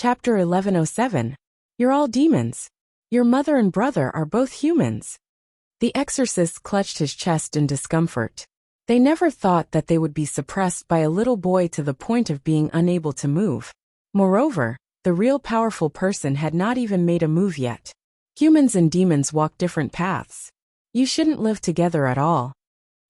Chapter 1107. You're all demons. Your mother and brother are both humans. The exorcist clutched his chest in discomfort. They never thought that they would be suppressed by a little boy to the point of being unable to move. Moreover, the real powerful person had not even made a move yet. Humans and demons walk different paths. You shouldn't live together at all.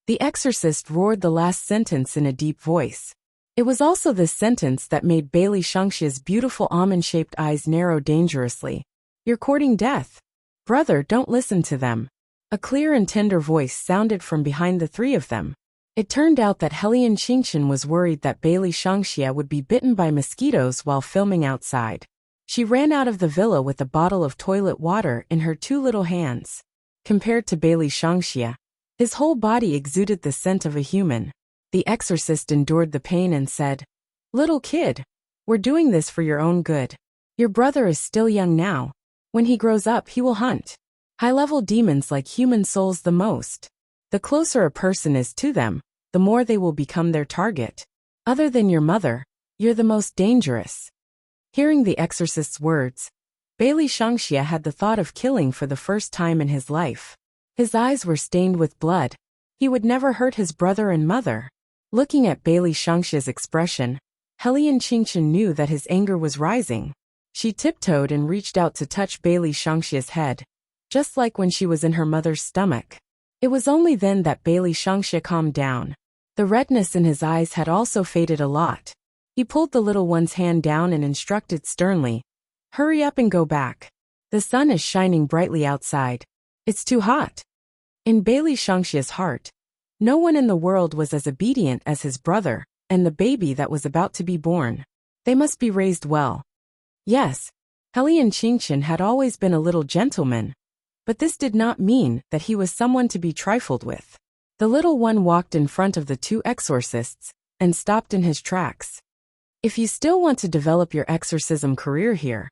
The exorcist roared the last sentence in a deep voice. It was also this sentence that made Bailey Shangxia's beautiful almond-shaped eyes narrow dangerously. You're courting death. Brother, don't listen to them. A clear and tender voice sounded from behind the three of them. It turned out that Helian Qingqian was worried that Bailey Shangxia would be bitten by mosquitoes while filming outside. She ran out of the villa with a bottle of toilet water in her two little hands. Compared to Bailey Shangxia, his whole body exuded the scent of a human. The exorcist endured the pain and said, "Little kid, we're doing this for your own good. Your brother is still young now. When he grows up, he will hunt high-level demons like human souls the most. The closer a person is to them, the more they will become their target. Other than your mother, you're the most dangerous." Hearing the exorcist's words, Bailey Shangxia had the thought of killing for the first time in his life. His eyes were stained with blood. He would never hurt his brother and mother. Looking at Bailey Shangxia's expression, Helian Qingqian knew that his anger was rising. She tiptoed and reached out to touch Bailey Shangxia's head, just like when she was in her mother's stomach. It was only then that Bailey Shangxia calmed down. The redness in his eyes had also faded a lot. He pulled the little one's hand down and instructed sternly, "Hurry up and go back. The sun is shining brightly outside. It's too hot." In Bailey Shangxia's heart, no one in the world was as obedient as his brother and the baby that was about to be born. They must be raised well. Yes, Helian Qingqian had always been a little gentleman, but this did not mean that he was someone to be trifled with. The little one walked in front of the two exorcists and stopped in his tracks. "If you still want to develop your exorcism career here,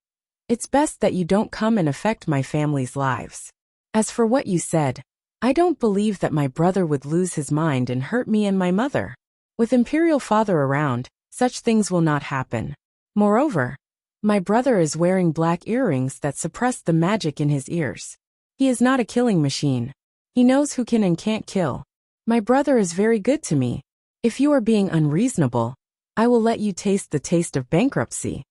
it's best that you don't come and affect my family's lives. As for what you said, I don't believe that my brother would lose his mind and hurt me and my mother. With Imperial Father around, such things will not happen. Moreover, my brother is wearing black earrings that suppress the magic in his ears. He is not a killing machine. He knows who can and can't kill. My brother is very good to me. If you are being unreasonable, I will let you taste the taste of bankruptcy."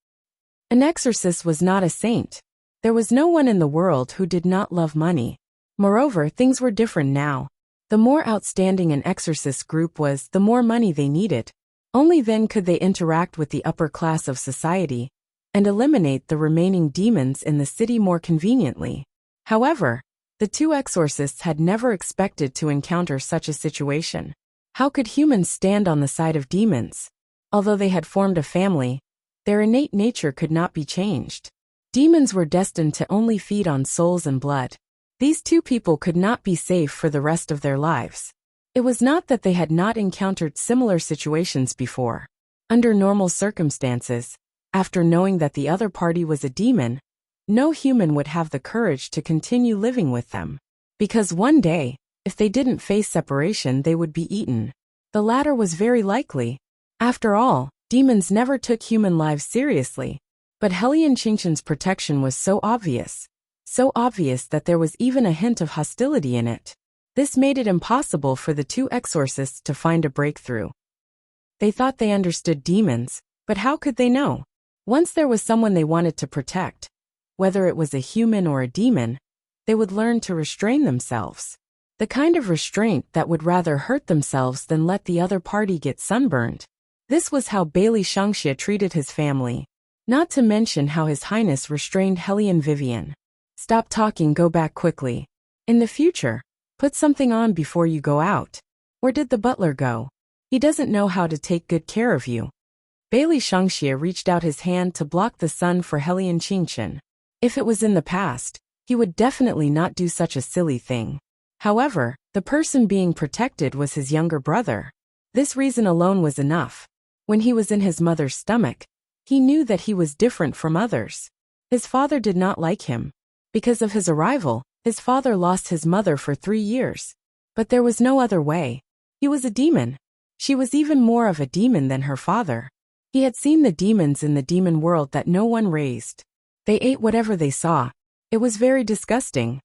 An exorcist was not a saint. There was no one in the world who did not love money. Moreover, things were different now. The more outstanding an exorcist group was, the more money they needed. Only then could they interact with the upper class of society and eliminate the remaining demons in the city more conveniently. However, the two exorcists had never expected to encounter such a situation. How could humans stand on the side of demons? Although they had formed a family, their innate nature could not be changed. Demons were destined to only feed on souls and blood. These two people could not be safe for the rest of their lives. It was not that they had not encountered similar situations before. Under normal circumstances, after knowing that the other party was a demon, no human would have the courage to continue living with them. Because one day, if they didn't face separation, they would be eaten. The latter was very likely. After all, demons never took human lives seriously. But Helian Qingqian's protection was so obvious that there was even a hint of hostility in it. This made it impossible for the two exorcists to find a breakthrough. They thought they understood demons, but how could they know? Once there was someone they wanted to protect, whether it was a human or a demon, they would learn to restrain themselves. The kind of restraint that would rather hurt themselves than let the other party get sunburned. This was how Bailey Shangxia treated his family. Not to mention how His Highness restrained Helian Vivian. "Stop talking, go back quickly. In the future, put something on before you go out. Where did the butler go? He doesn't know how to take good care of you." Bailey Shangxia reached out his hand to block the sun for Helian Qingqian. If it was in the past, he would definitely not do such a silly thing. However, the person being protected was his younger brother. This reason alone was enough. When he was in his mother's stomach, he knew that he was different from others. His father did not like him. Because of his arrival, his father lost his mother for 3 years. But there was no other way. He was a demon. She was even more of a demon than her father. He had seen the demons in the demon world that no one raised. They ate whatever they saw. It was very disgusting.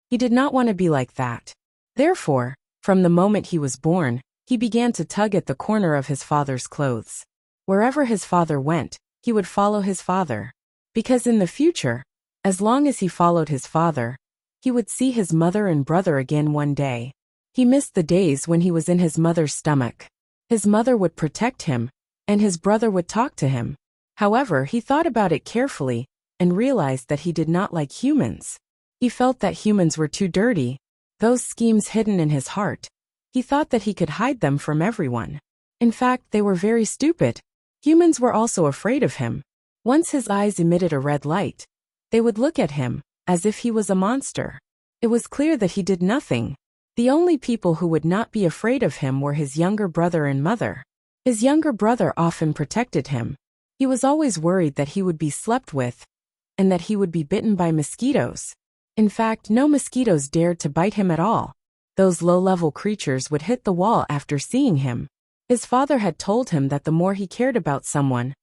He did not want to be like that. Therefore, from the moment he was born, he began to tug at the corner of his father's clothes. Wherever his father went, he would follow his father. Because in the future, as long as he followed his father, he would see his mother and brother again one day. He missed the days when he was in his mother's stomach. His mother would protect him, and his brother would talk to him. However, he thought about it carefully and realized that he did not like humans. He felt that humans were too dirty, those schemes hidden in his heart. He thought that he could hide them from everyone. In fact, they were very stupid. Humans were also afraid of him. Once his eyes emitted a red light, they would look at him as if he was a monster. It was clear that he did nothing. The only people who would not be afraid of him were his younger brother and mother. His younger brother often protected him. He was always worried that he would be slept with, and that he would be bitten by mosquitoes. In fact, no mosquitoes dared to bite him at all. Those low-level creatures would hit the wall after seeing him. His father had told him that the more he cared about someone,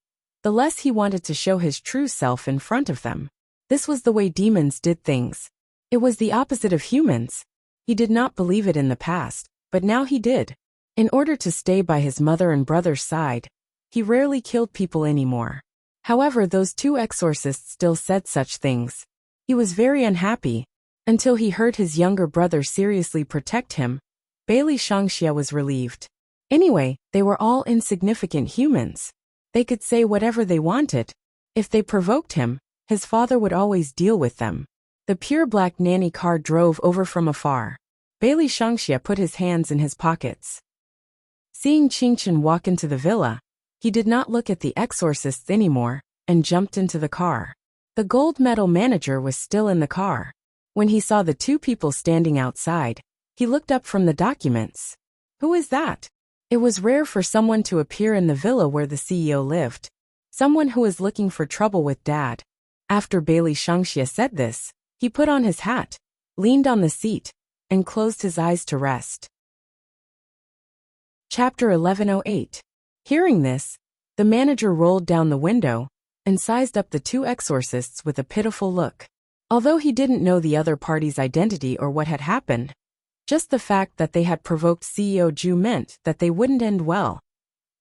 the less he wanted to show his true self in front of them. This was the way demons did things. It was the opposite of humans. He did not believe it in the past, but now he did. In order to stay by his mother and brother's side, he rarely killed people anymore. However, those two exorcists still said such things. He was very unhappy, until he heard his younger brother seriously protect him. Bailey Shangxia was relieved. Anyway, they were all insignificant humans. They could say whatever they wanted. If they provoked him, his father would always deal with them. The pure black nanny car drove over from afar. Bailey Shangxia put his hands in his pockets. Seeing Qingchen walk into the villa, he did not look at the exorcists anymore, and jumped into the car. The gold medal manager was still in the car. When he saw the two people standing outside, he looked up from the documents. Who is that? It was rare for someone to appear in the villa where the CEO lived. Someone who was looking for trouble with Dad. After Bailey Shangxia said this, he put on his hat, leaned on the seat, and closed his eyes to rest. Chapter 1108. Hearing this, the manager rolled down the window and sized up the two exorcists with a pitiful look. Although he didn't know the other party's identity or what had happened, just the fact that they had provoked CEO Zhu meant that they wouldn't end well.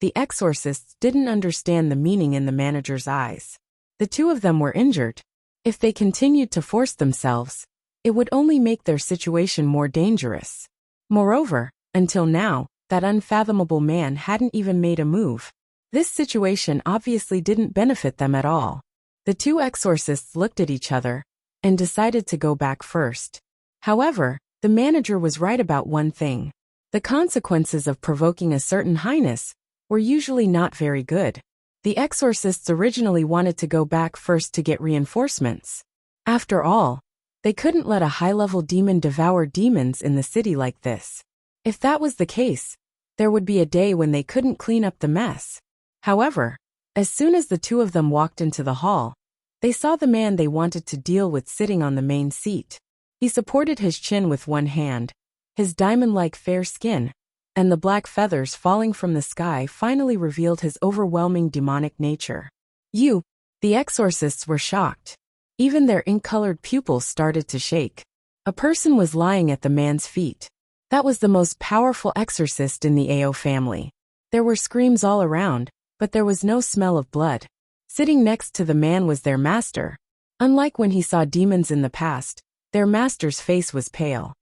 The exorcists didn't understand the meaning in the manager's eyes. The two of them were injured. If they continued to force themselves, it would only make their situation more dangerous. Moreover, until now, that unfathomable man hadn't even made a move. This situation obviously didn't benefit them at all. The two exorcists looked at each other and decided to go back first. However, the manager was right about one thing. The consequences of provoking a certain highness were usually not very good. The exorcists originally wanted to go back first to get reinforcements. After all, they couldn't let a high-level demon devour demons in the city like this. If that was the case, there would be a day when they couldn't clean up the mess. However, as soon as the two of them walked into the hall, they saw the man they wanted to deal with sitting on the main seat. He supported his chin with one hand. His diamond-like fair skin and the black feathers falling from the sky finally revealed his overwhelming demonic nature. The exorcists were shocked. Even their ink-colored pupils started to shake. A person was lying at the man's feet. That was the most powerful exorcist in the AO family. There were screams all around, but there was no smell of blood. Sitting next to the man was their master. Unlike when he saw demons in the past, their master's face was pale.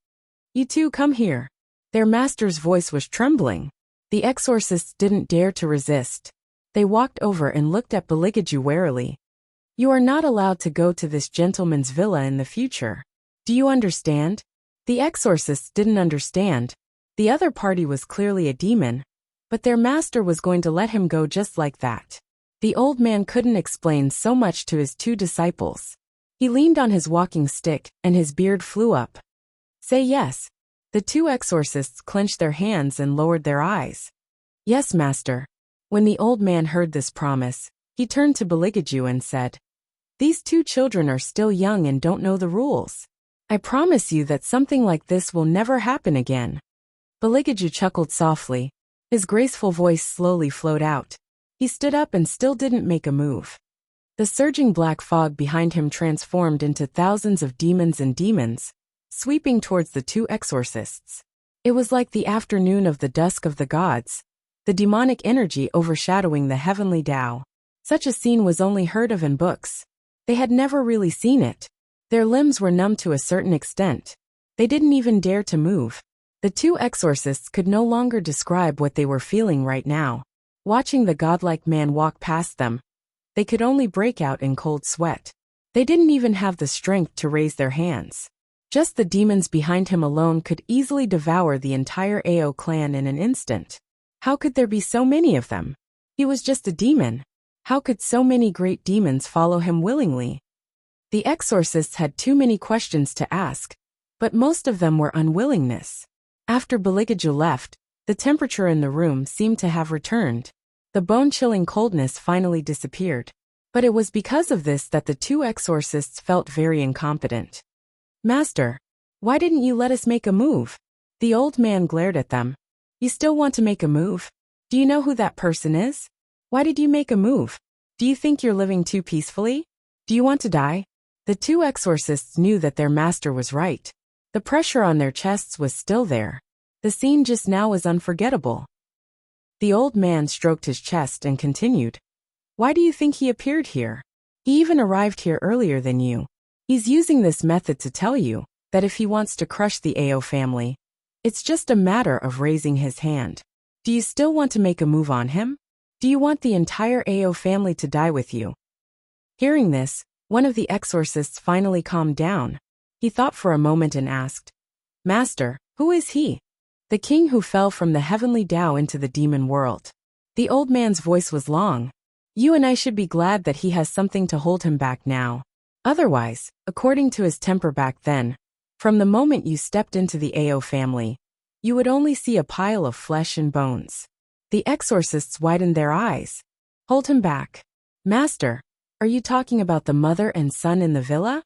"You two come here." Their master's voice was trembling. The exorcists didn't dare to resist. They walked over and looked at Beligaju warily. "You are not allowed to go to this gentleman's villa in the future. Do you understand?" The exorcists didn't understand. The other party was clearly a demon, but their master was going to let him go just like that. The old man couldn't explain so much to his two disciples. He leaned on his walking stick, and his beard flew up. "Say yes." The two exorcists clenched their hands and lowered their eyes. "Yes, master." When the old man heard this promise, he turned to Beligaju and said, "These two children are still young and don't know the rules. I promise you that something like this will never happen again." Beligaju chuckled softly. His graceful voice slowly flowed out. He stood up and still didn't make a move. The surging black fog behind him transformed into thousands of demons, sweeping towards the two exorcists. It was like the afternoon of the dusk of the gods, the demonic energy overshadowing the heavenly Tao. Such a scene was only heard of in books. They had never really seen it. Their limbs were numb to a certain extent. They didn't even dare to move. The two exorcists could no longer describe what they were feeling right now. Watching the godlike man walk past them, they could only break out in cold sweat. They didn't even have the strength to raise their hands. Just the demons behind him alone could easily devour the entire Ao clan in an instant. How could there be so many of them? He was just a demon. How could so many great demons follow him willingly? The exorcists had too many questions to ask, but most of them were unwillingness. After Beligaju left, the temperature in the room seemed to have returned. The bone-chilling coldness finally disappeared. But it was because of this that the two exorcists felt very incompetent. "Master, why didn't you let us make a move?" The old man glared at them. "You still want to make a move? Do you know who that person is? Why did you make a move? Do you think you're living too peacefully? Do you want to die?" The two exorcists knew that their master was right. The pressure on their chests was still there. The scene just now was unforgettable. The old man stroked his chest and continued. "Why do you think he appeared here? He even arrived here earlier than you. He's using this method to tell you that if he wants to crush the Ao family, it's just a matter of raising his hand. Do you still want to make a move on him? Do you want the entire Ao family to die with you?" Hearing this, one of the exorcists finally calmed down. He thought for a moment and asked, "Master, who is he?" "The king who fell from the heavenly Tao into the demon world." The old man's voice was long. "You and I should be glad that he has something to hold him back now. Otherwise, according to his temper back then, from the moment you stepped into the Ao family, you would only see a pile of flesh and bones." The exorcists widened their eyes. "Hold him back. Master, are you talking about the mother and son in the villa?"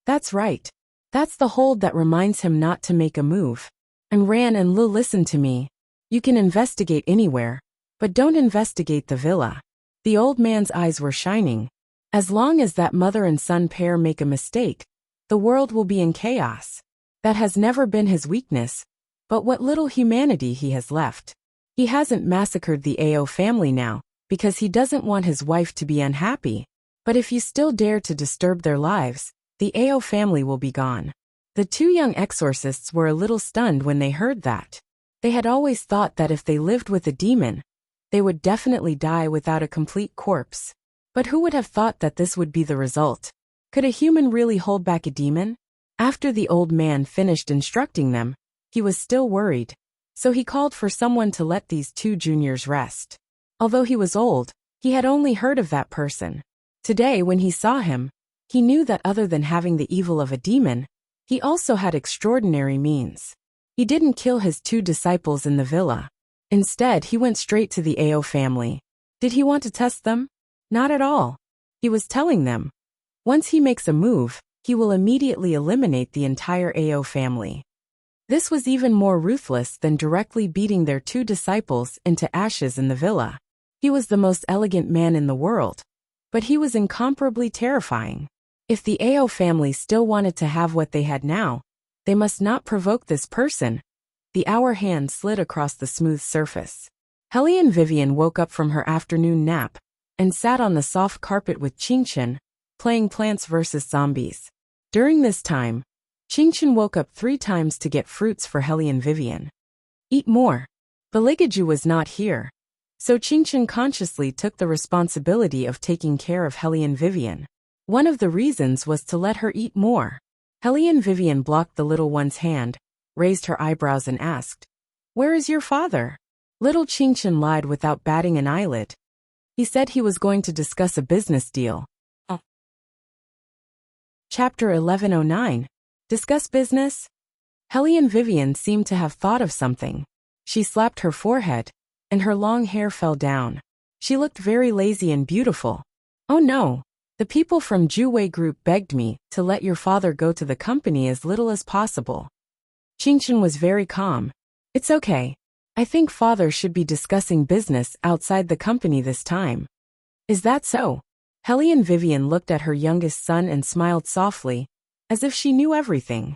"That's right. That's the hold that reminds him not to make a move. And Ran and Lu, listen to me. You can investigate anywhere, but don't investigate the villa." The old man's eyes were shining. As long as that mother and son pair make a mistake, the world will be in chaos. That has never been his weakness, but what little humanity he has left. He hasn't massacred the Ao family now, because he doesn't want his wife to be unhappy. But if you still dare to disturb their lives, the Ao family will be gone. The two young exorcists were a little stunned when they heard that. They had always thought that if they lived with a demon, they would definitely die without a complete corpse. But who would have thought that this would be the result? Could a human really hold back a demon? After the old man finished instructing them, he was still worried. So he called for someone to let these two juniors rest. Although he was old, he had only heard of that person. Today, when he saw him, he knew that other than having the evil of a demon, he also had extraordinary means. He didn't kill his two disciples in the villa. Instead, he went straight to the Ao family. Did he want to test them? Not at all. He was telling them, once he makes a move, he will immediately eliminate the entire Ao family. This was even more ruthless than directly beating their two disciples into ashes in the villa. He was the most elegant man in the world, but he was incomparably terrifying. If the Ao family still wanted to have what they had now, they must not provoke this person. The hour hand slid across the smooth surface. Hellion Vivian woke up from her afternoon nap and sat on the soft carpet with Qingchen, playing Plants vs. Zombies. During this time, Qingchen woke up 3 times to get fruits for Hellion Vivian. Eat more. Beligaju was not here, so Qingchen consciously took the responsibility of taking care of Hellion Vivian. One of the reasons was to let her eat more. Hellion Vivian blocked the little one's hand, raised her eyebrows and asked, "Where is your father?" Little Qingchen lied without batting an eyelid. He said he was going to discuss a business deal. Chapter 1109. Discuss business? Hellion Vivian seemed to have thought of something. She slapped her forehead, and her long hair fell down. She looked very lazy and beautiful. "Oh no. The people from Juwei Group begged me to let your father go to the company as little as possible." Qingchen was very calm. "It's okay. I think father should be discussing business outside the company this time. Is that so? Helene Vivian looked at her youngest son and smiled softly, as if she knew everything.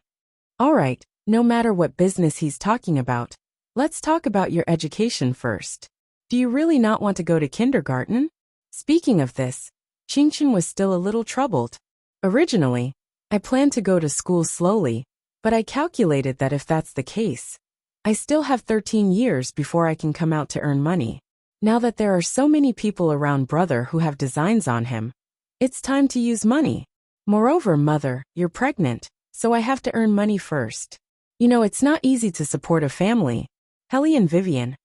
All right, no matter what business he's talking about, let's talk about your education first. Do you really not want to go to kindergarten? Speaking of this, Qingchen was still a little troubled. Originally, I planned to go to school slowly, but I calculated that if that's the case, I still have 13 years before I can come out to earn money. Now that there are so many people around brother who have designs on him, it's time to use money. Moreover, mother, you're pregnant, so I have to earn money first. You know, it's not easy to support a family. Helene Vivian,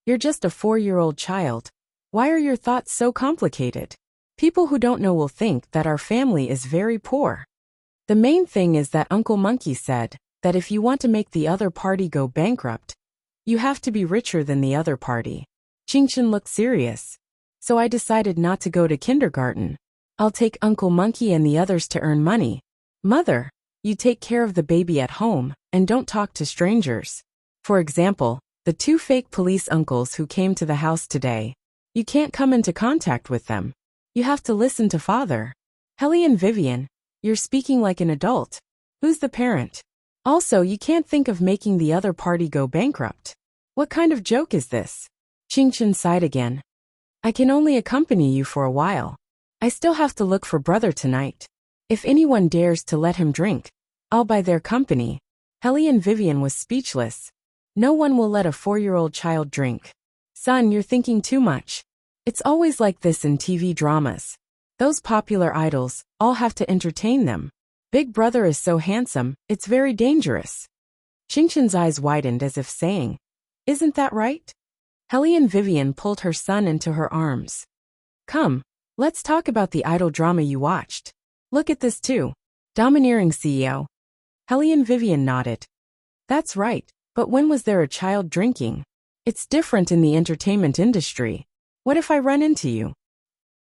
you're just a 4-year-old child. Why are your thoughts so complicated? People who don't know will think that our family is very poor. The main thing is that Uncle Monkey said that if you want to make the other party go bankrupt, you have to be richer than the other party. Qingchen looked serious. So I decided not to go to kindergarten. I'll take Uncle Monkey and the others to earn money. Mother, you take care of the baby at home and don't talk to strangers. For example, the 2 fake police uncles who came to the house today. You can't come into contact with them. You have to listen to father. Helene Vivian, you're speaking like an adult. Who's the parent? Also, you can't think of making the other party go bankrupt. What kind of joke is this? Qingchen sighed again. I can only accompany you for a while. I still have to look for brother tonight. If anyone dares to let him drink, I'll buy their company. Helene Vivian was speechless. No one will let a 4-year-old child drink. Son, you're thinking too much. It's always like this in TV dramas. Those popular idols all have to entertain them. Big brother is so handsome, it's very dangerous. Qingchen's eyes widened as if saying, isn't that right? Helene Vivian pulled her son into her arms. Come, let's talk about the idol drama you watched. Look at this too. Domineering CEO. Helene Vivian nodded. That's right, but when was there a child drinking? It's different in the entertainment industry. What if I run into you?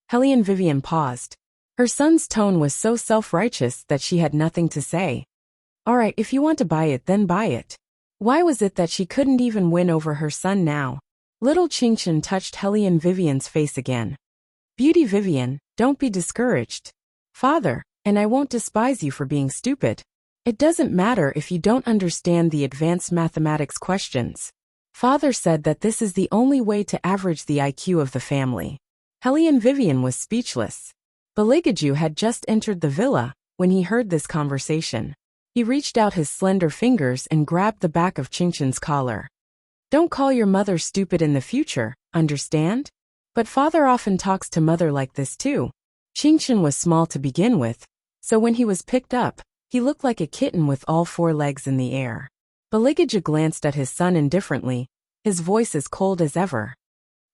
Helene Vivian paused. Her son's tone was so self-righteous that she had nothing to say. All right, if you want to buy it, then buy it. Why was it that she couldn't even win over her son now? Little Qingchen touched Helene Vivian's face again. Beauty Vivian, don't be discouraged. Father, and I won't despise you for being stupid. It doesn't matter if you don't understand the advanced mathematics questions. Father said that this is the only way to average the IQ of the family. Helene Vivian was speechless. Baligaju had just entered the villa when he heard this conversation. He reached out his slender fingers and grabbed the back of Qingchen's collar. Don't call your mother stupid in the future, understand? But father often talks to mother like this too. Qingchen was small to begin with, so when he was picked up, he looked like a kitten with all 4 legs in the air. Baligaju glanced at his son indifferently, his voice as cold as ever.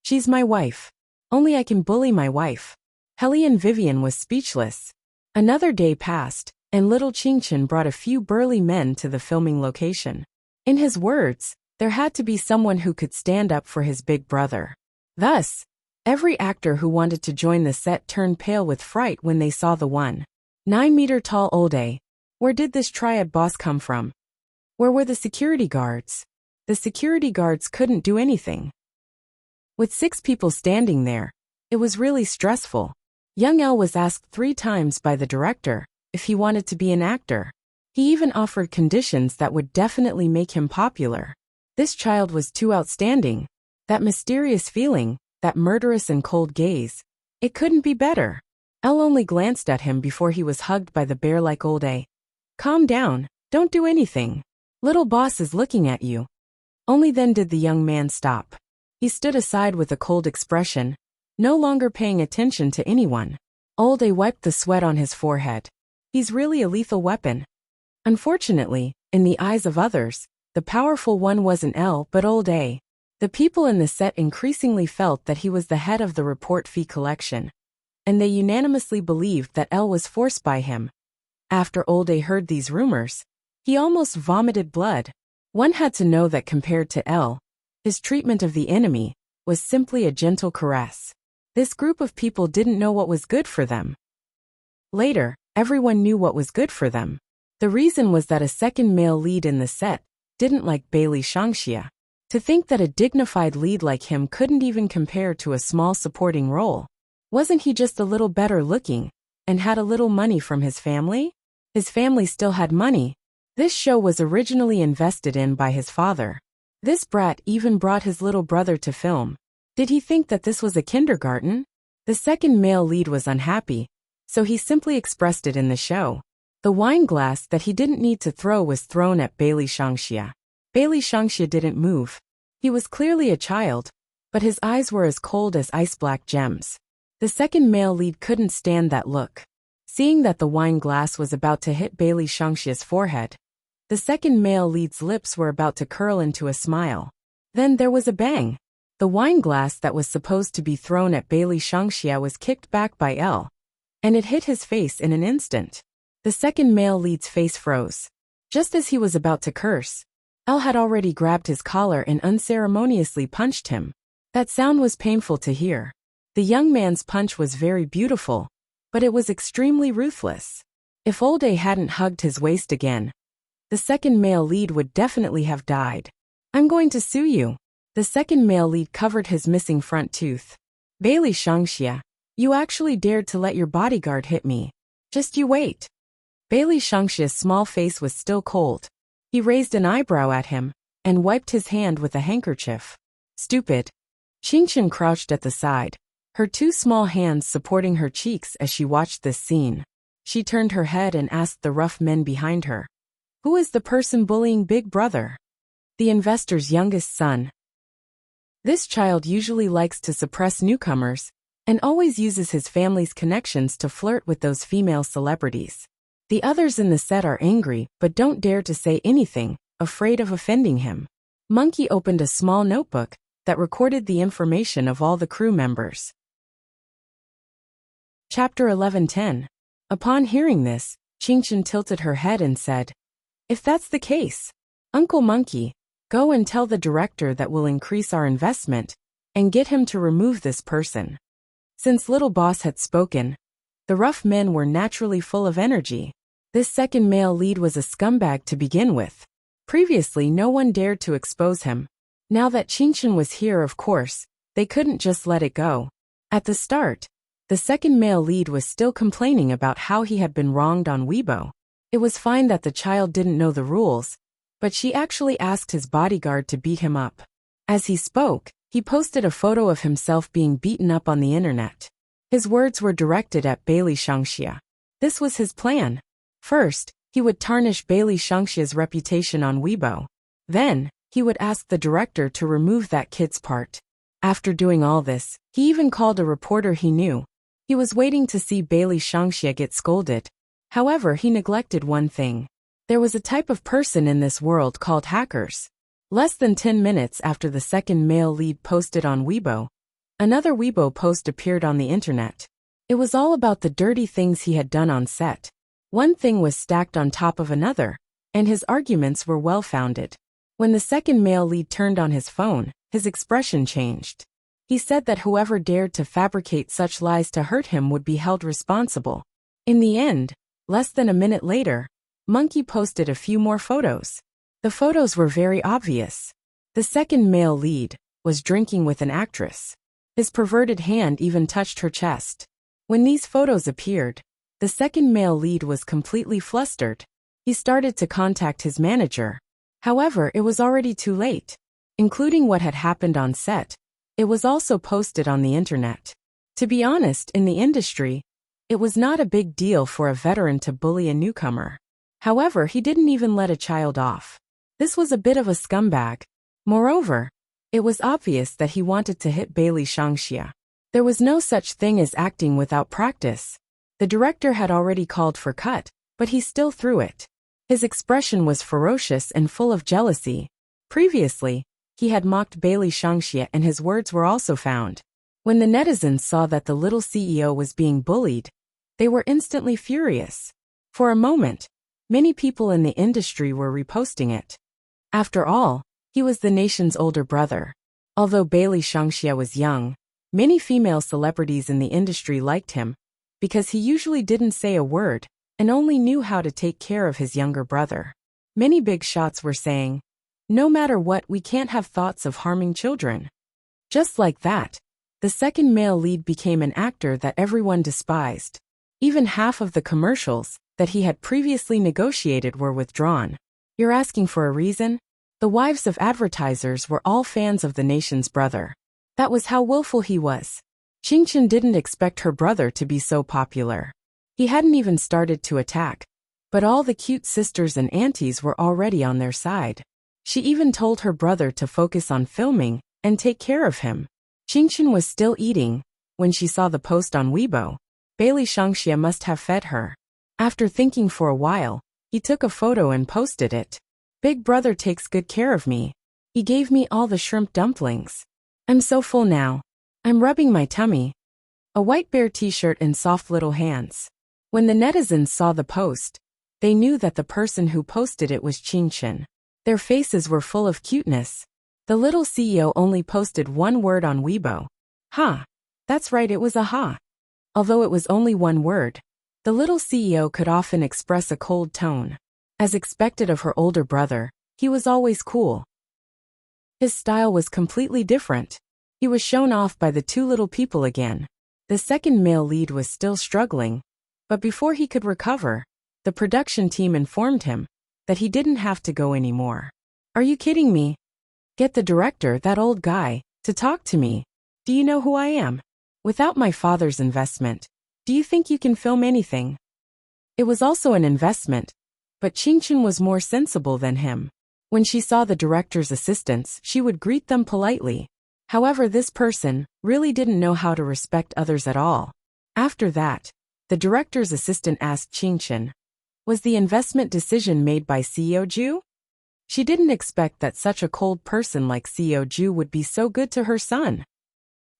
She's my wife. Only I can bully my wife. Helene Vivian was speechless. Another day passed, and little Qingchen brought a few burly men to the filming location. In his words, there had to be someone who could stand up for his big brother. Thus, every actor who wanted to join the set turned pale with fright when they saw the 1.9-meter-tall Olde. Where did this triad boss come from? Where were the security guards? The security guards couldn't do anything. With 6 people standing there, it was really stressful. Young El was asked 3 times by the director if he wanted to be an actor. He even offered conditions that would definitely make him popular. This child was too outstanding. That mysterious feeling, that murderous and cold gaze. It couldn't be better. El only glanced at him before he was hugged by the bear-like Olde. Calm down, don't do anything. Little boss is looking at you. Only then did the young man stop. He stood aside with a cold expression, no longer paying attention to anyone. Olde wiped the sweat on his forehead. He's really a lethal weapon. Unfortunately, in the eyes of others, the powerful one wasn't El but Olde. The people in the set increasingly felt that he was the head of the report fee collection, and they unanimously believed that El was forced by him. After Olde heard these rumors, he almost vomited blood. One had to know that compared to El, his treatment of the enemy was simply a gentle caress. This group of people didn't know what was good for them. Later, everyone knew what was good for them. The reason was that a second male lead in the set didn't like Bailey Shangxia. To think that a dignified lead like him couldn't even compare to a small supporting role. Wasn't he just a little better looking, and had a little money from his family? His family still had money. This show was originally invested in by his father. This brat even brought his little brother to film. Did he think that this was a kindergarten? The second male lead was unhappy, so he simply expressed it in the show. The wine glass that he didn't need to throw was thrown at Bailey Shangxia. Bailey Shangxia didn't move. He was clearly a child, but his eyes were as cold as ice-black gems. The second male lead couldn't stand that look. Seeing that the wine glass was about to hit Bailey Shangxia's forehead, the second male lead's lips were about to curl into a smile. Then there was a bang. The wine glass that was supposed to be thrown at Bailey Shangxia was kicked back by L, and it hit his face in an instant. The second male lead's face froze. Just as he was about to curse, L had already grabbed his collar and unceremoniously punched him. That sound was painful to hear. The young man's punch was very beautiful, but it was extremely ruthless. If Olde hadn't hugged his waist again, the second male lead would definitely have died. I'm going to sue you. The second male lead covered his missing front tooth. Bailey Shangxia, you actually dared to let your bodyguard hit me. Just you wait. Bailey Shangxia's small face was still cold. He raised an eyebrow at him, and wiped his hand with a handkerchief. Stupid. Qingchen crouched at the side, her two small hands supporting her cheeks as she watched this scene. She turned her head and asked the rough men behind her. Who is the person bullying Big Brother? The investor's youngest son. This child usually likes to suppress newcomers, and always uses his family's connections to flirt with those female celebrities. The others in the set are angry but don't dare to say anything, afraid of offending him. Monkey opened a small notebook that recorded the information of all the crew members. Chapter 11:10. Upon hearing this, Qingchen tilted her head and said, If that's the case, Uncle Monkey, go and tell the director that we'll increase our investment and get him to remove this person. Since Little Boss had spoken, the rough men were naturally full of energy. This second male lead was a scumbag to begin with. Previously no one dared to expose him. Now that Qingchen was here, of course, they couldn't just let it go. At the start, the second male lead was still complaining about how he had been wronged on Weibo. It was fine that the child didn't know the rules, but she actually asked his bodyguard to beat him up. As he spoke, he posted a photo of himself being beaten up on the internet. His words were directed at Bailey Shangxia. This was his plan. First, he would tarnish Bailey Shangxia's reputation on Weibo. Then, he would ask the director to remove that kid's part. After doing all this, he even called a reporter he knew. He was waiting to see Bailey Shangxia get scolded. However, he neglected one thing. There was a type of person in this world called hackers. Less than 10 minutes after the second male lead posted on Weibo, another Weibo post appeared on the internet. It was all about the dirty things he had done on set. One thing was stacked on top of another, and his arguments were well-founded. When the second male lead turned on his phone, his expression changed. He said that whoever dared to fabricate such lies to hurt him would be held responsible. In the end, less than a minute later, Monkey posted a few more photos. The photos were very obvious. The second male lead was drinking with an actress. His perverted hand even touched her chest. When these photos appeared, the second male lead was completely flustered. He started to contact his manager. However, it was already too late. Including what had happened on set, it was also posted on the internet. To be honest, in the industry, it was not a big deal for a veteran to bully a newcomer. However, he didn't even let a child off. This was a bit of a scumbag. Moreover, it was obvious that he wanted to hit Bailey Shangxia. There was no such thing as acting without practice. The director had already called for cut, but he still threw it. His expression was ferocious and full of jealousy. Previously, he had mocked Bailey Shangxia and his words were also found. When the netizens saw that the little CEO was being bullied, they were instantly furious. For a moment, many people in the industry were reposting it. After all, he was the nation's older brother. Although Bailey Shangxia was young, many female celebrities in the industry liked him, because he usually didn't say a word and only knew how to take care of his younger brother. Many big shots were saying, No matter what, we can't have thoughts of harming children. Just like that, the second male lead became an actor that everyone despised. Even half of the commercials that he had previously negotiated were withdrawn. You're asking for a reason? The wives of advertisers were all fans of the nation's brother. That was how willful he was. Qingchen didn't expect her brother to be so popular. He hadn't even started to attack, but all the cute sisters and aunties were already on their side. She even told her brother to focus on filming and take care of him. Qingchen was still eating when she saw the post on Weibo. Bailey Shangxia must have fed her. After thinking for a while, he took a photo and posted it. Big brother takes good care of me. He gave me all the shrimp dumplings. I'm so full now. I'm rubbing my tummy. A white bear t-shirt and soft little hands. When the netizens saw the post, they knew that the person who posted it was Qingchen. Their faces were full of cuteness. The little CEO only posted one word on Weibo. Ha! That's right, it was a ha. Although it was only one word, the little CEO could often express a cold tone. As expected of her older brother, he was always cool. His style was completely different. He was shown off by the two little people again. The second male lead was still struggling, but before he could recover, the production team informed him that he didn't have to go anymore. Are you kidding me? Get the director, that old guy, to talk to me. Do you know who I am? Without my father's investment, do you think you can film anything? It was also an investment, but Qingchen was more sensible than him. When she saw the director's assistants, she would greet them politely. However, this person really didn't know how to respect others at all. After that, the director's assistant asked Qingchen, was the investment decision made by CEO Ju? She didn't expect that such a cold person like CEO Ju would be so good to her son.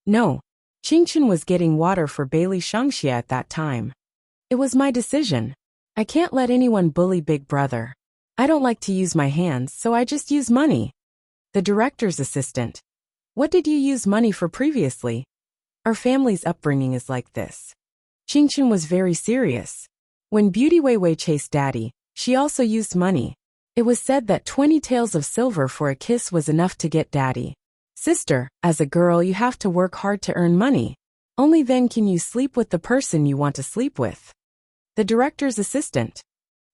No, Qingchen was getting water for Bailey Shangxia at that time. It was my decision. I can't let anyone bully Big Brother. I don't like to use my hands, so I just use money. The director's assistant. What did you use money for previously? Our family's upbringing is like this. Qingchen was very serious. When Beauty Weiwei chased Daddy, she also used money. It was said that 20 taels of silver for a kiss was enough to get Daddy. Sister, as a girl you have to work hard to earn money. Only then can you sleep with the person you want to sleep with. The director's assistant.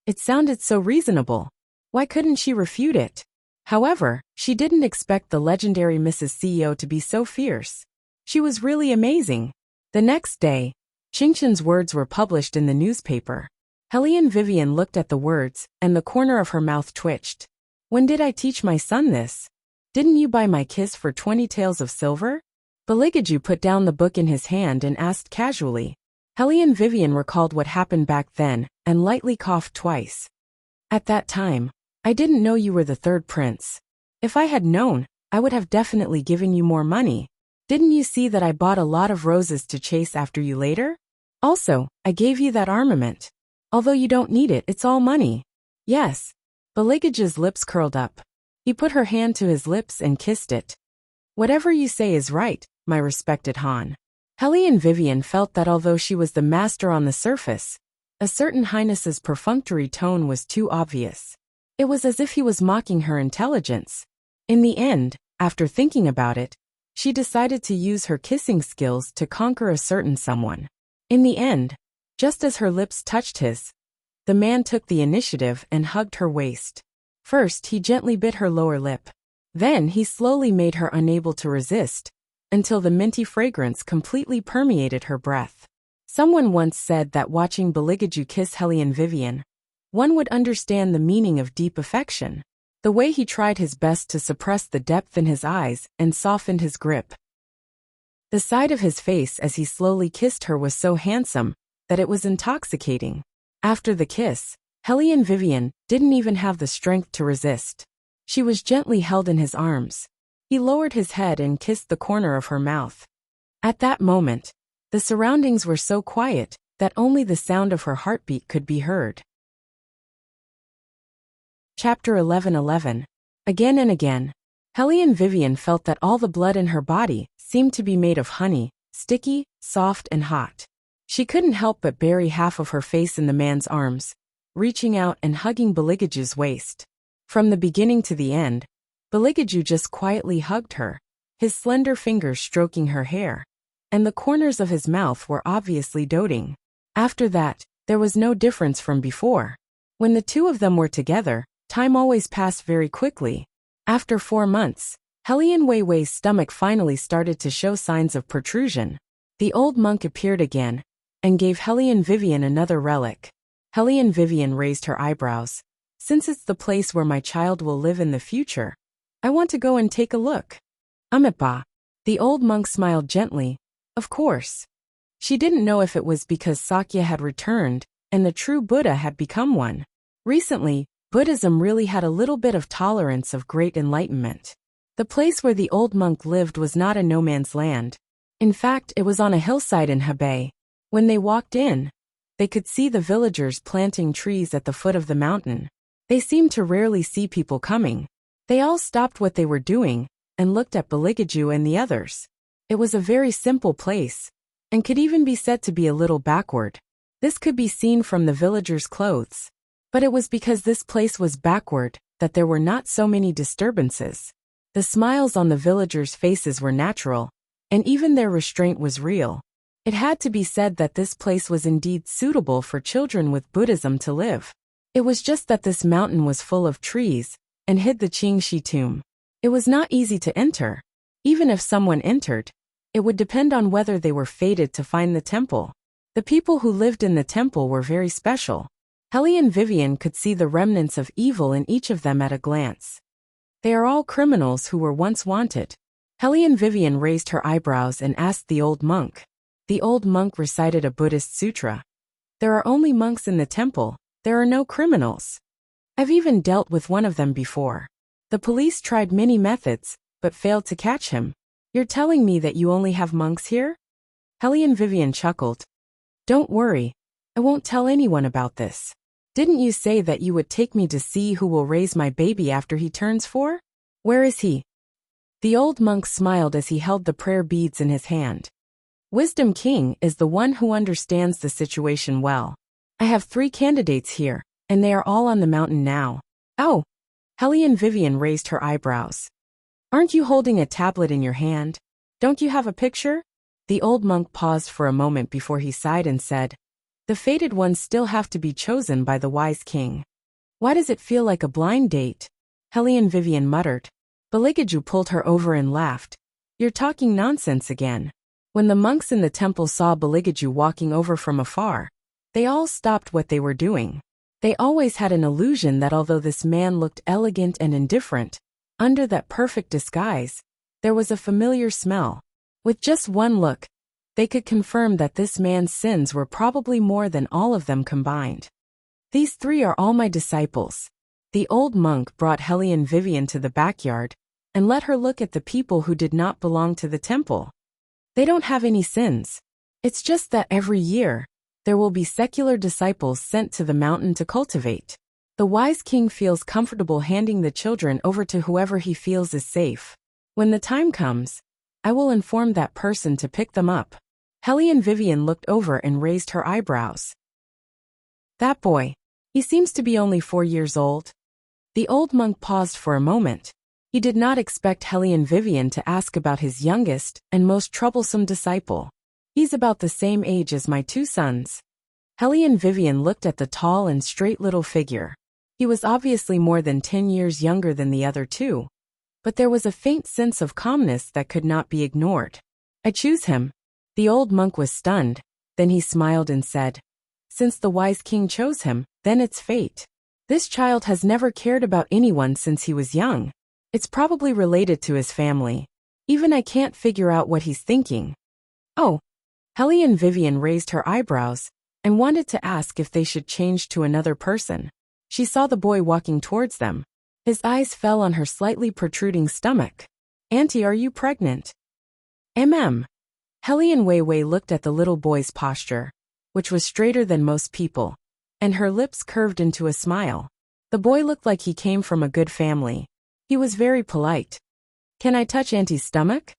It sounded so reasonable. Why couldn't she refute it? However, she didn't expect the legendary Mrs. CEO to be so fierce. She was really amazing. The next day, Qingchen's words were published in the newspaper. Helene Vivian looked at the words, and the corner of her mouth twitched. When did I teach my son this? Didn't you buy my kiss for 20 taels of silver? Beligaju put down the book in his hand and asked casually. Helene Vivian recalled what happened back then, and lightly coughed twice. At that time, I didn't know you were the third prince. If I had known, I would have definitely given you more money. Didn't you see that I bought a lot of roses to chase after you later? Also, I gave you that armament. Although you don't need it, it's all money. Yes. Beligage's lips curled up. He put her hand to his lips and kissed it. Whatever you say is right, my respected Han. Helene Vivian felt that although she was the master on the surface, a certain highness's perfunctory tone was too obvious. It was as if he was mocking her intelligence. In the end, after thinking about it, she decided to use her kissing skills to conquer a certain someone. In the end, just as her lips touched his, the man took the initiative and hugged her waist. First, he gently bit her lower lip. Then he slowly made her unable to resist, until the minty fragrance completely permeated her breath. Someone once said that watching Beligaju kiss Helene Vivian, one would understand the meaning of deep affection. The way he tried his best to suppress the depth in his eyes and softened his grip. The side of his face as he slowly kissed her was so handsome that it was intoxicating. After the kiss, Helene Vivian didn't even have the strength to resist. She was gently held in his arms. He lowered his head and kissed the corner of her mouth. At that moment, the surroundings were so quiet that only the sound of her heartbeat could be heard. Chapter 11:11. Again and again, Helene Vivian felt that all the blood in her body seemed to be made of honey, sticky, soft and hot. She couldn't help but bury half of her face in the man's arms, reaching out and hugging Beligaju's waist. From the beginning to the end, Beligaju just quietly hugged her, his slender fingers stroking her hair, and the corners of his mouth were obviously doting. After that, there was no difference from before. When the two of them were together, time always passed very quickly. After 4 months, Helian Weiwei's stomach finally started to show signs of protrusion. The old monk appeared again, and gave Helian Vivian another relic. Helian Vivian raised her eyebrows. Since it's the place where my child will live in the future, I want to go and take a look. Amipa. The old monk smiled gently. Of course. She didn't know if it was because Sakya had returned, and the true Buddha had become one. Recently, Buddhism really had a little bit of tolerance of great enlightenment. The place where the old monk lived was not a no-man's land. In fact, it was on a hillside in Hebei. When they walked in, they could see the villagers planting trees at the foot of the mountain. They seemed to rarely see people coming. They all stopped what they were doing and looked at Beligaju and the others. It was a very simple place, and could even be said to be a little backward. This could be seen from the villagers' clothes. But it was because this place was backward that there were not so many disturbances. The smiles on the villagers' faces were natural, and even their restraint was real. It had to be said that this place was indeed suitable for children with Buddhism to live. It was just that this mountain was full of trees and hid the Qingxi tomb. It was not easy to enter. Even if someone entered, it would depend on whether they were fated to find the temple. The people who lived in the temple were very special. Helian Vivian could see the remnants of evil in each of them at a glance. They are all criminals who were once wanted. Helian Vivian raised her eyebrows and asked the old monk. The old monk recited a Buddhist sutra. There are only monks in the temple, there are no criminals. I've even dealt with one of them before. The police tried many methods, but failed to catch him. You're telling me that you only have monks here? Helian Vivian chuckled. Don't worry, I won't tell anyone about this. Didn't you say that you would take me to see who will raise my baby after he turns 4? Where is he? The old monk smiled as he held the prayer beads in his hand. Wisdom King is the one who understands the situation well. I have 3 candidates here, and they are all on the mountain now. Oh! Helian Vivian raised her eyebrows. Aren't you holding a tablet in your hand? Don't you have a picture? The old monk paused for a moment before he sighed and said, the fated ones still have to be chosen by the wise king. Why does it feel like a blind date? Helian Vivian muttered. Beligaju pulled her over and laughed. You're talking nonsense again. When the monks in the temple saw Beligaju walking over from afar, they all stopped what they were doing. They always had an illusion that although this man looked elegant and indifferent, under that perfect disguise, there was a familiar smell. With just one look, they could confirm that this man's sins were probably more than all of them combined. These 3 are all my disciples. The old monk brought Helian Vivian to the backyard and let her look at the people who did not belong to the temple. They don't have any sins. It's just that every year, there will be secular disciples sent to the mountain to cultivate. The wise king feels comfortable handing the children over to whoever he feels is safe. When the time comes, I will inform that person to pick them up. Helian Vivian looked over and raised her eyebrows. That boy. He seems to be only 4 years old. The old monk paused for a moment. He did not expect Helian Vivian to ask about his youngest and most troublesome disciple. He's about the same age as my 2 sons. Helian Vivian looked at the tall and straight little figure. He was obviously more than 10 years younger than the other 2. But there was a faint sense of calmness that could not be ignored. I choose him. The old monk was stunned, then he smiled and said, since the wise king chose him, then it's fate. This child has never cared about anyone since he was young. It's probably related to his family. Even I can't figure out what he's thinking. Oh. Helian Vivian raised her eyebrows and wanted to ask if they should change to another person. She saw the boy walking towards them. His eyes fell on her slightly protruding stomach. Auntie, are you pregnant? Helian Weiwei looked at the little boy's posture, which was straighter than most people, and her lips curved into a smile. The boy looked like he came from a good family. He was very polite. Can I touch Auntie's stomach?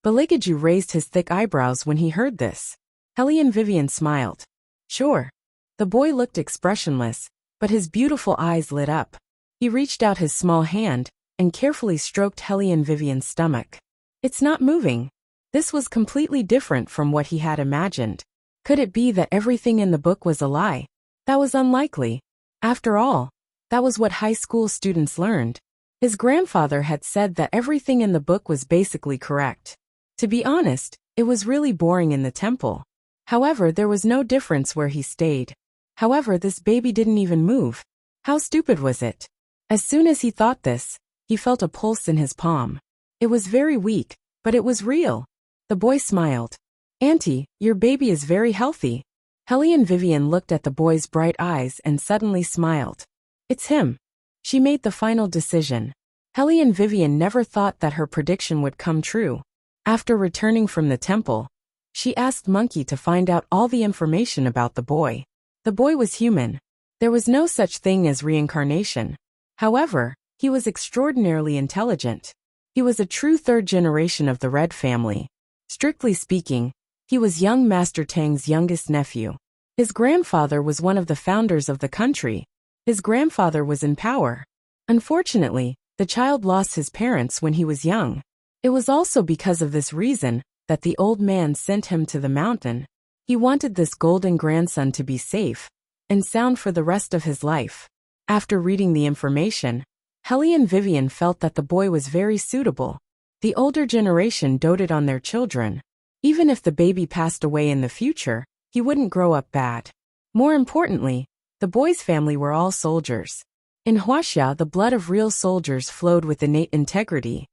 Beligaju raised his thick eyebrows when he heard this. Helian Vivian smiled. Sure. The boy looked expressionless, but his beautiful eyes lit up. He reached out his small hand and carefully stroked Helene Vivian's stomach. It's not moving. This was completely different from what he had imagined. Could it be that everything in the book was a lie? That was unlikely. After all, that was what high school students learned. His grandfather had said that everything in the book was basically correct. To be honest, it was really boring in the temple. However, there was no difference where he stayed. However, this baby didn't even move. How stupid was it? As soon as he thought this, he felt a pulse in his palm. It was very weak, but it was real. The boy smiled. "Auntie, your baby is very healthy." Helene Vivian looked at the boy's bright eyes and suddenly smiled. It's him. She made the final decision. Helene Vivian never thought that her prediction would come true. After returning from the temple, she asked Monkey to find out all the information about the boy. The boy was human. There was no such thing as reincarnation. However, he was extraordinarily intelligent. He was a true third generation of the Red family. Strictly speaking, he was young Master Tang's youngest nephew. His grandfather was one of the founders of the country. His grandfather was in power. Unfortunately, the child lost his parents when he was young. It was also because of this reason that the old man sent him to the mountain. He wanted this golden grandson to be safe and sound for the rest of his life. After reading the information, Helene Vivian felt that the boy was very suitable. The older generation doted on their children. Even if the baby passed away in the future, he wouldn't grow up bad. More importantly, the boy's family were all soldiers. In Wuxia, the blood of real soldiers flowed with innate integrity.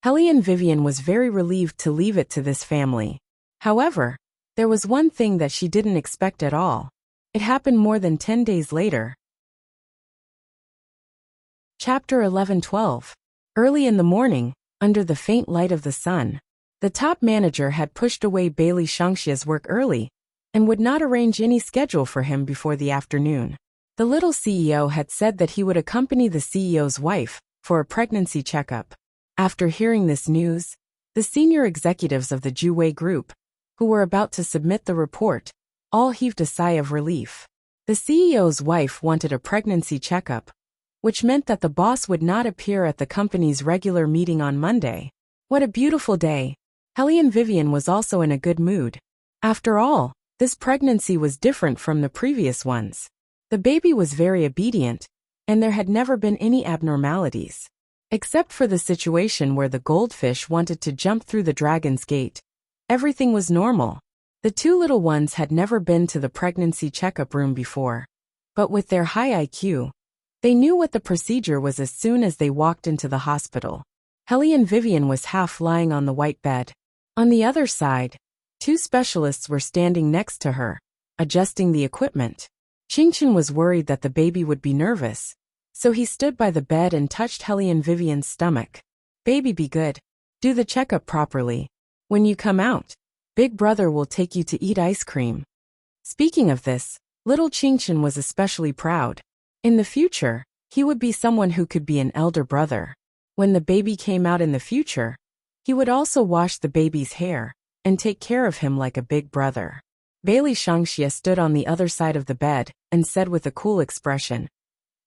Helene Vivian was very relieved to leave it to this family. However, there was one thing that she didn't expect at all. It happened more than 10 days later. Chapter 11-12. Early in the morning, under the faint light of the sun, the top manager had pushed away Bailey Shangxia's work early and would not arrange any schedule for him before the afternoon. The little CEO had said that he would accompany the CEO's wife for a pregnancy checkup. After hearing this news, the senior executives of the Juwei Group, who were about to submit the report, all heaved a sigh of relief. The CEO's wife wanted a pregnancy checkup, which meant that the boss would not appear at the company's regular meeting on Monday. What a beautiful day! Helene Vivian was also in a good mood. After all, this pregnancy was different from the previous ones. The baby was very obedient, and there had never been any abnormalities. Except for the situation where the goldfish wanted to jump through the dragon's gate. Everything was normal. The two little ones had never been to the pregnancy checkup room before. But with their high IQ, they knew what the procedure was as soon as they walked into the hospital. Helene Vivian was half lying on the white bed. On the other side, two specialists were standing next to her, adjusting the equipment. Qingchen was worried that the baby would be nervous, so he stood by the bed and touched Helene Vivian's stomach. "Baby, be good. Do the checkup properly. When you come out, Big Brother will take you to eat ice cream." Speaking of this, little Qingchen was especially proud. In the future, he would be someone who could be an elder brother. When the baby came out in the future, he would also wash the baby's hair and take care of him like a big brother. Bailey Shangxia stood on the other side of the bed and said with a cool expression,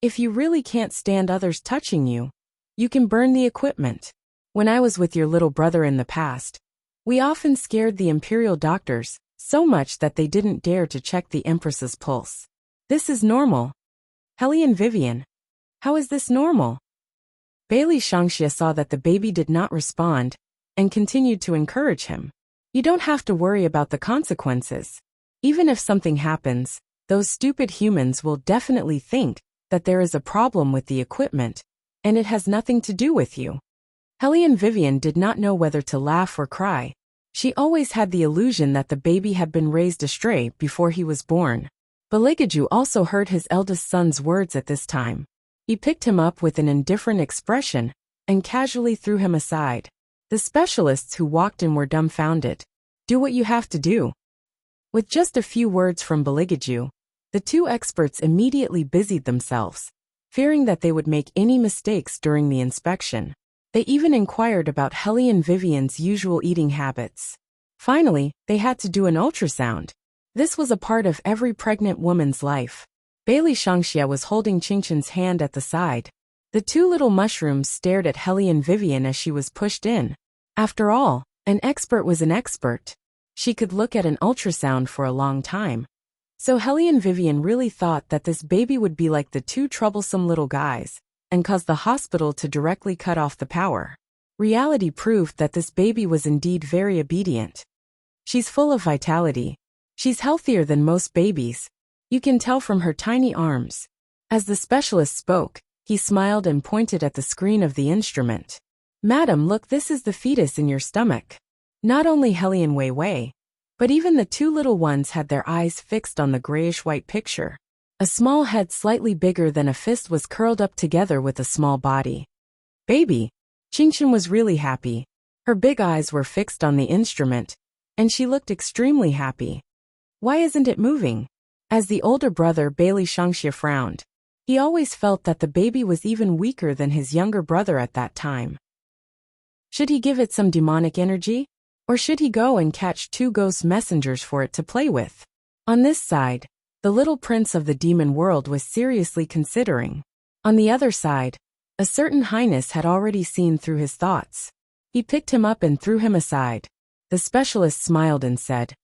"If you really can't stand others touching you, you can burn the equipment. When I was with your little brother in the past, we often scared the imperial doctors so much that they didn't dare to check the Empress's pulse. This is normal." Helene Vivian, how is this normal? Bailey Shangxia saw that the baby did not respond and continued to encourage him. You don't have to worry about the consequences. Even if something happens, those stupid humans will definitely think that there is a problem with the equipment, and it has nothing to do with you. Helene Vivian did not know whether to laugh or cry. She always had the illusion that the baby had been raised astray before he was born. Baligaju also heard his eldest son's words at this time. He picked him up with an indifferent expression and casually threw him aside. The specialists who walked in were dumbfounded. Do what you have to do. With just a few words from Baligaju, the two experts immediately busied themselves, fearing that they would make any mistakes during the inspection. They even inquired about Helene Vivian's usual eating habits. Finally, they had to do an ultrasound. This was a part of every pregnant woman's life. Bailey Shangxia was holding Qingchen's hand at the side. The two little mushrooms stared at Helly and Vivian as she was pushed in. After all, an expert was an expert. She could look at an ultrasound for a long time. So Helly and Vivian really thought that this baby would be like the two troublesome little guys, and cause the hospital to directly cut off the power. Reality proved that this baby was indeed very obedient. She's full of vitality. She's healthier than most babies. You can tell from her tiny arms. As the specialist spoke, he smiled and pointed at the screen of the instrument. Madam, look, this is the fetus in your stomach. Not only Helly and Wei Wei, but even the two little ones had their eyes fixed on the grayish-white picture. A small head slightly bigger than a fist was curled up together with a small body. Baby! Qingchen was really happy. Her big eyes were fixed on the instrument, and she looked extremely happy. Why isn't it moving? As the older brother Bailey Shangxia frowned. He always felt that the baby was even weaker than his younger brother at that time. Should he give it some demonic energy? Or should he go and catch two ghost messengers for it to play with? On this side, the little prince of the demon world was seriously considering. On the other side, a certain highness had already seen through his thoughts. He picked him up and threw him aside. The specialist smiled and said,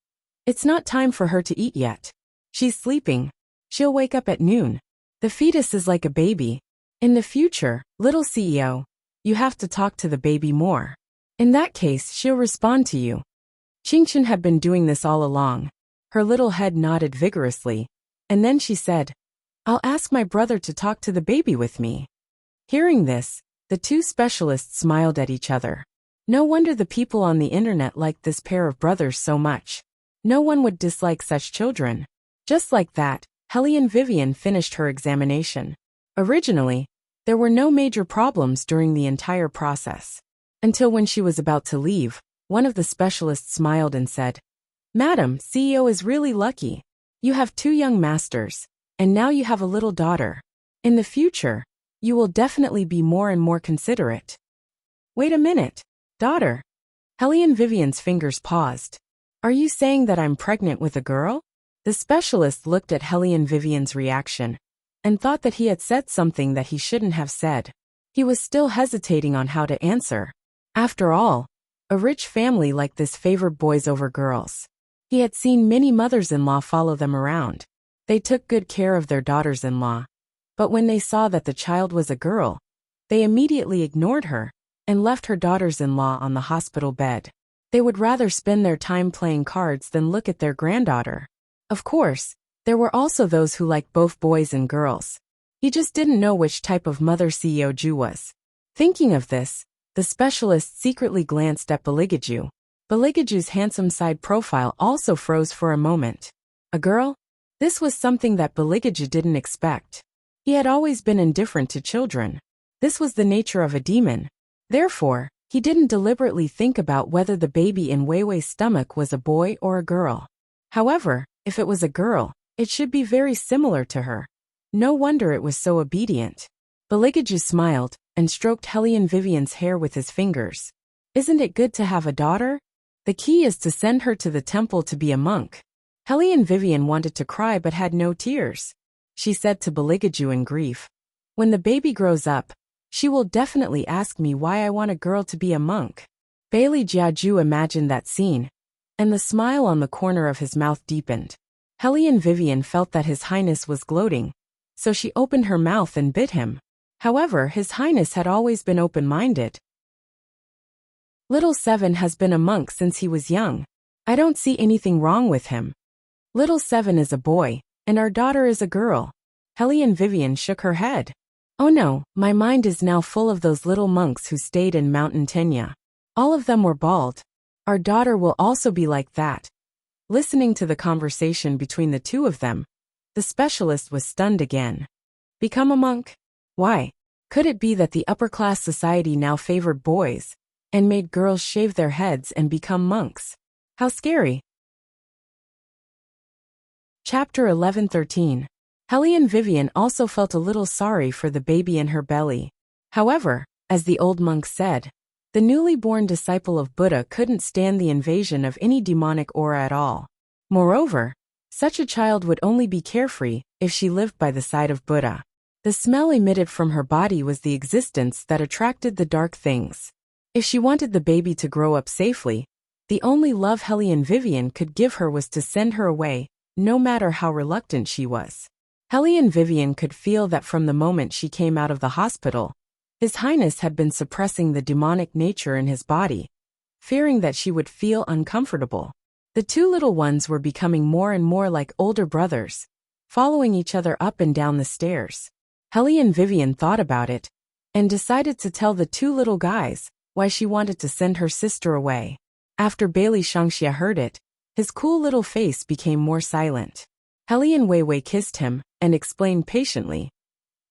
"It's not time for her to eat yet. She's sleeping. She'll wake up at noon. The fetus is like a baby. In the future, little CEO, you have to talk to the baby more. In that case, she'll respond to you." Qingchen had been doing this all along. Her little head nodded vigorously, and then she said, "I'll ask my brother to talk to the baby with me." Hearing this, the two specialists smiled at each other. No wonder the people on the internet liked this pair of brothers so much. No one would dislike such children. Just like that, Helly and Vivian finished her examination. Originally, there were no major problems during the entire process. Until when she was about to leave, one of the specialists smiled and said, "Madam, CEO is really lucky. You have two young masters, and now you have a little daughter. In the future, you will definitely be more and more considerate." Wait a minute, daughter. Helly and Vivian's fingers paused. Are you saying that I'm pregnant with a girl? The specialist looked at Helly and Vivian's reaction, and thought that he had said something that he shouldn't have said. He was still hesitating on how to answer. After all, a rich family like this favored boys over girls. He had seen many mothers-in-law follow them around. They took good care of their daughters-in-law. But when they saw that the child was a girl, they immediately ignored her and left her daughters-in-law on the hospital bed. They would rather spend their time playing cards than look at their granddaughter. Of course, there were also those who liked both boys and girls. He just didn't know which type of mother CEO Ju was. Thinking of this, the specialist secretly glanced at Baligaju. Baligaju's handsome side profile also froze for a moment. A girl? This was something that Baligaju didn't expect. He had always been indifferent to children. This was the nature of a demon. Therefore, he didn't deliberately think about whether the baby in Weiwei's stomach was a boy or a girl. However, if it was a girl, it should be very similar to her. No wonder it was so obedient. Baligaju smiled and stroked Helly and Vivian's hair with his fingers. Isn't it good to have a daughter? The key is to send her to the temple to be a monk. Helly and Vivian wanted to cry but had no tears. She said to Baligaju in grief, "When the baby grows up, she will definitely ask me why I want a girl to be a monk." Bailey Jiaju imagined that scene, and the smile on the corner of his mouth deepened. Helly and Vivian felt that His Highness was gloating, so she opened her mouth and bit him. However, His Highness had always been open-minded. Little Seven has been a monk since he was young. I don't see anything wrong with him. Little Seven is a boy, and our daughter is a girl. Helly and Vivian shook her head. Oh no, my mind is now full of those little monks who stayed in Mountain Tenya. All of them were bald. Our daughter will also be like that. Listening to the conversation between the two of them, the specialist was stunned again. Become a monk? Why? Could it be that the upper-class society now favored boys and made girls shave their heads and become monks? How scary. Chapter 11-13. Helly and Vivian also felt a little sorry for the baby in her belly. However, as the old monk said, the newly born disciple of Buddha couldn't stand the invasion of any demonic aura at all. Moreover, such a child would only be carefree if she lived by the side of Buddha. The smell emitted from her body was the existence that attracted the dark things. If she wanted the baby to grow up safely, the only love Hellion Vivian could give her was to send her away, no matter how reluctant she was. Hellion Vivian could feel that from the moment she came out of the hospital, His Highness had been suppressing the demonic nature in his body, fearing that she would feel uncomfortable. The two little ones were becoming more and more like older brothers, following each other up and down the stairs. Hellion Vivian thought about it, and decided to tell the two little guys why she wanted to send her sister away. After Bailey Shangxia heard it, his cool little face became more silent. Hellion Weiwei kissed him and explained patiently,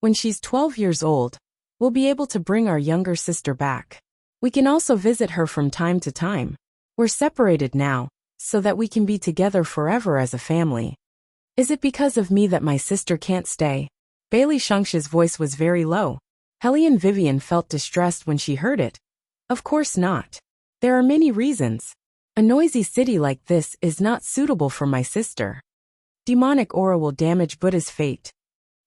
"When she's 12 years old, we'll be able to bring our younger sister back. We can also visit her from time to time. We're separated now, so that we can be together forever as a family." "Is it because of me that my sister can't stay?" Bailey Shangxia's voice was very low. Hellion Vivian felt distressed when she heard it. "Of course not. There are many reasons. A noisy city like this is not suitable for my sister. Demonic aura will damage Buddha's fate."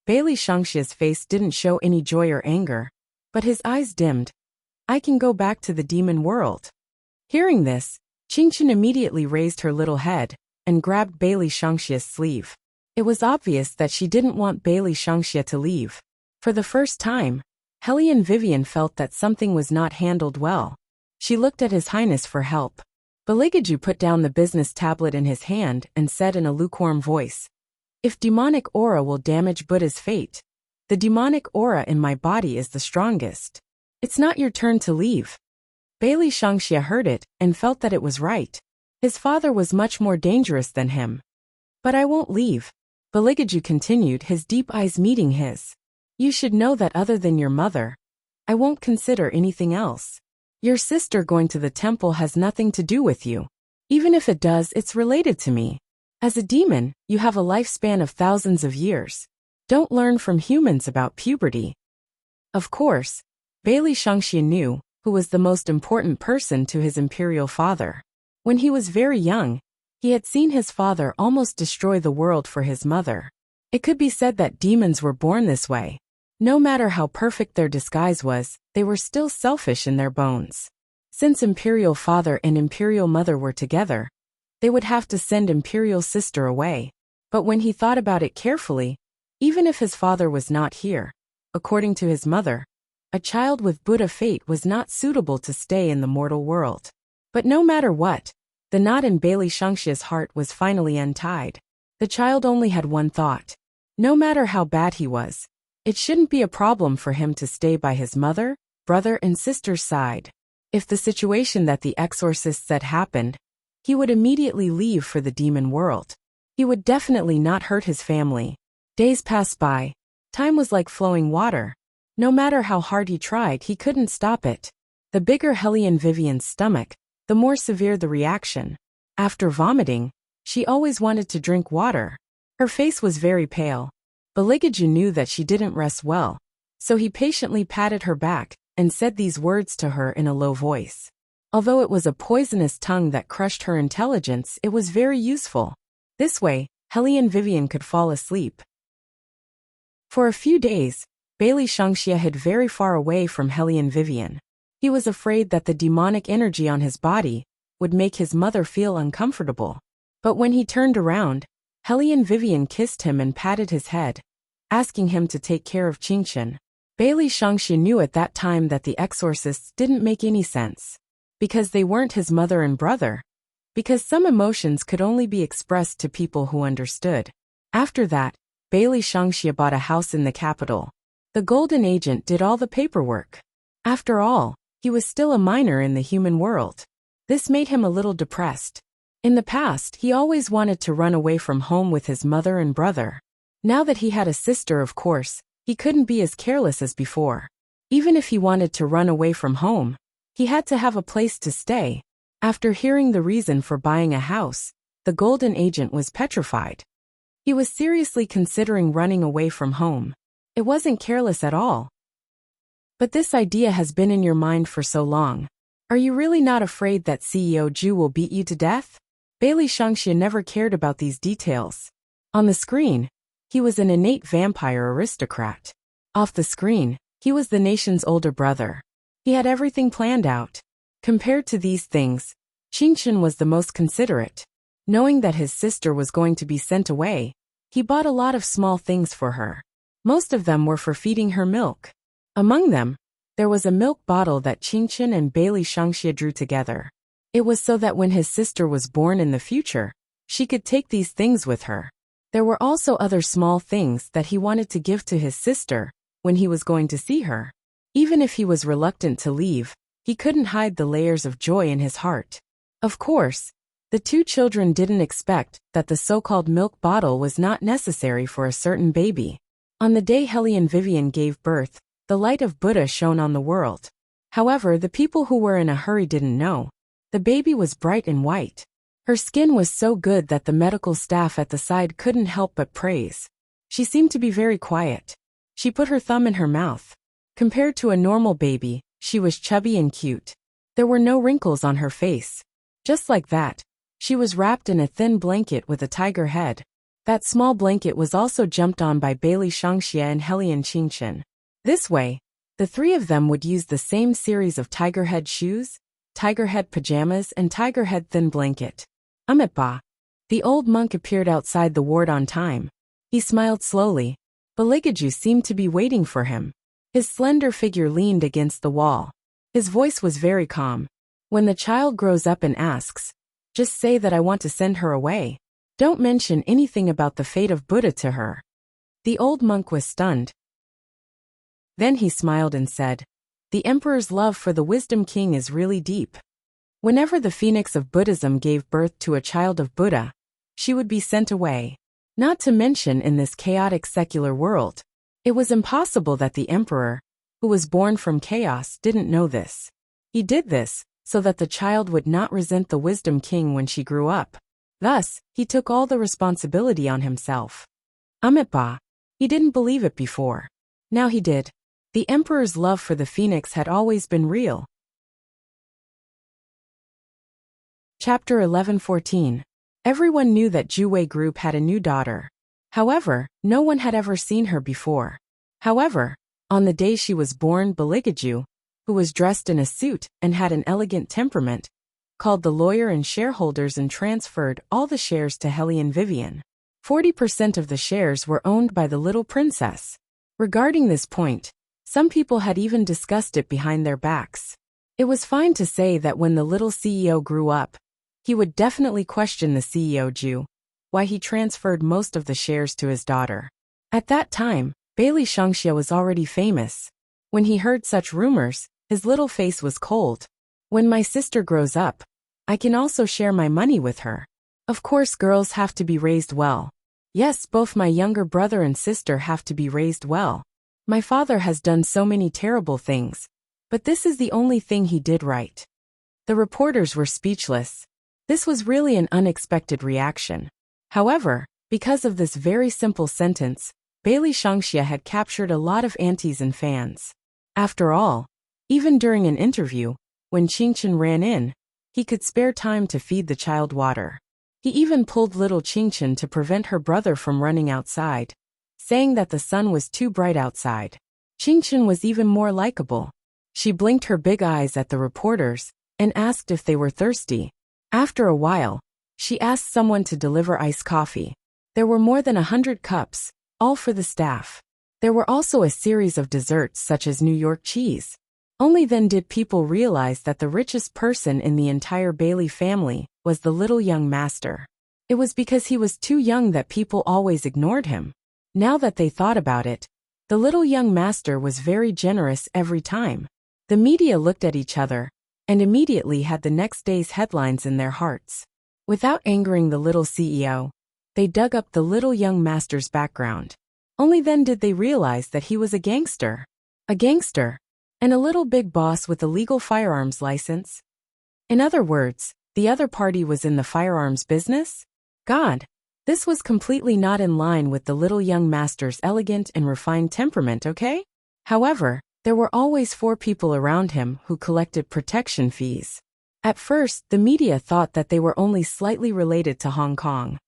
Bailey Shangxia's face didn't show any joy or anger, but his eyes dimmed. "I can go back to the demon world." Hearing this, Qingchen immediately raised her little head and grabbed Bailey Shangxia's sleeve. It was obvious that she didn't want Bailey Shangxia to leave. For the first time, Hellion Vivian felt that something was not handled well. She looked at His Highness for help. Baligaju put down the business tablet in his hand and said in a lukewarm voice, "If demonic aura will damage Buddha's fate, the demonic aura in my body is the strongest. It's not your turn to leave." Bailey Shangxia heard it and felt that it was right. His father was much more dangerous than him. "But I won't leave," Baligaju continued, his deep eyes meeting his. "You should know that other than your mother, I won't consider anything else. Your sister going to the temple has nothing to do with you. Even if it does, it's related to me. As a demon, you have a lifespan of thousands of years. Don't learn from humans about puberty." Of course, Bailey Shangxia knew who was the most important person to his imperial father. When he was very young, he had seen his father almost destroy the world for his mother. It could be said that demons were born this way. No matter how perfect their disguise was, they were still selfish in their bones. Since imperial father and imperial mother were together, they would have to send imperial sister away. But when he thought about it carefully, even if his father was not here, according to his mother, a child with Buddha fate was not suitable to stay in the mortal world. But no matter what, the knot in Bailey Shangxia's heart was finally untied. The child only had one thought. No matter how bad he was, it shouldn't be a problem for him to stay by his mother, brother and sister's side. If the situation that the exorcist said happened, he would immediately leave for the demon world. He would definitely not hurt his family. Days passed by. Time was like flowing water. No matter how hard he tried, he couldn't stop it. The bigger Hellion Vivian's stomach, the more severe the reaction. After vomiting, she always wanted to drink water. Her face was very pale. Baligaju knew that she didn't rest well, so he patiently patted her back and said these words to her in a low voice. Although it was a poisonous tongue that crushed her intelligence, it was very useful. This way, Hellion Vivian could fall asleep. For a few days, Bailey Shangxia hid very far away from Hellion Vivian. He was afraid that the demonic energy on his body would make his mother feel uncomfortable. But when he turned around, Hellion Vivian kissed him and patted his head, asking him to take care of Qingchen. Bailey Shangxia knew at that time that the exorcists didn't make any sense. Because they weren't his mother and brother. Because some emotions could only be expressed to people who understood. After that, Bailey Shangxia bought a house in the capital. The Golden Agent did all the paperwork. After all, he was still a minor in the human world. This made him a little depressed. In the past, he always wanted to run away from home with his mother and brother. Now that he had a sister, of course, he couldn't be as careless as before. Even if he wanted to run away from home, he had to have a place to stay. After hearing the reason for buying a house, the Golden Agent was petrified. He was seriously considering running away from home. It wasn't careless at all. But this idea has been in your mind for so long. Are you really not afraid that CEO Zhu will beat you to death? Bailey Shangxia never cared about these details. On the screen, he was an innate vampire aristocrat. Off the screen, he was the nation's older brother. He had everything planned out. Compared to these things, Qingchen was the most considerate. Knowing that his sister was going to be sent away, he bought a lot of small things for her. Most of them were for feeding her milk. Among them, there was a milk bottle that Qingchen and Bailey Shangxia drew together. It was so that when his sister was born in the future, she could take these things with her. There were also other small things that he wanted to give to his sister when he was going to see her. Even if he was reluctant to leave, he couldn't hide the layers of joy in his heart. Of course, the two children didn't expect that the so-called milk bottle was not necessary for a certain baby. On the day Hellion Vivian gave birth, the light of Buddha shone on the world. However, the people who were in a hurry didn't know. The baby was bright and white. Her skin was so good that the medical staff at the side couldn't help but praise. She seemed to be very quiet. She put her thumb in her mouth. Compared to a normal baby, she was chubby and cute. There were no wrinkles on her face. Just like that, she was wrapped in a thin blanket with a tiger head. That small blanket was also jumped on by Bailey Shangxia and Hellion Qingchen. This way, the three of them would use the same series of tiger head shoes, tiger head pajamas and tiger head thin blanket. Ba. The old monk appeared outside the ward on time. He smiled slowly. Baligaju seemed to be waiting for him. His slender figure leaned against the wall. His voice was very calm. When the child grows up and asks, just say that I want to send her away. Don't mention anything about the fate of Buddha to her. The old monk was stunned. Then he smiled and said, the emperor's love for the wisdom king is really deep. Whenever the phoenix of Buddhism gave birth to a child of Buddha, she would be sent away. Not to mention in this chaotic secular world, it was impossible that the emperor, who was born from chaos, didn't know this. He did this so that the child would not resent the wisdom king when she grew up. Thus, he took all the responsibility on himself. Ba. He didn't believe it before. Now he did. The emperor's love for the phoenix had always been real. Chapter 11:14. Everyone knew that Juwei Group had a new daughter. However, no one had ever seen her before. However, on the day she was born, Baligaju, who was dressed in a suit and had an elegant temperament, called the lawyer and shareholders and transferred all the shares to Hellion Vivian. 40% of the shares were owned by the little princess. Regarding this point, some people had even discussed it behind their backs. It was fine to say that when the little CEO grew up, he would definitely question the CEO Ju, why he transferred most of the shares to his daughter. At that time, Bailey Shangxia was already famous. When he heard such rumors, his little face was cold. When my sister grows up, I can also share my money with her. Of course, girls have to be raised well. Yes, both my younger brother and sister have to be raised well. My father has done so many terrible things, but this is the only thing he did right. The reporters were speechless. This was really an unexpected reaction. However, because of this very simple sentence, Bailey Shangxia had captured a lot of aunties and fans. After all, even during an interview, when Qingchen ran in, he could spare time to feed the child water. He even pulled little Qingchen to prevent her brother from running outside, saying that the sun was too bright outside. Qingchen was even more likable. She blinked her big eyes at the reporters and asked if they were thirsty. After a while, she asked someone to deliver iced coffee. There were more than 100 cups, all for the staff. There were also a series of desserts such as New York cheese. Only then did people realize that the richest person in the entire Bailey family was the little young master. It was because he was too young that people always ignored him. Now that they thought about it, the little young master was very generous every time. The media looked at each other and immediately had the next day's headlines in their hearts. Without angering the little CEO, they dug up the little young master's background. Only then did they realize that he was a gangster. A gangster. And a little big boss with a legal firearms license. In other words, the other party was in the firearms business? God, this was completely not in line with the little young master's elegant and refined temperament, okay? However, there were always 4 people around him who collected protection fees. At first, the media thought that they were only slightly related to Hong Kong.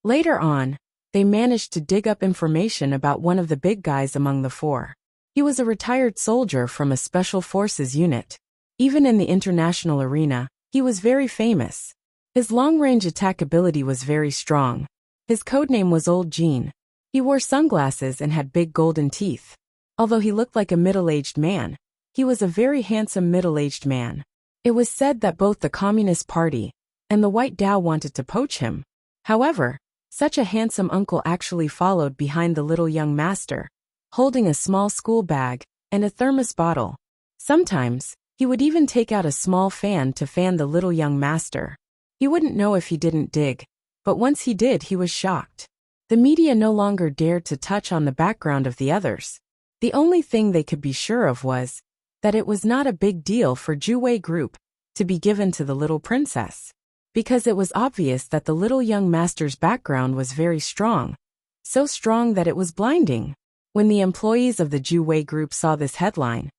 Later on, they managed to dig up information about one of the big guys among the 4. He was a retired soldier from a special forces unit. Even in the international arena, he was very famous. His long-range attack ability was very strong. His codename was Old Jean. He wore sunglasses and had big golden teeth. Although he looked like a middle-aged man, he was a very handsome middle-aged man. It was said that both the Communist Party and the White Dao wanted to poach him. However, such a handsome uncle actually followed behind the little young master, holding a small school bag and a thermos bottle. Sometimes, he would even take out a small fan to fan the little young master. He wouldn't know if he didn't dig, but once he did, he was shocked. The media no longer dared to touch on the background of the others. The only thing they could be sure of was that it was not a big deal for Zhu Group to be given to the little princess, because it was obvious that the little young master's background was very strong, so strong that it was blinding. When the employees of the Zhu Group saw this headline,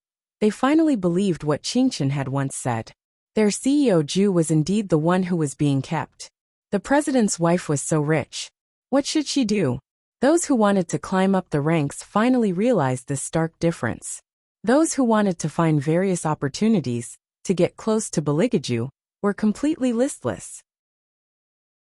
they finally believed what Qingchen had once said. Their CEO Zhu was indeed the one who was being kept. The president's wife was so rich. What should she do? Those who wanted to climb up the ranks finally realized this stark difference. Those who wanted to find various opportunities to get close to Beligaju were completely listless.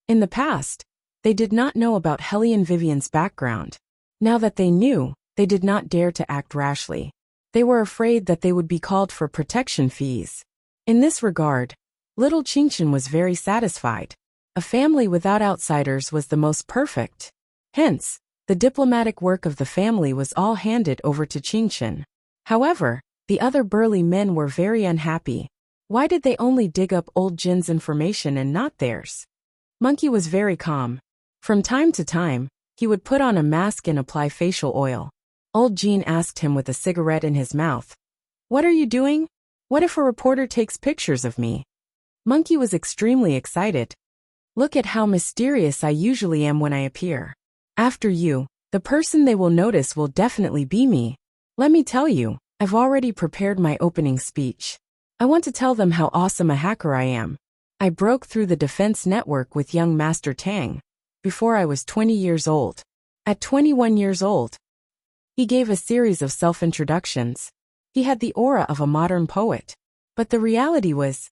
In the past, they did not know about Hellion Vivian's background. Now that they knew, they did not dare to act rashly. They were afraid that they would be called for protection fees. In this regard, little Qingchen was very satisfied. A family without outsiders was the most perfect. Hence, the diplomatic work of the family was all handed over to Qingchen. However, the other burly men were very unhappy. Why did they only dig up Old Jin's information and not theirs? Monkey was very calm. From time to time, he would put on a mask and apply facial oil. Old Jean asked him with a cigarette in his mouth, "What are you doing? What if a reporter takes pictures of me?" Monkey was extremely excited. "Look at how mysterious I usually am when I appear. After you, the person they will notice will definitely be me. Let me tell you, I've already prepared my opening speech. I want to tell them how awesome a hacker I am. I broke through the defense network with young Master Tang before I was 20 years old. At 21 years old, he gave a series of self-introductions. He had the aura of a modern poet. But the reality was,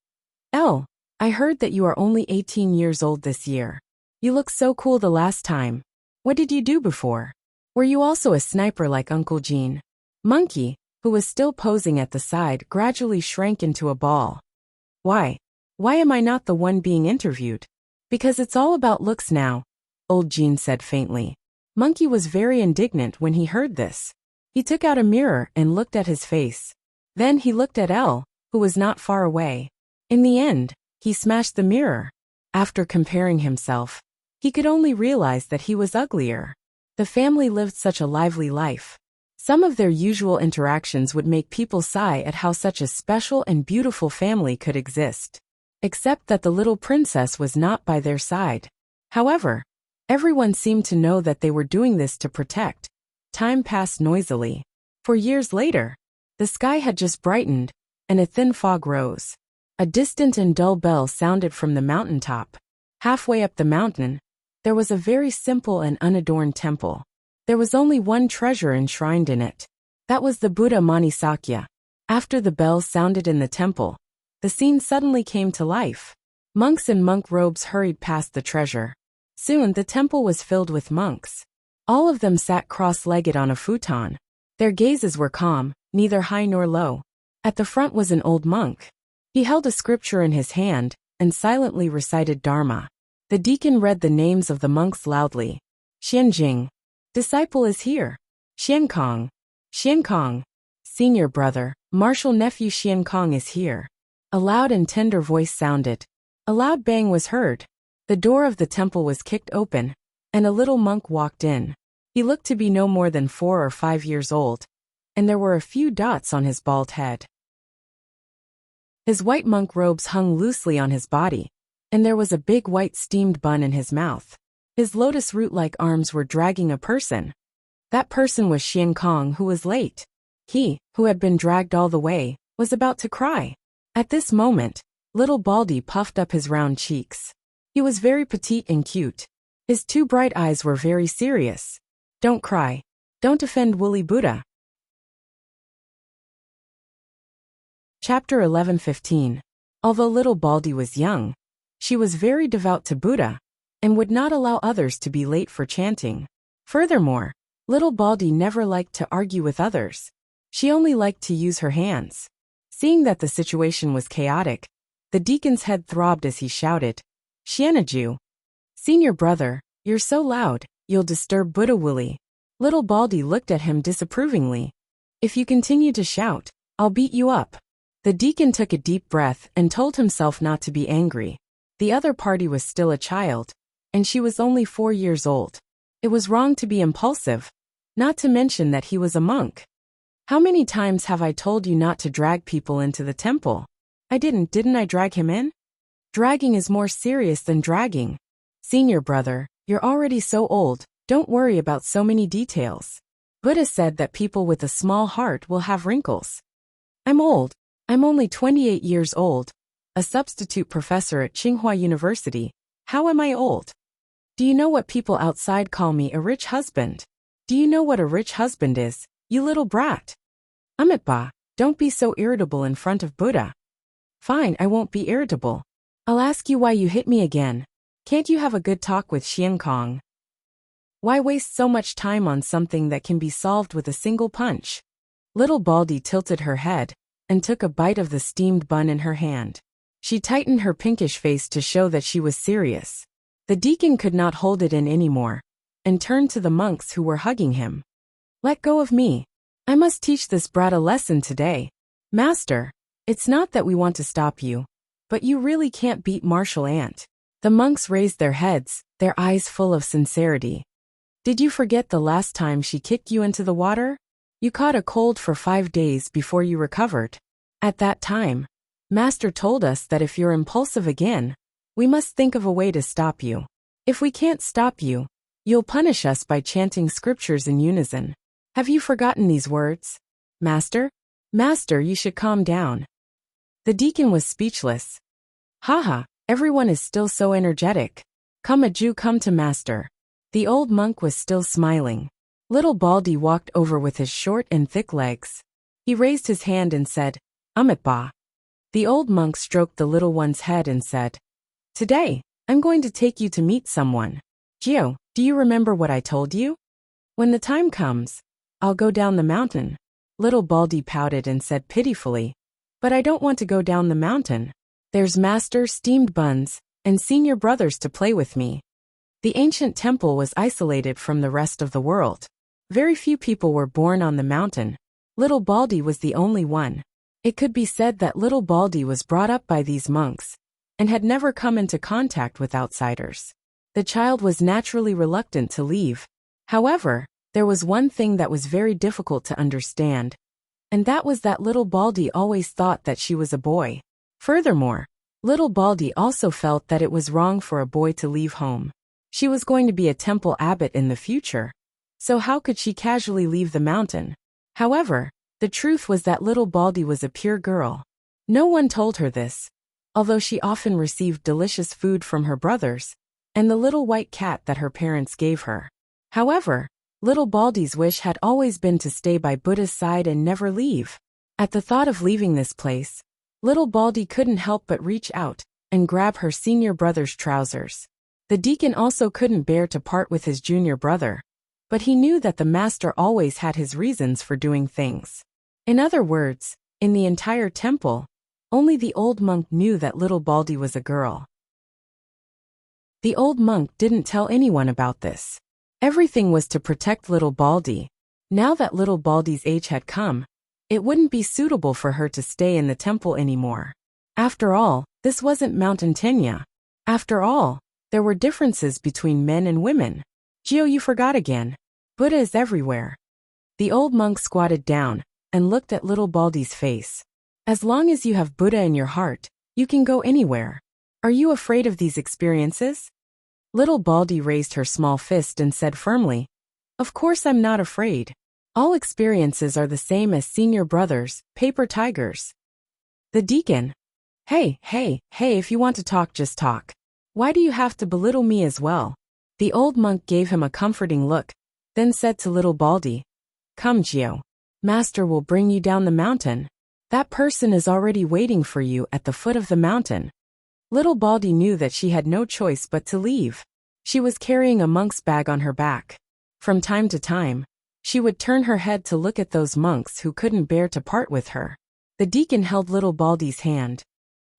I heard that you are only 18 years old this year. You looked so cool the last time. What did you do before? Were you also a sniper like Uncle Jean?" Monkey, who was still posing at the side, gradually shrank into a ball. Why am I not the one being interviewed? Because it's all about looks now," Old Jean said faintly. Monkey was very indignant when he heard this. He took out a mirror and looked at his face. Then he looked at Elle, who was not far away. In the end, he smashed the mirror. After comparing himself, he could only realize that he was uglier. The family lived such a lively life. Some of their usual interactions would make people sigh at how such a special and beautiful family could exist. Except that the little princess was not by their side. However, everyone seemed to know that they were doing this to protect. Time passed noisily. For years later, the sky had just brightened, and a thin fog rose. A distant and dull bell sounded from the mountaintop. Halfway up the mountain, there was a very simple and unadorned temple. There was only one treasure enshrined in it. That was the Buddha Manisakya. After the bell sounded in the temple, the scene suddenly came to life. Monks in monk robes hurried past the treasure. Soon the temple was filled with monks. All of them sat cross-legged on a futon. Their gazes were calm, neither high nor low. At the front was an old monk. He held a scripture in his hand and silently recited Dharma. The deacon read the names of the monks loudly. Xianjing. Disciple is here. Xiankong. Xiankong. Senior brother, martial nephew Xiankong is here. A loud and tender voice sounded. A loud bang was heard. The door of the temple was kicked open, and a little monk walked in. He looked to be no more than 4 or 5 years old, and there were a few dots on his bald head. His white monk robes hung loosely on his body, and there was a big white steamed bun in his mouth. His lotus root-like arms were dragging a person. That person was Xian Kong, who was late. He, who had been dragged all the way, was about to cry. At this moment, little Baldy puffed up his round cheeks. He was very petite and cute. His 2 bright eyes were very serious. "Don't cry. Don't offend Woolly Buddha." Chapter 11:15. Although little Baldy was young, she was very devout to Buddha and would not allow others to be late for chanting. Furthermore, little Baldy never liked to argue with others. She only liked to use her hands. Seeing that the situation was chaotic, the deacon's head throbbed as he shouted, "Xianaju! Senior brother, you're so loud, you'll disturb Buddha Wooly." Little Baldy looked at him disapprovingly. "If you continue to shout, I'll beat you up." The deacon took a deep breath and told himself not to be angry. The other party was still a child, and she was only 4 years old. It was wrong to be impulsive, not to mention that he was a monk. "How many times have I told you not to drag people into the temple?" Didn't I drag him in?" "Dragging is more serious than dragging. Senior brother, you're already so old, don't worry about so many details. Buddha said that people with a small heart will have wrinkles." "I'm old. I'm only 28 years old, a substitute professor at Tsinghua University. How am I old?" "Do you know what people outside call me, a rich husband? Do you know what a rich husband is, you little brat?" "Amitba, don't be so irritable in front of Buddha." "Fine, I won't be irritable. I'll ask you why you hit me again. Can't you have a good talk with Xian Kong? Why waste so much time on something that can be solved with a single punch?" Little Baldy tilted her head and took a bite of the steamed bun in her hand. She tightened her pinkish face to show that she was serious. The deacon could not hold it in anymore and turned to the monks who were hugging him. "Let go of me. I must teach this brat a lesson today. Master, it's not that we want to stop you, but you really can't beat Martial Ant." The monks raised their heads, their eyes full of sincerity. "Did you forget the last time she kicked you into the water? You caught a cold for 5 days before you recovered. At that time, Master told us that if you're impulsive again, we must think of a way to stop you. If we can't stop you, you'll punish us by chanting scriptures in unison. Have you forgotten these words? Master? Master, you should calm down." The deacon was speechless. "Haha, everyone is still so energetic. Come a Jew, come to Master." The old monk was still smiling. Little Baldy walked over with his short and thick legs. He raised his hand and said, "Amitba." The old monk stroked the little one's head and said, "Today, I'm going to take you to meet someone. Gio, do you remember what I told you? When the time comes, I'll go down the mountain." Little Baldy pouted and said pitifully, "But I don't want to go down the mountain. There's Master, steamed buns, and senior brothers to play with me." The ancient temple was isolated from the rest of the world. Very few people were born on the mountain. Little Baldy was the only one. It could be said that little Baldy was brought up by these monks and had never come into contact with outsiders. The child was naturally reluctant to leave. However, there was one thing that was very difficult to understand, and that was that little Baldy always thought that she was a boy. Furthermore, little Baldy also felt that it was wrong for a boy to leave home. She was going to be a temple abbot in the future, so how could she casually leave the mountain? However, the truth was that little Baldy was a pure girl. No one told her this, although she often received delicious food from her brothers and the little white cat that her parents gave her. However, little Baldy's wish had always been to stay by Buddha's side and never leave. At the thought of leaving this place, little Baldy couldn't help but reach out and grab her senior brother's trousers. The deacon also couldn't bear to part with his junior brother, but he knew that the master always had his reasons for doing things. In other words, in the entire temple, only the old monk knew that little Baldy was a girl. The old monk didn't tell anyone about this. Everything was to protect little Baldy. Now that little Baldy's age had come, it wouldn't be suitable for her to stay in the temple anymore. After all, this wasn't Mount Antenya. After all, there were differences between men and women. Gio, you forgot again. Buddha is everywhere. The old monk squatted down and looked at little Baldy's face. As long as you have Buddha in your heart, you can go anywhere. Are you afraid of these experiences? Little Baldy raised her small fist and said firmly, "Of course I'm not afraid. All experiences are the same as senior brothers, paper tigers." The deacon. Hey, if you want to talk, just talk. Why do you have to belittle me as well?" The old monk gave him a comforting look, then said to little Baldy, "Come, Gio. Master will bring you down the mountain." That person is already waiting for you at the foot of the mountain. Little Baldy knew that she had no choice but to leave. She was carrying a monk's bag on her back. From time to time, she would turn her head to look at those monks who couldn't bear to part with her. The deacon held little Baldy's hand.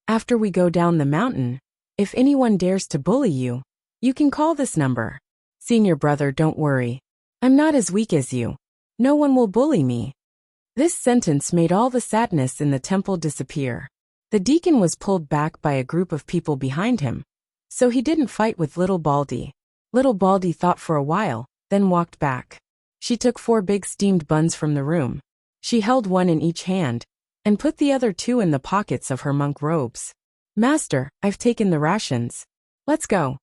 After we go down the mountain, if anyone dares to bully you, you can call this number. Senior brother, don't worry. I'm not as weak as you. No one will bully me. This sentence made all the sadness in the temple disappear. The deacon was pulled back by a group of people behind him, so he didn't fight with little Baldy. Little Baldy thought for a while, then walked back. She took 4 big steamed buns from the room. She held one in each hand, and put the other 2 in the pockets of her monk robes. Master, I've taken the rations. Let's go.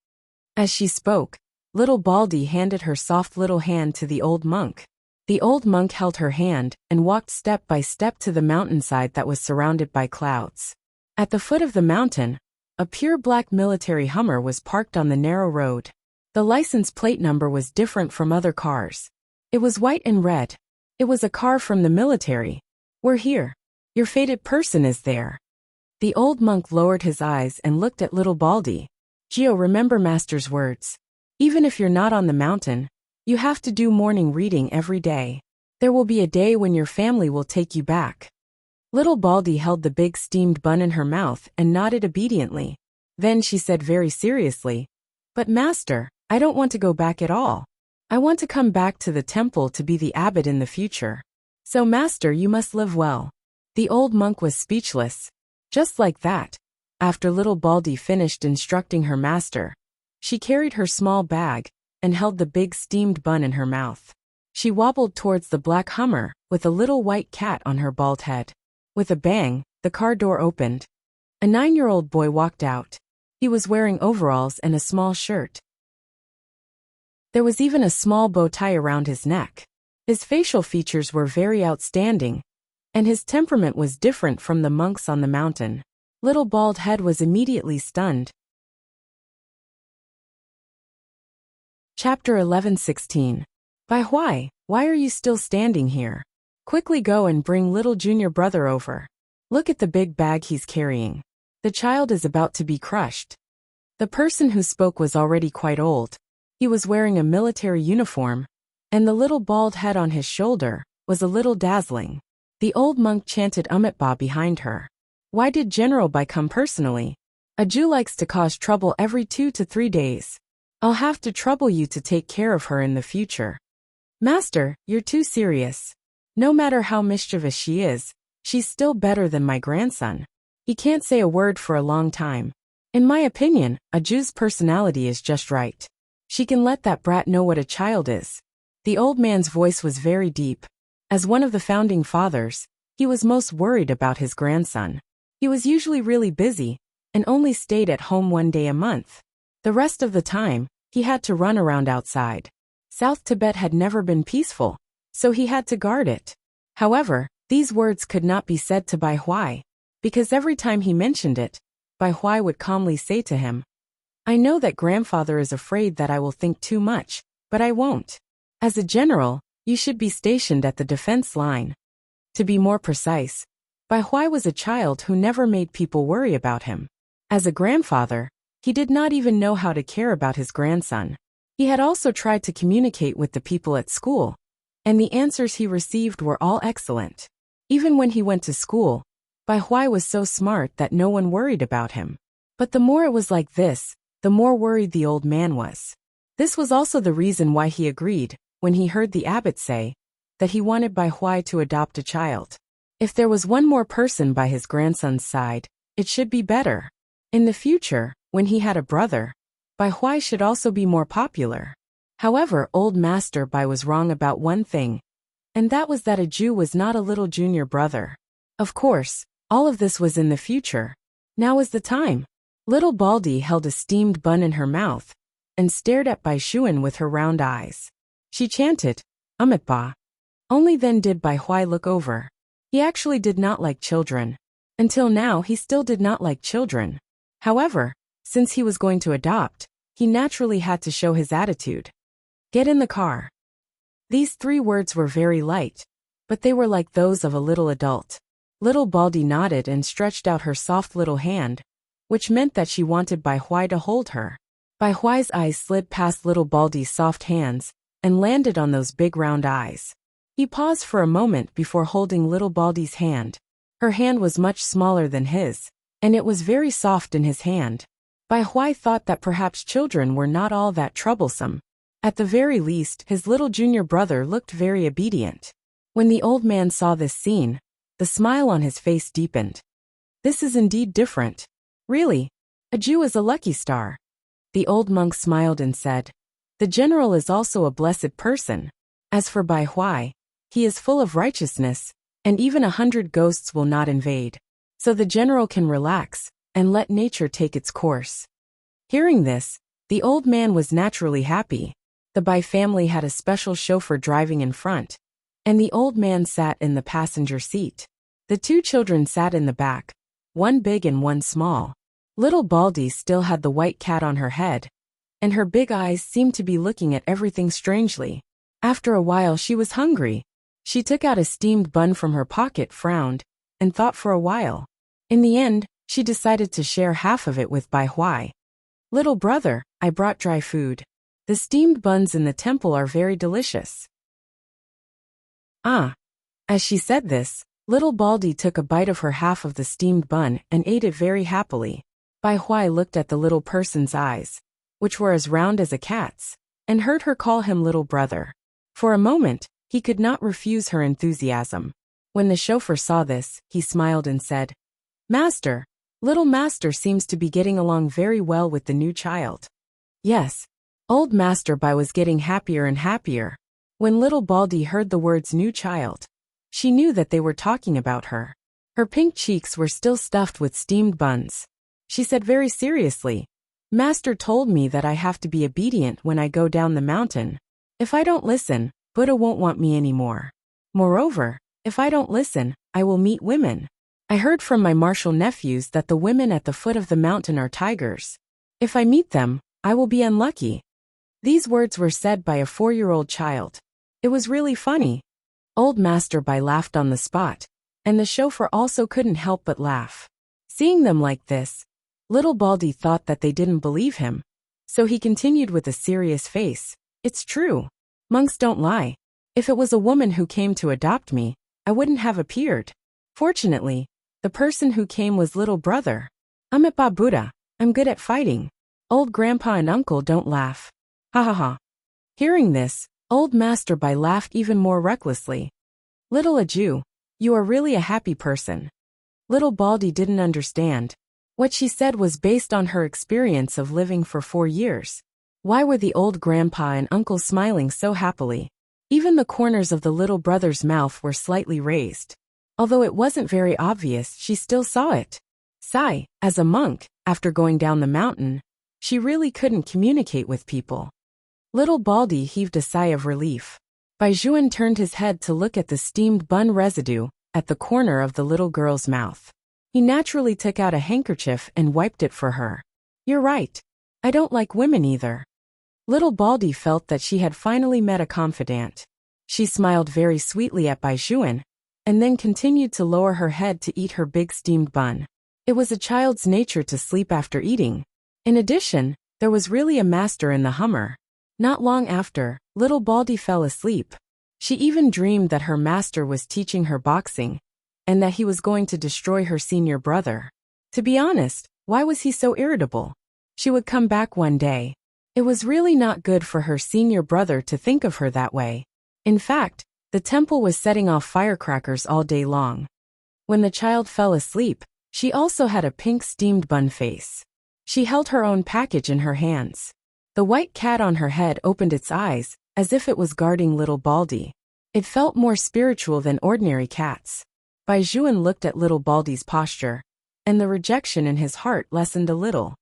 As she spoke, little Baldy handed her soft little hand to the old monk. The old monk held her hand and walked step by step to the mountainside that was surrounded by clouds. At the foot of the mountain, a pure black military Hummer was parked on the narrow road. The license plate number was different from other cars. It was white and red. It was a car from the military. We're here. Your fated person is there. The old monk lowered his eyes and looked at little Baldy. Gio, remember Master's words. Even if you're not on the mountain, you have to do morning reading every day. There will be a day when your family will take you back. Little Baldy held the big steamed bun in her mouth and nodded obediently. Then she said very seriously, But Master, I don't want to go back at all. I want to come back to the temple to be the abbot in the future. So Master, you must live well. The old monk was speechless. Just like that, after little Baldy finished instructing her master, she carried her small bag and held the big steamed bun in her mouth. She wobbled towards the black Hummer with a little white cat on her bald head. With a bang, the car door opened. A 9-year-old boy walked out. He was wearing overalls and a small shirt. There was even a small bow tie around his neck. His facial features were very outstanding, and his temperament was different from the monks on the mountain. Little Bald Head was immediately stunned. Chapter 11:16. Why are you still standing here? Quickly go and bring little junior brother over. Look at the big bag he's carrying. The child is about to be crushed. The person who spoke was already quite old. He was wearing a military uniform, and the little bald head on his shoulder was a little dazzling. The old monk chanted Umitba behind her. Why did General Bai come personally? A Jew likes to cause trouble every 2 to 3 days. I'll have to trouble you to take care of her in the future. Master, you're too serious. No matter how mischievous she is, she's still better than my grandson. He can't say a word for a long time. In my opinion, a Jew's personality is just right. She can let that brat know what a child is. The old man's voice was very deep. As one of the founding fathers, he was most worried about his grandson. He was usually really busy, and only stayed at home 1 day a month. The rest of the time, he had to run around outside. South Tibet had never been peaceful, so he had to guard it. However, these words could not be said to Bai Huai, because every time he mentioned it, Bai Huai would calmly say to him, I know that grandfather is afraid that I will think too much, but I won't. As a general, you should be stationed at the defense line. To be more precise, Bai Huai was a child who never made people worry about him. As a grandfather, he did not even know how to care about his grandson. He had also tried to communicate with the people at school, and the answers he received were all excellent. Even when he went to school, Bai Huai was so smart that no one worried about him. But the more it was like this, the more worried the old man was. This was also the reason why he agreed, when he heard the abbot say, that he wanted Bai Huai to adopt a child. If there was one more person by his grandson's side, it should be better. In the future, when he had a brother, Bai Huai should also be more popular. However, old Master Bai was wrong about one thing, and that was that a Jew was not a little junior brother. Of course, all of this was in the future. Now was the time. Little Baldy held a steamed bun in her mouth, and stared at Bai Shuan with her round eyes. She chanted, Umitba. Only then did Bai Huai look over. He actually did not like children. Until now he still did not like children. However, since he was going to adopt, he naturally had to show his attitude. Get in the car. These 3 words were very light, but they were like those of a little adult. Little Baldy nodded and stretched out her soft little hand, which meant that she wanted Bai Hui to hold her. Bai Hui's eyes slid past Little Baldy's soft hands and landed on those big round eyes. He paused for a moment before holding Little Baldy's hand. Her hand was much smaller than his, and it was very soft in his hand. Bai Hui thought that perhaps children were not all that troublesome. At the very least, his little junior brother looked very obedient. When the old man saw this scene, the smile on his face deepened. This is indeed different. Really, a Jew is a lucky star. The old monk smiled and said, "The general is also a blessed person. As for Bai Hui, he is full of righteousness, and even 100 ghosts will not invade. So the general can relax and let nature take its course." Hearing this, the old man was naturally happy. The Bai family had a special chauffeur driving in front, and the old man sat in the passenger seat. The two children sat in the back, one big and one small. Little Baldy still had the white cat on her head, and her big eyes seemed to be looking at everything strangely. After a while she was hungry. She took out a steamed bun from her pocket, frowned, and thought for a while. In the end, she decided to share half of it with Bai Hui. "Little brother, I brought dry food. The steamed buns in the temple are very delicious." Ah. As she said this, Little Baldy took a bite of her half of the steamed bun and ate it very happily. Bai Hui looked at the little person's eyes, which were as round as a cat's, and heard her call him little brother. For a moment, he could not refuse her enthusiasm. When the chauffeur saw this, he smiled and said, "Master, little master seems to be getting along very well with the new child." Yes, old Master Bai was getting happier and happier. When Little Baldy heard the words new child, she knew that they were talking about her. Her pink cheeks were still stuffed with steamed buns. She said very seriously, "Master told me that I have to be obedient when I go down the mountain. If I don't listen, Buddha won't want me anymore. Moreover, if I don't listen, I will meet women. I heard from my martial nephews that the women at the foot of the mountain are tigers. If I meet them, I will be unlucky." These words were said by a 4-year-old child. It was really funny. Old Master Bai laughed on the spot, and the chauffeur also couldn't help but laugh. Seeing them like this, Little Baldy thought that they didn't believe him, so he continued with a serious face, "It's true. Monks don't lie. If it was a woman who came to adopt me, I wouldn't have appeared. Fortunately, the person who came was little brother. I'm at Buddha. I'm good at fighting. Old grandpa and uncle don't laugh. Ha ha ha." Hearing this, old Master Bai laughed even more recklessly. "Little Aju, you are really a happy person." Little Baldy didn't understand. What she said was based on her experience of living for 4 years. Why were the old grandpa and uncle smiling so happily? Even the corners of the little brother's mouth were slightly raised. Although it wasn't very obvious, she still saw it. Sai, as a monk, after going down the mountain, she really couldn't communicate with people. Little Baldy heaved a sigh of relief. Bai Juan turned his head to look at the steamed bun residue at the corner of the little girl's mouth. He naturally took out a handkerchief and wiped it for her. "You're right. I don't like women either." Little Baldy felt that she had finally met a confidant. She smiled very sweetly at Bai Juan, and then continued to lower her head to eat her big steamed bun. It was a child's nature to sleep after eating. In addition, there was really a master in the Hummer. Not long after, Little Baldy fell asleep. She even dreamed that her master was teaching her boxing, and that he was going to destroy her senior brother. To be honest, why was he so irritable? She would come back one day. It was really not good for her senior brother to think of her that way. In fact, the temple was setting off firecrackers all day long. When the child fell asleep, she also had a pink steamed bun face. She held her own package in her hands. The white cat on her head opened its eyes, as if it was guarding Little Baldy. It felt more spiritual than ordinary cats. Bai Juan looked at Little Baldy's posture, and the rejection in his heart lessened a little.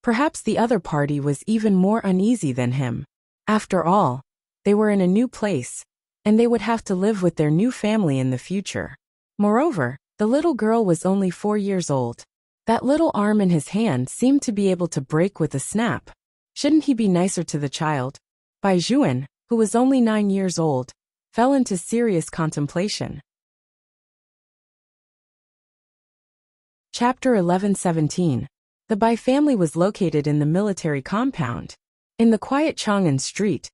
Perhaps the other party was even more uneasy than him. After all, they were in a new place, and they would have to live with their new family in the future. Moreover, the little girl was only 4 years old. That little arm in his hand seemed to be able to break with a snap. Shouldn't he be nicer to the child? Bai Juan, who was only 9 years old, fell into serious contemplation. Chapter 11:17. The Bai family was located in the military compound. In the quiet Chang'an street,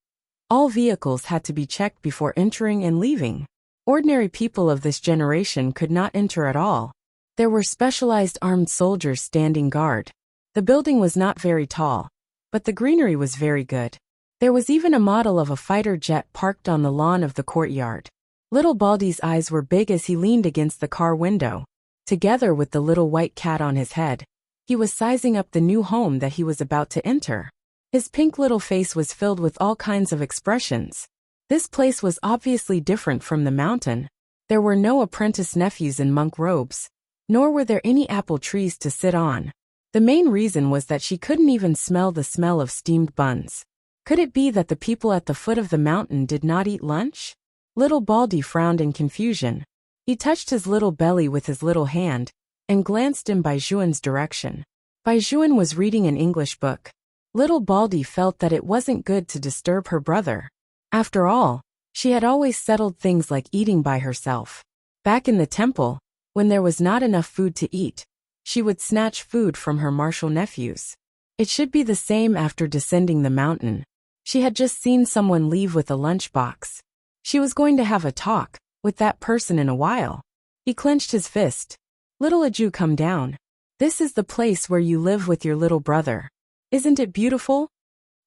all vehicles had to be checked before entering and leaving. Ordinary people of this generation could not enter at all. There were specialized armed soldiers standing guard. The building was not very tall, but the greenery was very good. There was even a model of a fighter jet parked on the lawn of the courtyard. Little Baldy's eyes were big as he leaned against the car window. Together with the little white cat on his head, he was sizing up the new home that he was about to enter. His pink little face was filled with all kinds of expressions. This place was obviously different from the mountain. There were no apprentice nephews in monk robes, nor were there any apple trees to sit on. The main reason was that she couldn't even smell the smell of steamed buns. Could it be that the people at the foot of the mountain did not eat lunch? Little Baldy frowned in confusion. He touched his little belly with his little hand, and glanced in Bai Juan's direction. Bai Juan was reading an English book. Little Baldy felt that it wasn't good to disturb her brother. After all, she had always settled things like eating by herself. Back in the temple, when there was not enough food to eat, she would snatch food from her martial nephews. It should be the same after descending the mountain. She had just seen someone leave with a lunchbox. She was going to have a talk with that person in a while. He clenched his fist. Little Aju, come down. This is the place where you live with your little brother. Isn't it beautiful?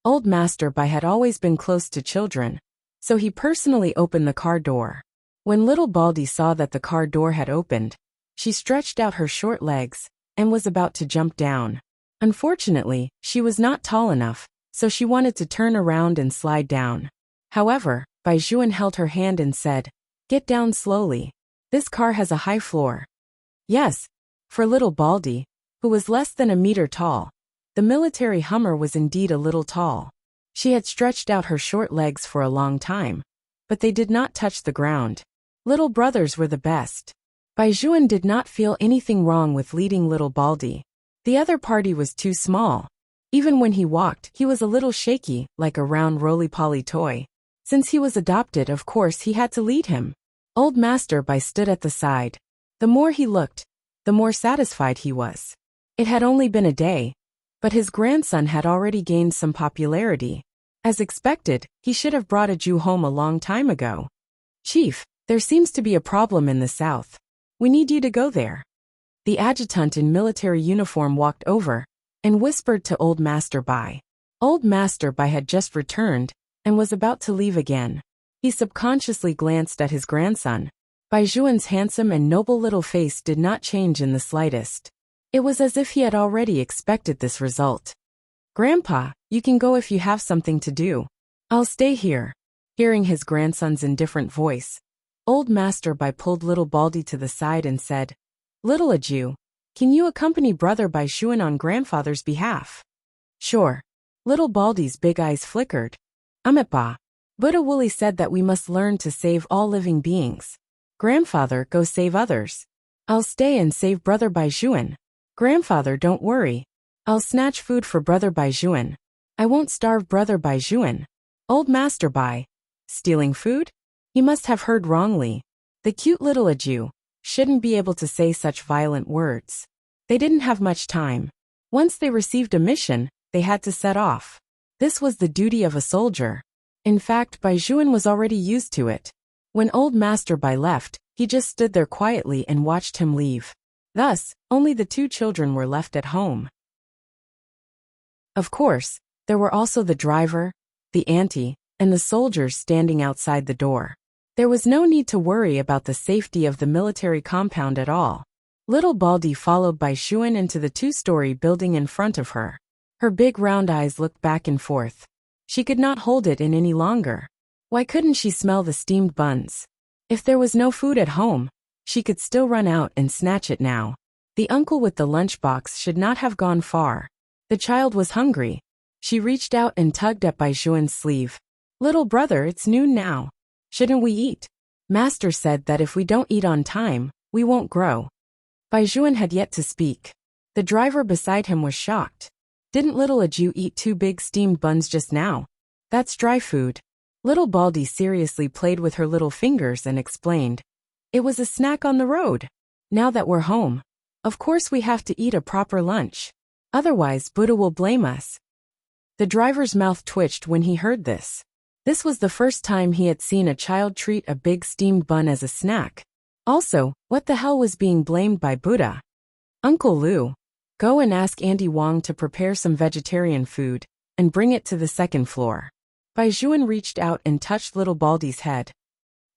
Old Master Bai had always been close to children, so he personally opened the car door. When little Baldy saw that the car door had opened, she stretched out her short legs and was about to jump down. Unfortunately, she was not tall enough, so she wanted to turn around and slide down. However, Bai Juan held her hand and said, "Get down slowly. This car has a high floor." Yes, for little Baldy, who was less than a meter tall, the military Hummer was indeed a little tall. She had stretched out her short legs for a long time, but they did not touch the ground. Little brothers were the best. Bai Juan did not feel anything wrong with leading little Baldy. The other party was too small. Even when he walked, he was a little shaky, like a round roly-poly toy. Since he was adopted, of course he had to lead him. Old Master Bai stood at the side. The more he looked, the more satisfied he was. It had only been a day, but his grandson had already gained some popularity. As expected, he should have brought Aju home a long time ago. "Chief, there seems to be a problem in the south. We need you to go there." The adjutant in military uniform walked over and whispered to Old Master Bai. Old Master Bai had just returned and was about to leave again. He subconsciously glanced at his grandson. Bai Juan's handsome and noble little face did not change in the slightest. It was as if he had already expected this result. "Grandpa, you can go if you have something to do. I'll stay here." Hearing his grandson's indifferent voice, Old Master Bai pulled little Baldy to the side and said, "Little Aju, can you accompany brother Bai Juan on grandfather's behalf?" "Sure." Little Baldy's big eyes flickered. "Ba. Buddha Wooly said that we must learn to save all living beings. Grandfather, go save others. I'll stay and save brother Bai Juan. Grandfather, don't worry. I'll snatch food for brother Bai Juan. I won't starve brother Bai Juan." Old Master Bai. Stealing food? He must have heard wrongly. The cute little Aju shouldn't be able to say such violent words. They didn't have much time. Once they received a mission, they had to set off. This was the duty of a soldier. In fact, Bai Juan was already used to it. When Old Master Bai left, he just stood there quietly and watched him leave. Thus, only the two children were left at home. Of course, there were also the driver, the auntie, and the soldiers standing outside the door. There was no need to worry about the safety of the military compound at all. Little Baldy followed Bai Juan into the two-story building in front of her. Her big round eyes looked back and forth. She could not hold it in any longer. Why couldn't she smell the steamed buns? If there was no food at home, she could still run out and snatch it now. The uncle with the lunchbox should not have gone far. The child was hungry. She reached out and tugged at Bai Juan's sleeve. "Little brother, it's noon now. Shouldn't we eat? Master said that if we don't eat on time, we won't grow." Bai Juan had yet to speak. The driver beside him was shocked. "Didn't little Aju eat 2 big steamed buns just now? That's dry food." Little Baldy seriously played with her little fingers and explained, "It was a snack on the road. Now that we're home, Of course we have to eat a proper lunch. Otherwise, Buddha will blame us. The driver's mouth twitched when he heard this. This was the first time he had seen a child treat a big steamed bun as a snack. Also, what the hell was being blamed by Buddha? Uncle Lu, go and ask Auntie Wang to prepare some vegetarian food, and bring it to the second floor. Bai Juan reached out and touched little Baldy's head.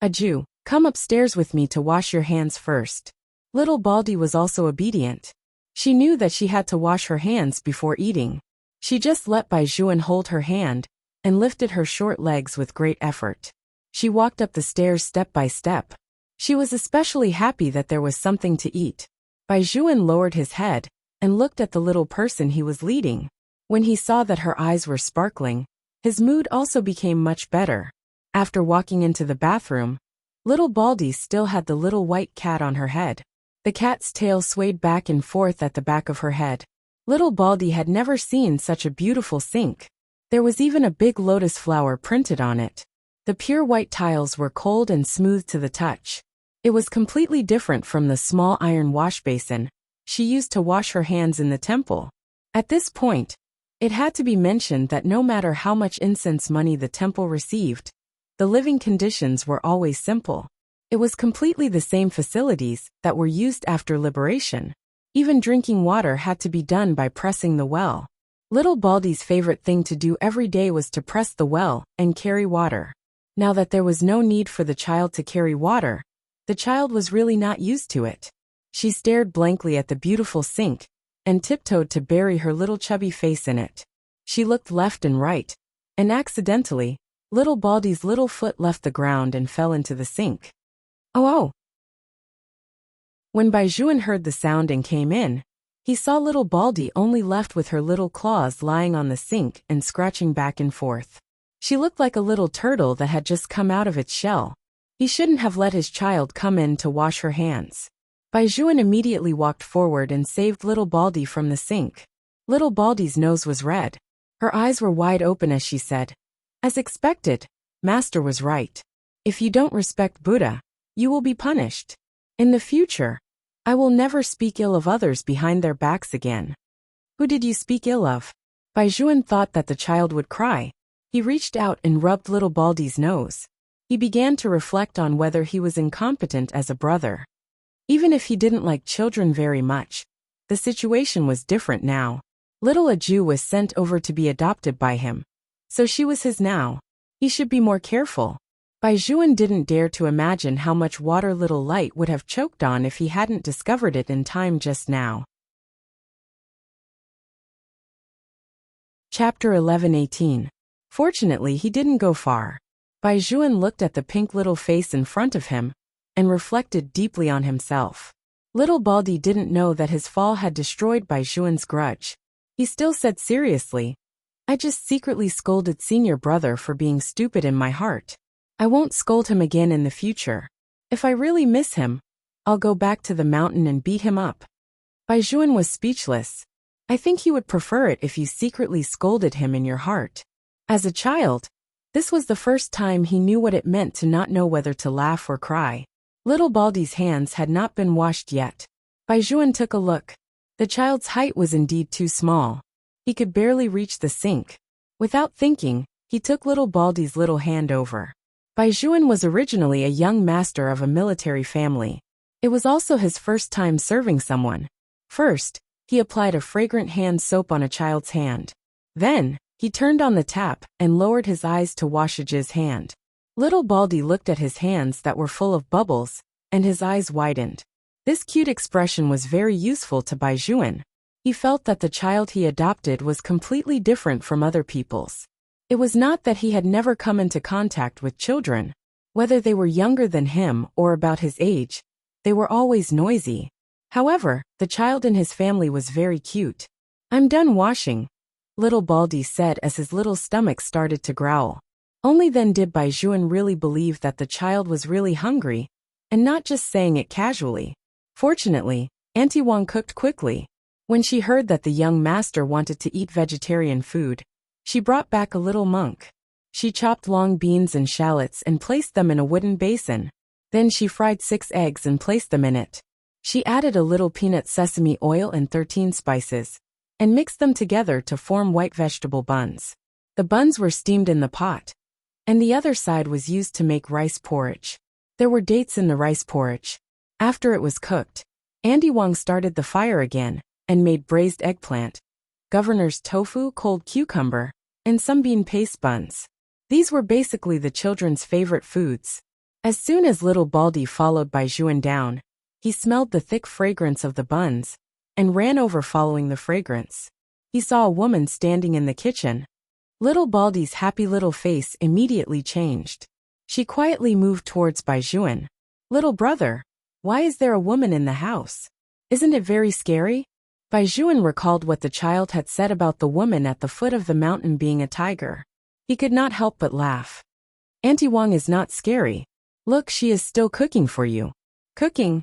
Aju, come upstairs with me to wash your hands first. Little Baldy was also obedient. She knew that she had to wash her hands before eating. She just let Bai Juan hold her hand, and lifted her short legs with great effort. She walked up the stairs step by step. She was especially happy that there was something to eat. Bai Juan lowered his head, and looked at the little person he was leading. When he saw that her eyes were sparkling, his mood also became much better. After walking into the bathroom, little Baldy still had the little white cat on her head. The cat's tail swayed back and forth at the back of her head. Little Baldy had never seen such a beautiful sink. There was even a big lotus flower printed on it. The pure white tiles were cold and smooth to the touch. It was completely different from the small iron wash basin she used to wash her hands in the temple. At this point, it had to be mentioned that no matter how much incense money the temple received, the living conditions were always simple. It was completely the same facilities that were used after liberation. Even drinking water had to be done by pressing the well. Little Baldy's favorite thing to do every day was to press the well and carry water. Now that there was no need for the child to carry water, the child was really not used to it. She stared blankly at the beautiful sink, and tiptoed to bury her little chubby face in it. She looked left and right, and accidentally, little Baldy's little foot left the ground and fell into the sink. Oh! When Bai Juan heard the sound and came in, he saw little Baldy only left with her little claws lying on the sink and scratching back and forth. She looked like a little turtle that had just come out of its shell. He shouldn't have let his child come in to wash her hands. Bai Juan immediately walked forward and saved little Baldy from the sink. Little Baldy's nose was red. Her eyes were wide open as she said, "As expected, Master was right. If you don't respect Buddha, you will be punished. In the future, I will never speak ill of others behind their backs again." Who did you speak ill of? Bai Juan thought that the child would cry. He reached out and rubbed little Baldy's nose. He began to reflect on whether he was incompetent as a brother. Even if he didn't like children very much, the situation was different now. Little Aju was sent over to be adopted by him. So she was his now. He should be more careful. Bai Juan didn't dare to imagine how much water little Light would have choked on if he hadn't discovered it in time just now. Chapter 11:18. Fortunately, he didn't go far. Bai Juan looked at the pink little face in front of him, and reflected deeply on himself. Little Baldy didn't know that his fall had destroyed Bai Juan's grudge. He still said seriously, "I just secretly scolded senior brother for being stupid in my heart. I won't scold him again in the future. If I really miss him, I'll go back to the mountain and beat him up." Bai Juan was speechless. "I think he would prefer it if you secretly scolded him in your heart." As a child, this was the first time he knew what it meant to not know whether to laugh or cry. Little Baldy's hands had not been washed yet. Bai Juan took a look. The child's height was indeed too small. He could barely reach the sink. Without thinking, he took little Baldy's little hand over. Bai Juan was originally a young master of a military family. It was also his first time serving someone. First, he applied a fragrant hand soap on a child's hand. Then, he turned on the tap and lowered his eyes to wash Aju's hand. Little Baldy looked at his hands that were full of bubbles, and his eyes widened. This cute expression was very useful to Bai Juan. He felt that the child he adopted was completely different from other people's. It was not that he had never come into contact with children. Whether they were younger than him or about his age, they were always noisy. However, the child in his family was very cute. "I'm done washing," little Baldy said as his little stomach started to growl. Only then did Bai Juan really believe that the child was really hungry, and not just saying it casually. Fortunately, Auntie Wang cooked quickly. When she heard that the young master wanted to eat vegetarian food, she brought back a little monk. She chopped long beans and shallots and placed them in a wooden basin. Then she fried 6 eggs and placed them in it. She added a little peanut sesame oil and 13 spices, and mixed them together to form white vegetable buns. The buns were steamed in the pot, and the other side was used to make rice porridge. There were dates in the rice porridge. After it was cooked, Andy Wong started the fire again, and made braised eggplant, governor's tofu, cold cucumber, and some bean paste buns. These were basically the children's favorite foods. As soon as little Baldy followed Bai Zhuan down, he smelled the thick fragrance of the buns, and ran over following the fragrance. He saw a woman standing in the kitchen. Little Baldy's happy little face immediately changed. She quietly moved towards Bai Zhuan. "Little brother, why is there a woman in the house? Isn't it very scary?" Bai Zhuan recalled what the child had said about the woman at the foot of the mountain being a tiger. He could not help but laugh. "Auntie Wong is not scary. Look, she is still cooking for you." "Cooking?"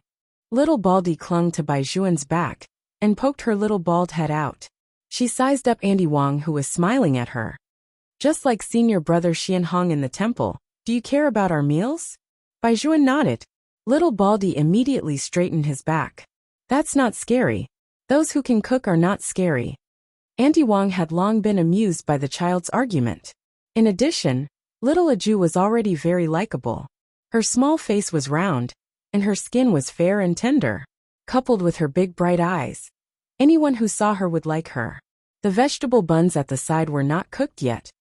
Little Baldy clung to Bai Zhuan's back, and poked her little bald head out. She sized up Auntie Wong, who was smiling at her. "Just like senior brother Xian Hong in the temple, do you care about our meals?" Bai Zhuan nodded. Little Baldy immediately straightened his back. "That's not scary. Those who can cook are not scary." Auntie Wong had long been amused by the child's argument. In addition, little Aju was already very likable. Her small face was round, and her skin was fair and tender. Coupled with her big bright eyes, anyone who saw her would like her. The vegetable buns at the side were not cooked yet,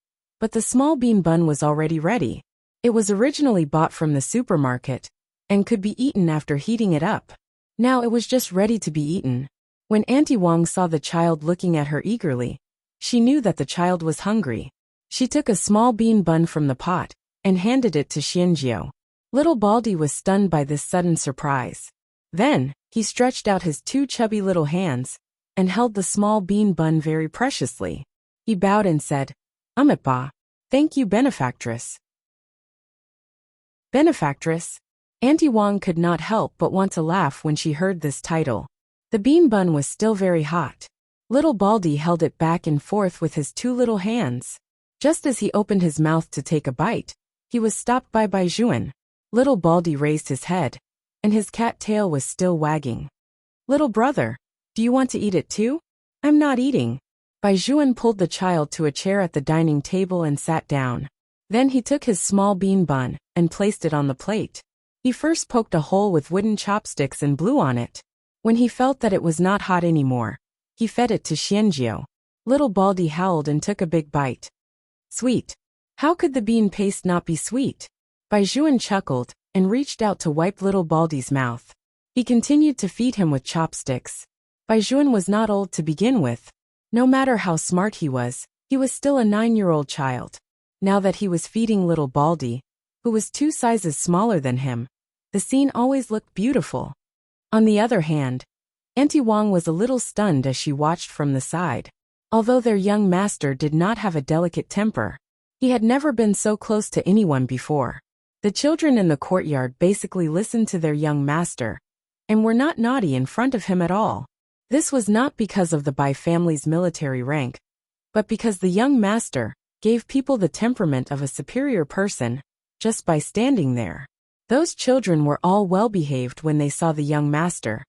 but the small bean bun was already ready. It was originally bought from the supermarket, and could be eaten after heating it up. Now it was just ready to be eaten. When Auntie Wong saw the child looking at her eagerly, she knew that the child was hungry. She took a small bean bun from the pot, and handed it to Xianjiao. Little Baldy was stunned by this sudden surprise. Then, he stretched out his two chubby little hands, and held the small bean bun very preciously. He bowed and said, "Ba. Thank you, benefactress." Benefactress? Auntie Wong could not help but want to laugh when she heard this title. The bean bun was still very hot. Little Baldy held it back and forth with his two little hands. Just as he opened his mouth to take a bite, he was stopped by Bai Zhuan. Little Baldy raised his head, and his cat tail was still wagging. "Little brother, do you want to eat it too?" "I'm not eating." Bai Zhuan pulled the child to a chair at the dining table and sat down. Then he took his small bean bun, and placed it on the plate. He first poked a hole with wooden chopsticks and blew on it. When he felt that it was not hot anymore, he fed it to Xianjiao. Little Baldy howled and took a big bite. "Sweet. How could the bean paste not be sweet?" Bai Zhuan chuckled, and reached out to wipe little Baldy's mouth. He continued to feed him with chopsticks. Bai Zhuan was not old to begin with. No matter how smart he was still a 9-year-old child. Now that he was feeding little Baldy, who was 2 sizes smaller than him, the scene always looked beautiful. On the other hand, Auntie Wong was a little stunned as she watched from the side. Although their young master did not have a delicate temper, he had never been so close to anyone before. The children in the courtyard basically listened to their young master, and were not naughty in front of him at all. This was not because of the Bai family's military rank, but because the young master gave people the temperament of a superior person, just by standing there. Those children were all well-behaved when they saw the young master,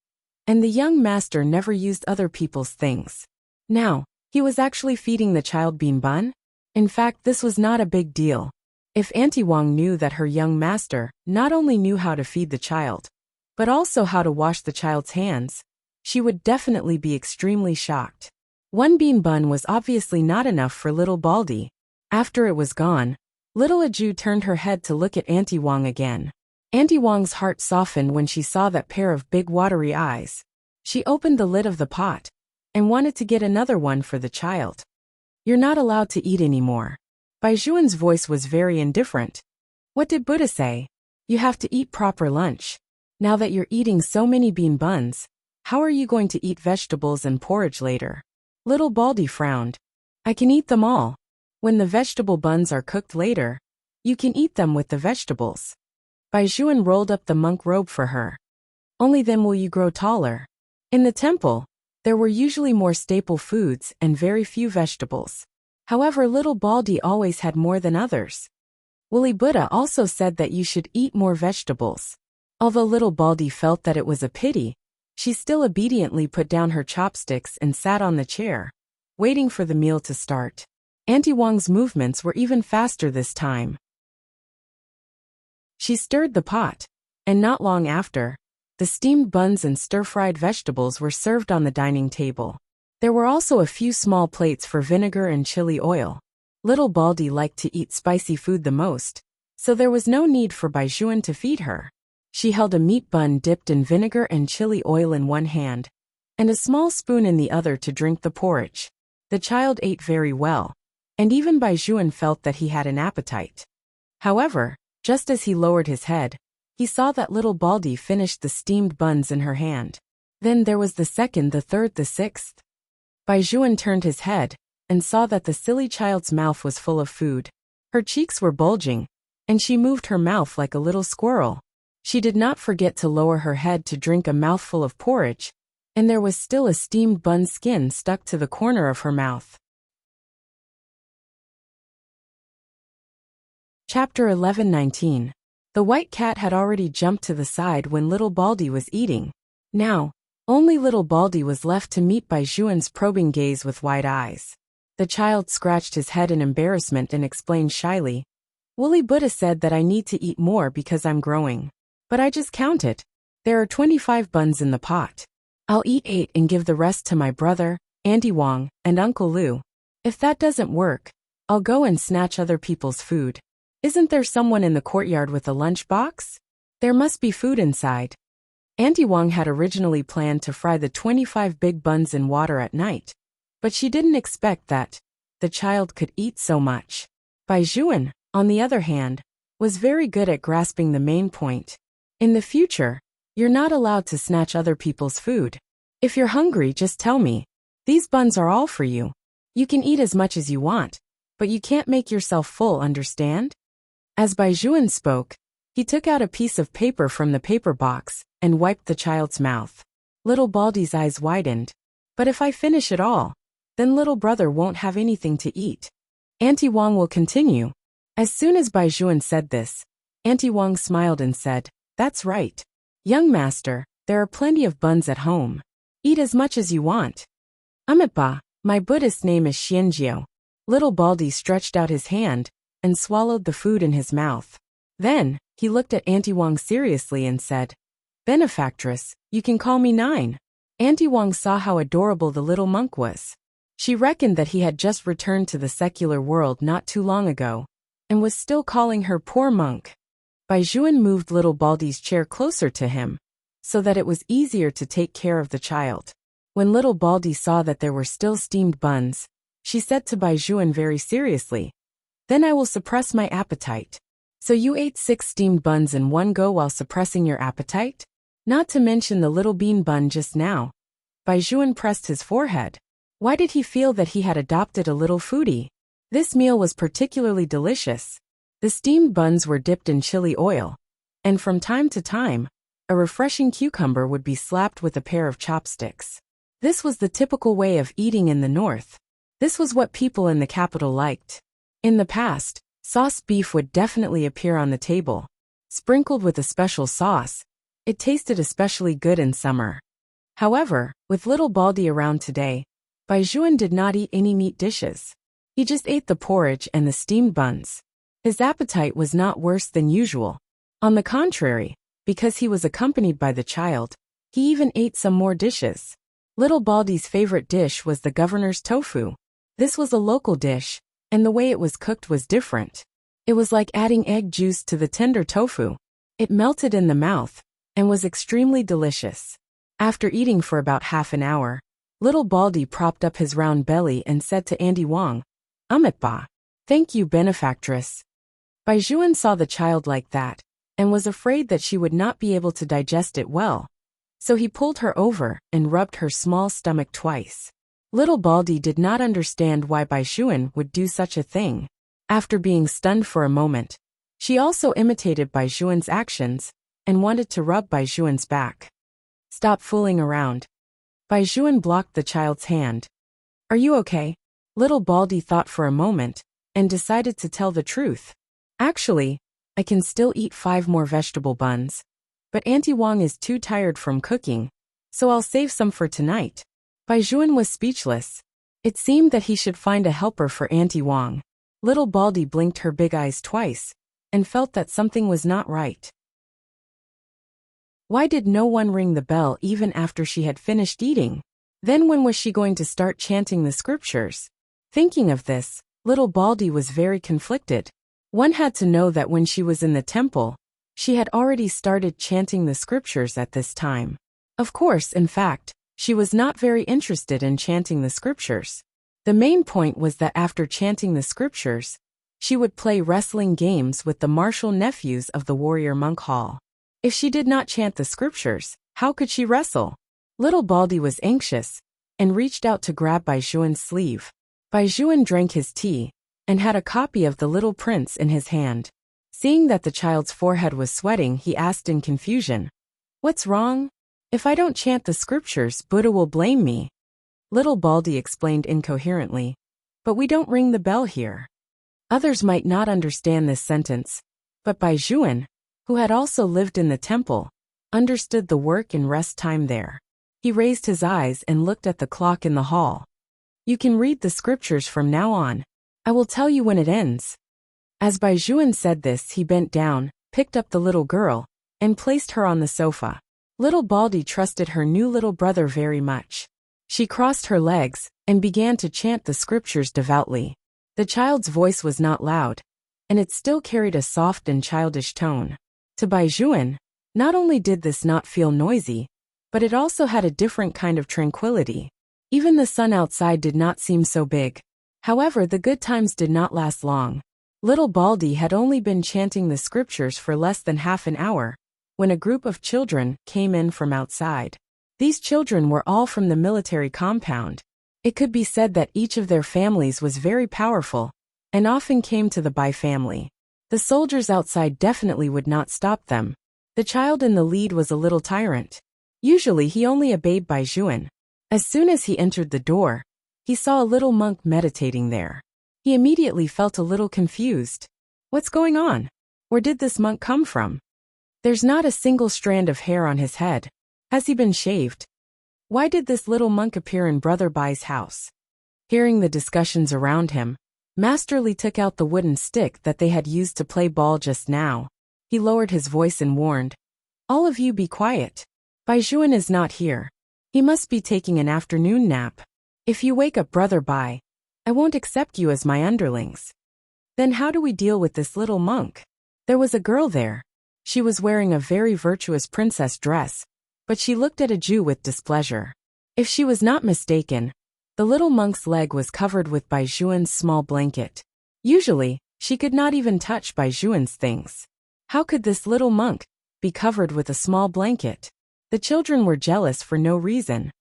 and the young master never used other people's things. Now, he was actually feeding the child bean bun? In fact, this was not a big deal. If Auntie Wong knew that her young master not only knew how to feed the child, but also how to wash the child's hands, she would definitely be extremely shocked. One bean bun was obviously not enough for little Baldy. After it was gone, little Aju turned her head to look at Auntie Wong again. Auntie Wong's heart softened when she saw that pair of big watery eyes. She opened the lid of the pot, and wanted to get another one for the child. "You're not allowed to eat anymore." Bai Zhuan's voice was very indifferent. "What did Buddha say? You have to eat proper lunch. Now that you're eating so many bean buns, how are you going to eat vegetables and porridge later?" Little Baldy frowned. "I can eat them all. When the vegetable buns are cooked later, you can eat them with the vegetables." Bai Zhuan rolled up the monk robe for her. "Only then will you grow taller." In the temple, there were usually more staple foods and very few vegetables. However, little Baldy always had more than others. Woolly Buddha also said that you should eat more vegetables. Although little Baldy felt that it was a pity She still obediently put down her chopsticks and sat on the chair, waiting for the meal to start. Auntie Wang's movements were even faster this time. She stirred the pot, and not long after, the steamed buns and stir-fried vegetables were served on the dining table. There were also a few small plates for vinegar and chili oil. Little Baldy liked to eat spicy food the most, so there was no need for Baizhuan to feed her. She held a meat bun dipped in vinegar and chili oil in one hand, and a small spoon in the other to drink the porridge. The child ate very well, and even Baizhuan felt that he had an appetite. However, just as he lowered his head, he saw that little Baldy finished the steamed buns in her hand. Then there was the second, the third, the sixth. Baizhuan turned his head, and saw that the silly child's mouth was full of food. Her cheeks were bulging, and she moved her mouth like a little squirrel. She did not forget to lower her head to drink a mouthful of porridge, and there was still a steamed bun skin stuck to the corner of her mouth. Chapter 11:19. The white cat had already jumped to the side when little Baldy was eating. Now, only little Baldy was left to meet Baizhuan's probing gaze with wide eyes. The child scratched his head in embarrassment and explained shyly, "Wooly Buddha said that I need to eat more because I'm growing. But I just counted. There are 25 buns in the pot. I'll eat 8 and give the rest to my brother, Auntie Wang, and Uncle Lu. If that doesn't work, I'll go and snatch other people's food. Isn't there someone in the courtyard with a lunch box? There must be food inside." Auntie Wang had originally planned to fry the 25 big buns in water at night, but she didn't expect that the child could eat so much. Baizhuan, on the other hand, was very good at grasping the main point. In the future, you're not allowed to snatch other people's food. If you're hungry, just tell me. These buns are all for you. You can eat as much as you want, but you can't make yourself full, understand? As Baizhuan spoke, he took out a piece of paper from the paper box and wiped the child's mouth. Little Baldy's eyes widened. "But if I finish it all, then little brother won't have anything to eat." Auntie Wang will continue. As soon as Baizhuan said this, Auntie Wang smiled and said, "That's right. Young master, there are plenty of buns at home. Eat as much as you want." "Amitba, my Buddhist name is Xianjiao." Little Baldy stretched out his hand and swallowed the food in his mouth. Then, he looked at Auntie Wang seriously and said, "Benefactress, you can call me 9. Auntie Wang saw how adorable the little monk was. She reckoned that he had just returned to the secular world not too long ago, and was still calling her poor monk. Baizhuan moved little Baldy's chair closer to him, so that it was easier to take care of the child. When little Baldy saw that there were still steamed buns, she said to Baizhuan very seriously, "Then I will suppress my appetite." "So you ate 6 steamed buns in one go while suppressing your appetite? Not to mention the little bean bun just now." Baizhuan pressed his forehead. Why did he feel that he had adopted a little foodie? This meal was particularly delicious. The steamed buns were dipped in chili oil, and from time to time, a refreshing cucumber would be slapped with a pair of chopsticks. This was the typical way of eating in the north. This was what people in the capital liked. In the past, sauce beef would definitely appear on the table. Sprinkled with a special sauce, it tasted especially good in summer. However, with little Baldy around today, Baizhuan did not eat any meat dishes. He just ate the porridge and the steamed buns. His appetite was not worse than usual. On the contrary, because he was accompanied by the child, he even ate some more dishes. Little Baldy's favorite dish was the governor's tofu. This was a local dish, and the way it was cooked was different. It was like adding egg juice to the tender tofu. It melted in the mouth, and was extremely delicious. After eating for about half an hour, little Baldy propped up his round belly and said to Auntie Wang, "Amitba, thank you, benefactress." Baizhuan saw the child like that, and was afraid that she would not be able to digest it well. So he pulled her over and rubbed her small stomach twice. Little Baldy did not understand why Baizhuan would do such a thing. After being stunned for a moment, she also imitated Baizhuan's actions and wanted to rub Baizhuan's back. "Stop fooling around." Baizhuan blocked the child's hand. "Are you okay?" Little Baldy thought for a moment and decided to tell the truth. "Actually, I can still eat 5 more vegetable buns. But Auntie Wang is too tired from cooking, so I'll save some for tonight. Bai Juan was speechless. It seemed that he should find a helper for Auntie Wang. Little Baldy blinked her big eyes twice, and felt that something was not right. Why did no one ring the bell even after she had finished eating? Then when was she going to start chanting the scriptures? Thinking of this, little Baldy was very conflicted. One had to know that when she was in the temple, she had already started chanting the scriptures at this time. Of course, in fact, she was not very interested in chanting the scriptures. The main point was that after chanting the scriptures, she would play wrestling games with the martial nephews of the warrior monk hall. If she did not chant the scriptures, how could she wrestle? Little Baldy was anxious, and reached out to grab Bai Juan's sleeve. Bai Juan drank his tea, and had a copy of The Little Prince in his hand. Seeing that the child's forehead was sweating, he asked in confusion, "What's wrong? If I don't chant the scriptures, Buddha will blame me." Little Baldy explained incoherently, "But we don't ring the bell here." Others might not understand this sentence, but Bai Juan, who had also lived in the temple, understood the work and rest time there. He raised his eyes and looked at the clock in the hall. "You can read the scriptures from now on. I will tell you when it ends." As Bai Juan said this, he bent down, picked up the little girl, and placed her on the sofa. Little Baldy trusted her new little brother very much. She crossed her legs, and began to chant the scriptures devoutly. The child's voice was not loud, and it still carried a soft and childish tone. To Bai Juan, not only did this not feel noisy, but it also had a different kind of tranquility. Even the sun outside did not seem so big. However, the good times did not last long. Little Baldy had only been chanting the scriptures for less than half an hour, when a group of children came in from outside. These children were all from the military compound. It could be said that each of their families was very powerful, and often came to the Bai family. The soldiers outside definitely would not stop them. The child in the lead was a little tyrant. Usually he only obeyed Bai Juan. As soon as he entered the door, he saw a little monk meditating there. He immediately felt a little confused. What's going on? Where did this monk come from? There's not a single strand of hair on his head. Has he been shaved? Why did this little monk appear in Brother Bai's house? Hearing the discussions around him, Master Li took out the wooden stick that they had used to play ball just now. He lowered his voice and warned, "All of you be quiet. Bai Juan is not here. He must be taking an afternoon nap. If you wake up Brother Bai, I won't accept you as my underlings." Then how do we deal with this little monk? There was a girl there. She was wearing a very virtuous princess dress, but she looked at a Jew with displeasure. If she was not mistaken, the little monk's leg was covered with Bai Juan's small blanket. Usually, she could not even touch Bai Juan's things. How could this little monk be covered with a small blanket? The children were jealous for no reason.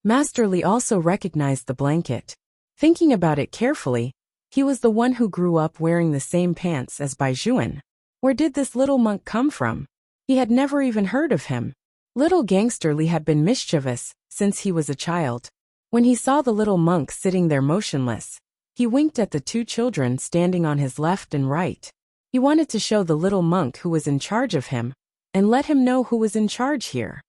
Master Li also recognized the blanket. Thinking about it carefully, he was the one who grew up wearing the same pants as Bai Juan. Where did this little monk come from? He had never even heard of him. Little Gangster Li had been mischievous since he was a child. When he saw the little monk sitting there motionless, he winked at the two children standing on his left and right. He wanted to show the little monk who was in charge of him, and let him know who was in charge here.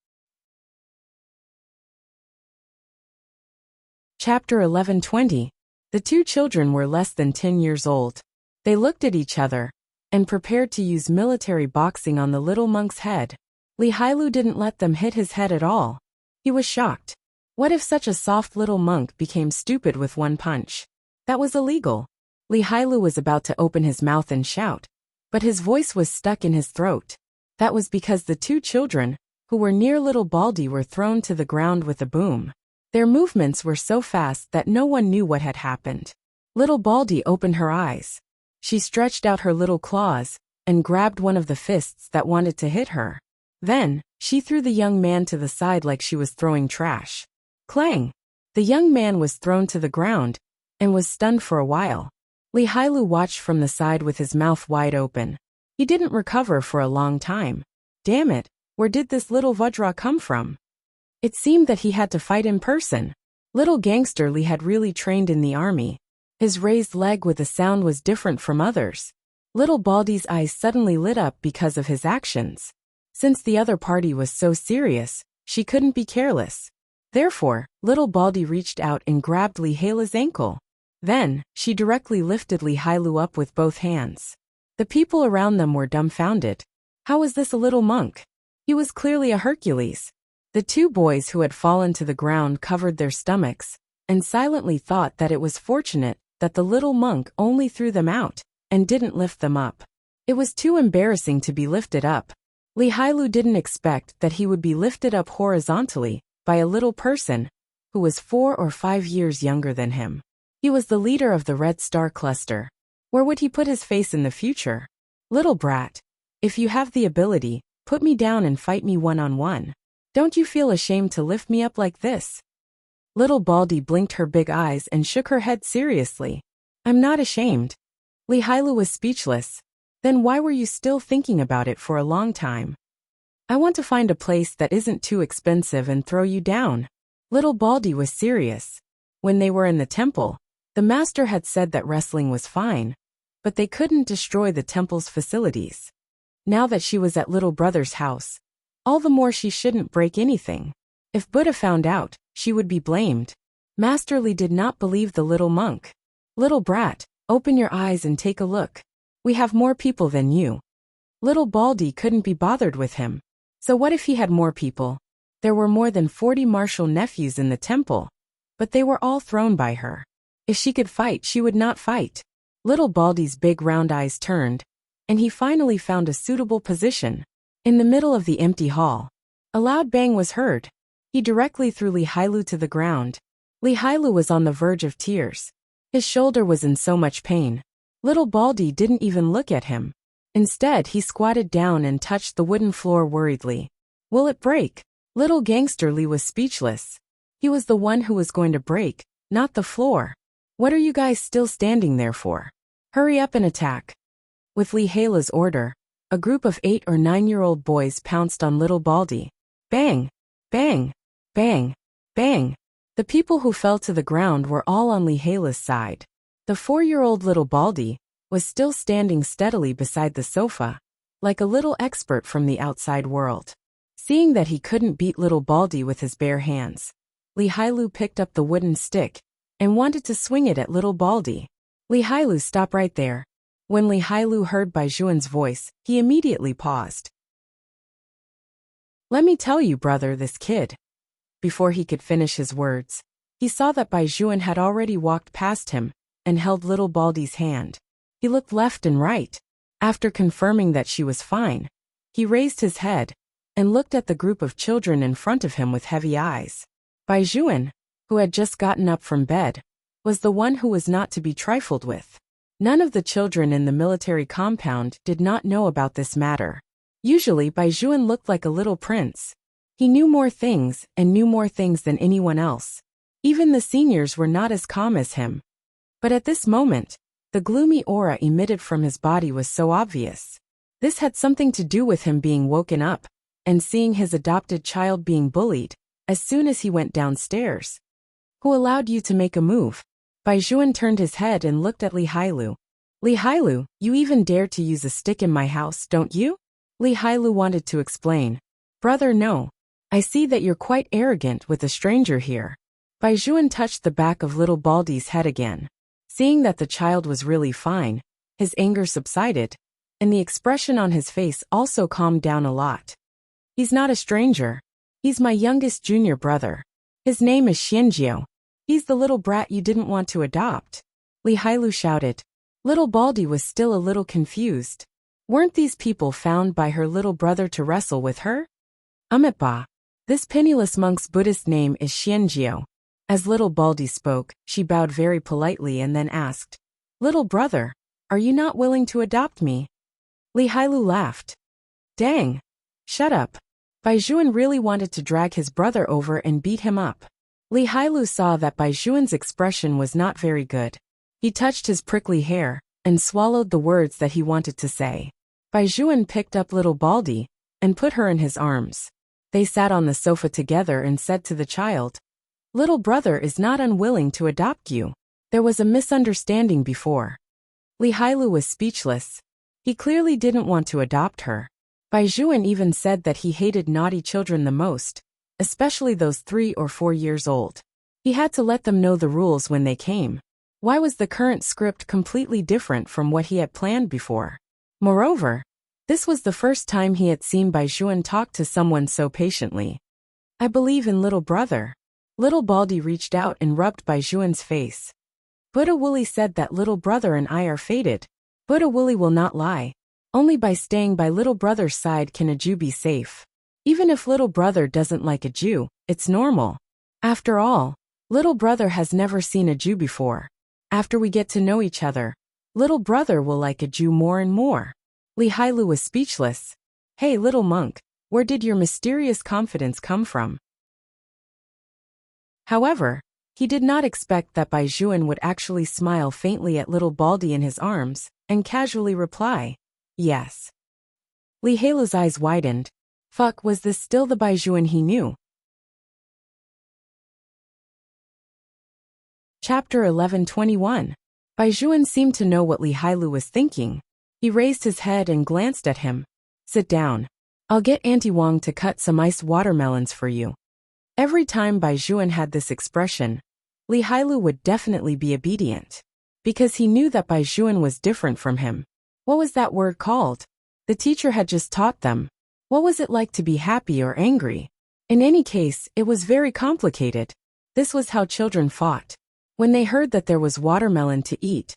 Chapter 11:20. The two children were less than 10 years old. They looked at each other, and prepared to use military boxing on the little monk's head. Li Hailu didn't let them hit his head at all. He was shocked. What if such a soft little monk became stupid with one punch? That was illegal. Li Hailu was about to open his mouth and shout, but his voice was stuck in his throat. That was because the two children, who were near little Baldy, were thrown to the ground with a boom. Their movements were so fast that no one knew what had happened. Little Baldy opened her eyes. She stretched out her little claws, and grabbed one of the fists that wanted to hit her. Then, she threw the young man to the side like she was throwing trash. Clang! The young man was thrown to the ground, and was stunned for a while. Li Hailu watched from the side with his mouth wide open. He didn't recover for a long time. Damn it, where did this little Vajra come from? It seemed that he had to fight in person. Little Gangster Li had really trained in the army. His raised leg with a sound was different from others. Little Baldy's eyes suddenly lit up because of his actions. Since the other party was so serious, she couldn't be careless. Therefore, little Baldy reached out and grabbed Li Hailu's ankle. Then, she directly lifted Li Hailu up with both hands. The people around them were dumbfounded. How was this a little monk? He was clearly a Hercules. The two boys who had fallen to the ground covered their stomachs, and silently thought that it was fortunate that the little monk only threw them out, and didn't lift them up. It was too embarrassing to be lifted up. Li Hailu didn't expect that he would be lifted up horizontally by a little person who was 4 or 5 years younger than him. He was the leader of the Red Star Cluster. Where would he put his face in the future? Little brat, if you have the ability, put me down and fight me one-on-one. Don't you feel ashamed to lift me up like this? Little Baldy blinked her big eyes and shook her head seriously. I'm not ashamed. Li Hailu was speechless. Then why were you still thinking about it for a long time? I want to find a place that isn't too expensive and throw you down. Little Baldy was serious. When they were in the temple, the master had said that wrestling was fine, but they couldn't destroy the temple's facilities. Now that she was at little brother's house, all the more she shouldn't break anything. If Buddha found out, she would be blamed. Master Li did not believe the little monk. Little brat, open your eyes and take a look. We have more people than you. Little Baldy couldn't be bothered with him. So what if he had more people? There were more than 40 martial nephews in the temple, but they were all thrown by her. If she could fight, she would not fight. Little Baldy's big round eyes turned, and he finally found a suitable position. In the middle of the empty hall, a loud bang was heard. He directly threw Li Hailu to the ground. Li Hailu was on the verge of tears. His shoulder was in so much pain. Little Baldy didn't even look at him. Instead, he squatted down and touched the wooden floor worriedly. Will it break? Little gangster Li was speechless. He was the one who was going to break, not the floor. What are you guys still standing there for? Hurry up and attack. With Li Hailu's order, a group of 8 or 9-year-old boys pounced on little Baldy. Bang! Bang! Bang! Bang! The people who fell to the ground were all on Li Hailu's side. The 4-year-old little Baldy was still standing steadily beside the sofa, like a little expert from the outside world. Seeing that he couldn't beat little Baldy with his bare hands, Li Hailu picked up the wooden stick and wanted to swing it at little Baldy. Li Hailu, stop right there. When Li Hailu heard Baijuan's voice, he immediately paused. Let me tell you, brother, this kid. Before he could finish his words, he saw that Baijuan had already walked past him and held little Baldy's hand. He looked left and right. After confirming that she was fine, he raised his head and looked at the group of children in front of him with heavy eyes. Baijuan, who had just gotten up from bed, was the one who was not to be trifled with. None of the children in the military compound did not know about this matter. Usually Baijuan looked like a little prince. He knew more things and knew more things than anyone else. Even the seniors were not as calm as him. But at this moment, the gloomy aura emitted from his body was so obvious. This had something to do with him being woken up and seeing his adopted child being bullied as soon as he went downstairs. Who allowed you to make a move? Baijuan turned his head and looked at Li Hailu. Li Hailu, you even dare to use a stick in my house, don't you? Li Hailu wanted to explain. Brother, no. I see that you're quite arrogant with a stranger here. Baijuan touched the back of little Baldy's head again. Seeing that the child was really fine, his anger subsided, and the expression on his face also calmed down a lot. He's not a stranger. He's my youngest junior brother. His name is Xianjiao. He's the little brat you didn't want to adopt. Li Hailu shouted. Little Baldy was still a little confused. Weren't these people found by her little brother to wrestle with her? Ba. This penniless monk's Buddhist name is Xianjiao. As little Baldy spoke, she bowed very politely and then asked, Little brother, are you not willing to adopt me? Li Hailu laughed. Dang! Shut up. Baijuan really wanted to drag his brother over and beat him up. Li Hailu saw that Baijuan's expression was not very good. He touched his prickly hair and swallowed the words that he wanted to say. Baijuan picked up little Baldy and put her in his arms. They sat on the sofa together and said to the child, Little brother is not unwilling to adopt you. There was a misunderstanding before. Li Hailu was speechless. He clearly didn't want to adopt her. Bai Juan even said that he hated naughty children the most, especially those 3 or 4 years old. He had to let them know the rules when they came. Why was the current script completely different from what he had planned before? Moreover, this was the first time he had seen Bai Juan talk to someone so patiently. I believe in little brother. Little Baldy reached out and rubbed Bai Juan's face. Buddha Wooly said that little brother and I are fated. Buddha Wooly will not lie. Only by staying by little brother's side can a Jew be safe. Even if little brother doesn't like a Jew, it's normal. After all, little brother has never seen a Jew before. After we get to know each other, little brother will like a Jew more and more. Li Hailu was speechless. Hey little monk, where did your mysterious confidence come from? However, he did not expect that Bai Juan would actually smile faintly at little Baldy in his arms, and casually reply, yes. Li Hailu's eyes widened. Fuck, was this still the Bai Juan he knew? Chapter 11:21. Bai Juan seemed to know what Li Hailu was thinking. He raised his head and glanced at him. Sit down. I'll get Auntie Wang to cut some iced watermelons for you. Every time Bai Juan had this expression, Li Hailu would definitely be obedient. Because he knew that Bai Juan was different from him. What was that word called? The teacher had just taught them. What was it like to be happy or angry? In any case, it was very complicated. This was how children fought. When they heard that there was watermelon to eat,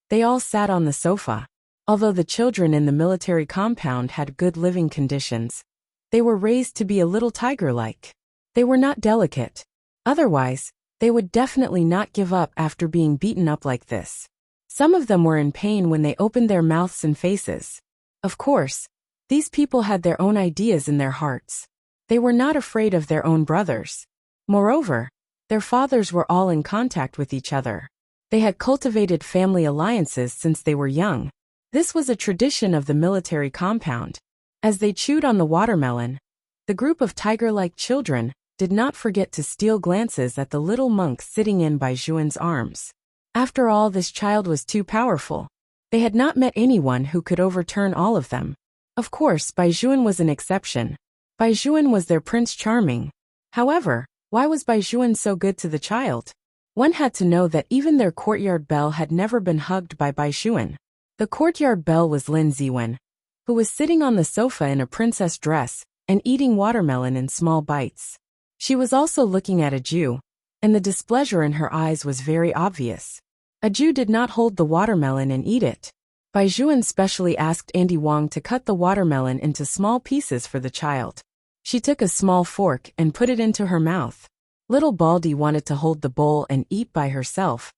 they all sat on the sofa. Although the children in the military compound had good living conditions, they were raised to be a little tiger-like. They were not delicate. Otherwise, they would definitely not give up after being beaten up like this. Some of them were in pain when they opened their mouths and faces. Of course, these people had their own ideas in their hearts. They were not afraid of their own brothers. Moreover, their fathers were all in contact with each other. They had cultivated family alliances since they were young. This was a tradition of the military compound. As they chewed on the watermelon, the group of tiger-like children did not forget to steal glances at the little monk sitting in Bai Juan's arms. After all, this child was too powerful. They had not met anyone who could overturn all of them. Of course, Bai Juan was an exception. Bai Juan was their Prince Charming. However, why was Bai Juan so good to the child? One had to know that even their courtyard belle had never been hugged by Bai Juan. The courtyard belle was Lin Ziwen, who was sitting on the sofa in a princess dress and eating watermelon in small bites. She was also looking at a Jew, and the displeasure in her eyes was very obvious. A Jew did not hold the watermelon and eat it. Bai Juan specially asked Auntie Wang to cut the watermelon into small pieces for the child. She took a small fork and put it into her mouth. Little Baldy wanted to hold the bowl and eat by herself,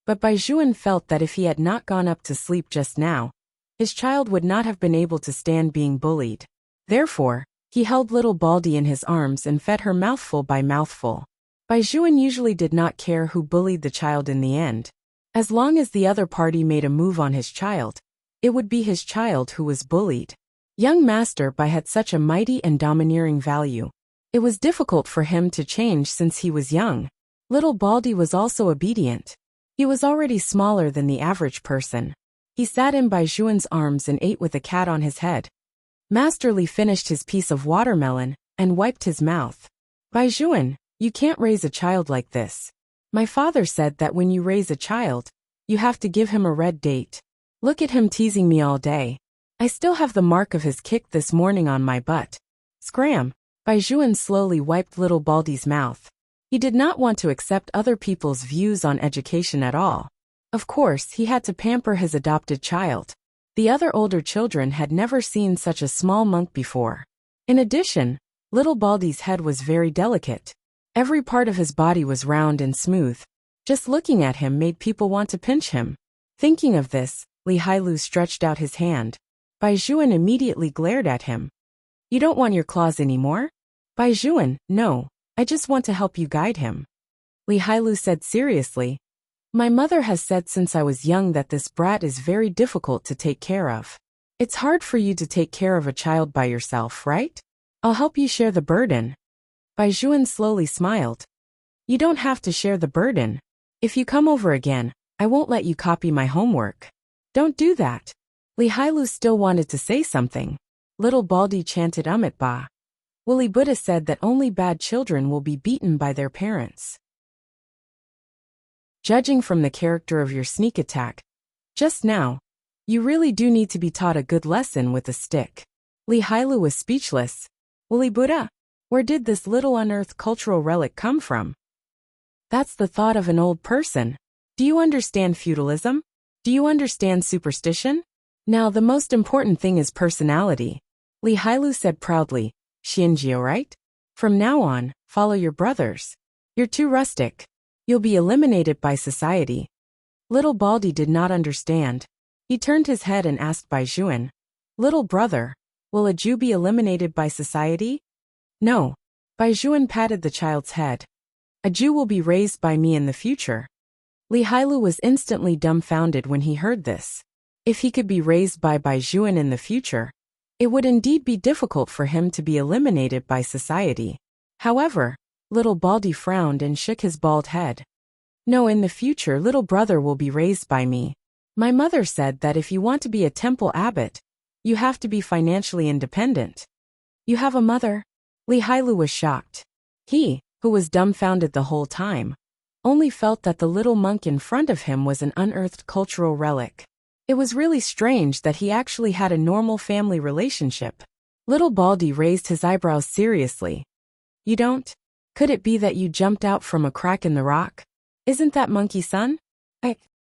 but Bai Juan felt that if he had not gone up to sleep just now, his child would not have been able to stand being bullied. Therefore, he held little Baldy in his arms and fed her mouthful by mouthful. Bai Juan usually did not care who bullied the child in the end. As long as the other party made a move on his child, it would be his child who was bullied. Young Master Bai had such a mighty and domineering value. It was difficult for him to change since he was young. Little Baldy was also obedient. He was already smaller than the average person. He sat in Bai Juan's arms and ate with a cat on his head. Master Li finished his piece of watermelon and wiped his mouth. Bai Juan, you can't raise a child like this. My father said that when you raise a child, you have to give him a red date. Look at him teasing me all day. I still have the mark of his kick this morning on my butt. Scram! Bai Juan slowly wiped little Baldy's mouth. He did not want to accept other people's views on education at all. Of course, he had to pamper his adopted child. The other older children had never seen such a small monk before. In addition, little Baldy's head was very delicate. Every part of his body was round and smooth. Just looking at him made people want to pinch him. Thinking of this, Li Hailu stretched out his hand. Bai Juan immediately glared at him. You don't want your claws anymore? Bai Juan, no, I just want to help you guide him. Li Hailu said seriously. My mother has said since I was young that this brat is very difficult to take care of. It's hard for you to take care of a child by yourself, right? I'll help you share the burden. Bai Juan slowly smiled. You don't have to share the burden. If you come over again, I won't let you copy my homework. Don't do that. Li Hailu still wanted to say something. Little Baldy chanted it ba. Woolly Buddha said that only bad children will be beaten by their parents. Judging from the character of your sneak attack just now, you really do need to be taught a good lesson with a stick. Li Hailu was speechless. Woolly Buddha, where did this little unearthed cultural relic come from? That's the thought of an old person. Do you understand feudalism? Do you understand superstition? Now the most important thing is personality. Li Hailu said proudly, Xianjiao, right? From now on, follow your brothers. You're too rustic. You'll be eliminated by society. Little Baldy did not understand. He turned his head and asked Baijuan, Little brother, will a Jew be eliminated by society? No. Baijuan patted the child's head. A Jew will be raised by me in the future. Li Hailu was instantly dumbfounded when he heard this. If he could be raised by Baijuan in the future, it would indeed be difficult for him to be eliminated by society. However, Little Baldy frowned and shook his bald head. No, in the future little brother will be raised by me. My mother said that if you want to be a temple abbot, you have to be financially independent. You have a mother? Li Hailu was shocked. He, who was dumbfounded the whole time, only felt that the little monk in front of him was an unearthed cultural relic. It was really strange that he actually had a normal family relationship. Little Baldy raised his eyebrows seriously. You don't? Could it be that you jumped out from a crack in the rock? Isn't that monkey son?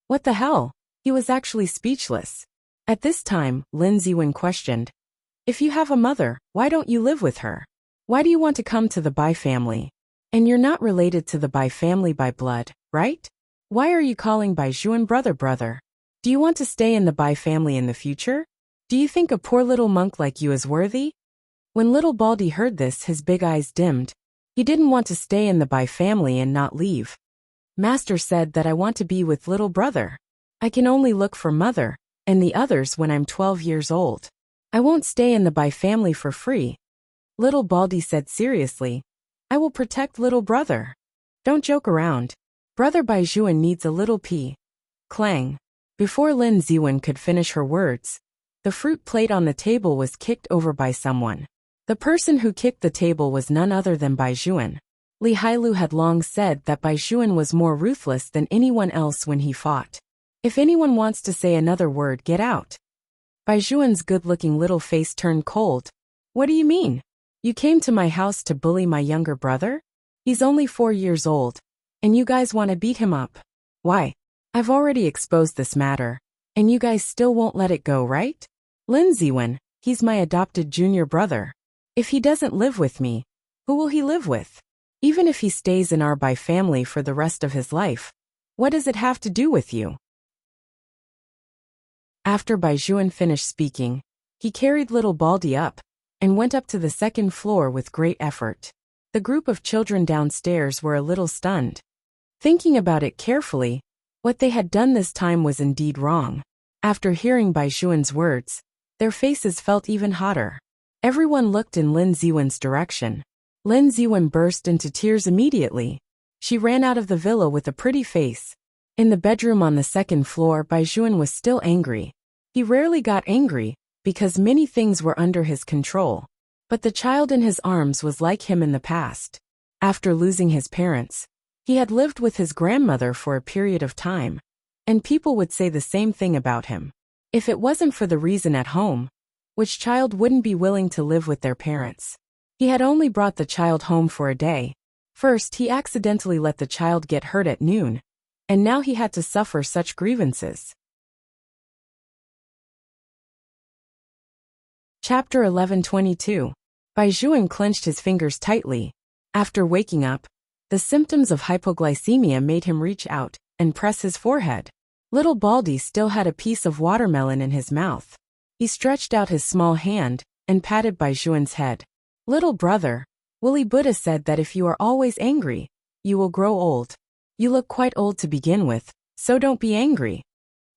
What the hell? He was actually speechless. At this time, Lin Ziwen questioned. If you have a mother, why don't you live with her? Why do you want to come to the Bai family? And you're not related to the Bai family by blood, right? Why are you calling Baijuan brother? Do you want to stay in the Bai family in the future? Do you think a poor little monk like you is worthy? When Little Baldy heard this, his big eyes dimmed. He didn't want to stay in the Bai family and not leave. Master said that I want to be with little brother. I can only look for mother and the others when I'm 12 years old. I won't stay in the Bai family for free. Little Baldy said seriously, I will protect little brother. Don't joke around. Brother Baijuan needs a little pee. Clang. Before Lin Ziwen could finish her words, the fruit plate on the table was kicked over by someone. The person who kicked the table was none other than Baijuan. Li Hailu had long said that Baijuan was more ruthless than anyone else when he fought. If anyone wants to say another word, get out. Baijuan's good-looking little face turned cold. What do you mean? You came to my house to bully my younger brother? He's only 4 years old, and you guys want to beat him up. Why? I've already exposed this matter, and you guys still won't let it go, right? Lin Ziwen, he's my adopted junior brother. If he doesn't live with me, who will he live with? Even if he stays in our Bai family for the rest of his life, what does it have to do with you? After Baijuan finished speaking, he carried little Baldy up and went up to the second floor with great effort. The group of children downstairs were a little stunned. Thinking about it carefully, what they had done this time was indeed wrong. After hearing Baijuan's words, their faces felt even hotter. Everyone looked in Lin Ziwen's direction. Lin Ziwen burst into tears immediately. She ran out of the villa with a pretty face. In the bedroom on the second floor, Baijuan was still angry. He rarely got angry, because many things were under his control. But the child in his arms was like him in the past. After losing his parents, he had lived with his grandmother for a period of time, and people would say the same thing about him. If it wasn't for the reason at home, which child wouldn't be willing to live with their parents? He had only brought the child home for a day. First, he accidentally let the child get hurt at noon, and now he had to suffer such grievances. Chapter 11:22. Baijuan clenched his fingers tightly. After waking up, the symptoms of hypoglycemia made him reach out and press his forehead. Little Baldy still had a piece of watermelon in his mouth. He stretched out his small hand and patted Baijuan's head. Little brother, Woolly Buddha said that if you are always angry, you will grow old. You look quite old to begin with, so don't be angry.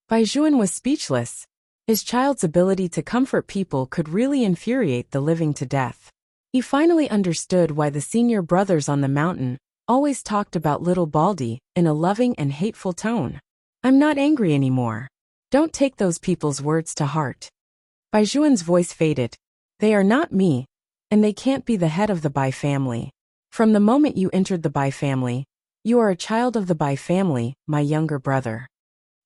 Baijuan was speechless. His child's ability to comfort people could really infuriate the living to death. He finally understood why the senior brothers on the mountain always talked about little Baldy in a loving and hateful tone. I'm not angry anymore. Don't take those people's words to heart. Baijuan's voice faded. They are not me, and they can't be the head of the Bai family. From the moment you entered the Bai family, you are a child of the Bai family, my younger brother.